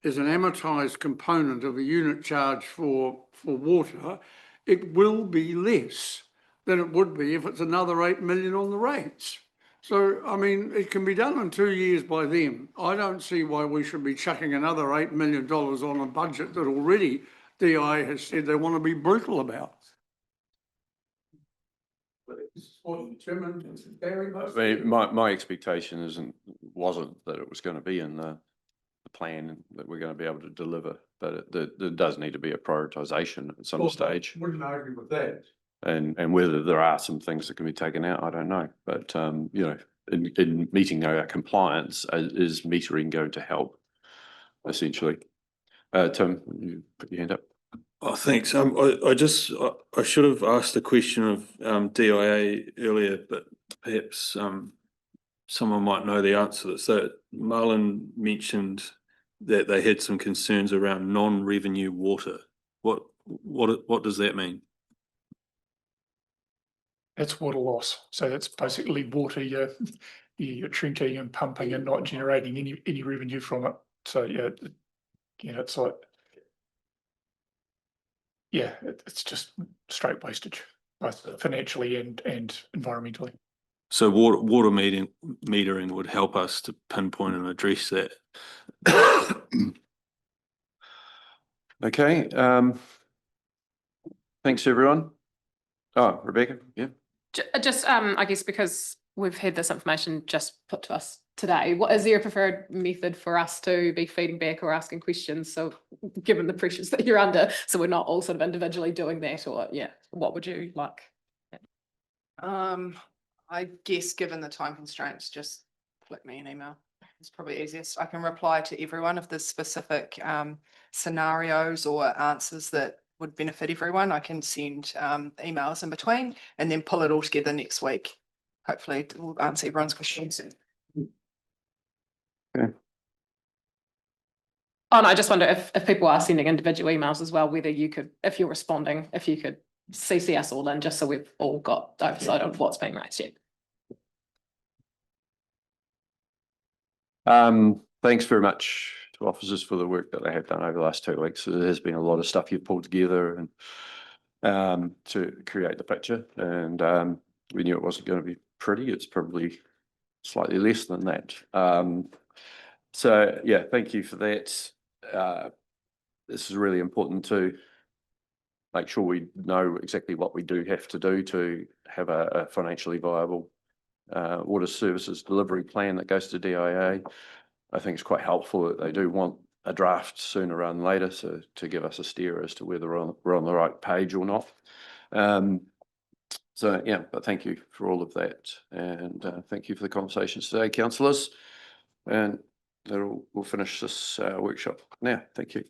is an amortized component of a unit charge for water, it will be less than it would be if it's another 8 million on the rates. So, I mean, it can be done in 2 years by them. I don't see why we should be chucking another $8 million on a budget that already DI has said they want to be brutal about. I mean, my expectation wasn't that it was going to be in the plan and that we're going to be able to deliver, but there does need to be a prioritisation at some stage. Wouldn't argue with that. And whether there are some things that can be taken out, I don't know. But you know, in meeting our compliance, is metering going to help? Essentially, Tim, you put your hand up. Oh, thanks. I should have asked the question of DIA earlier, but perhaps someone might know the answer. So Marlon mentioned that they had some concerns around non-revenue water. What does that mean? That's water loss. So that's basically water you're treating and pumping and not generating any revenue from it. So yeah, it's like, yeah, it's just straight wastage, both financially and environmentally. So water metering would help us to pinpoint and address that. Okay. Thanks, everyone. Oh, Rebecca, yeah. Just, I guess because we've had this information just put to us today, what is there a preferred method for us to be feeding back or asking questions? So given the pressures that you're under, so we're not all sort of individually doing that, or yeah, what would you like? I guess given the time constraints, just flick me an email. It's probably easiest. I can reply to everyone if there's specific scenarios or answers that would benefit everyone. I can send emails in between and then pull it all together next week. Hopefully it will answer everyone's questions. Okay. Oh, no, I just wonder if people are sending individual emails as well, whether you could, if you're responding, if you could CC us all in, just so we've all got oversight of what's being raised. Yeah. Thanks very much to officers for the work that they have done over the last 2 weeks. There has been a lot of stuff you've pulled together and to create the picture, and we knew it wasn't going to be pretty. It's probably slightly less than that. So yeah, thank you for that. This is really important to make sure we know exactly what we do have to do to have a financially viable water services delivery plan that goes to DIA. I think it's quite helpful that they do want a draft sooner rather than later, so to give us a steer as to whether we're on the right page or not. So yeah, but thank you for all of that, and thank you for the conversations today, councillors. And we'll finish this workshop now. Thank you.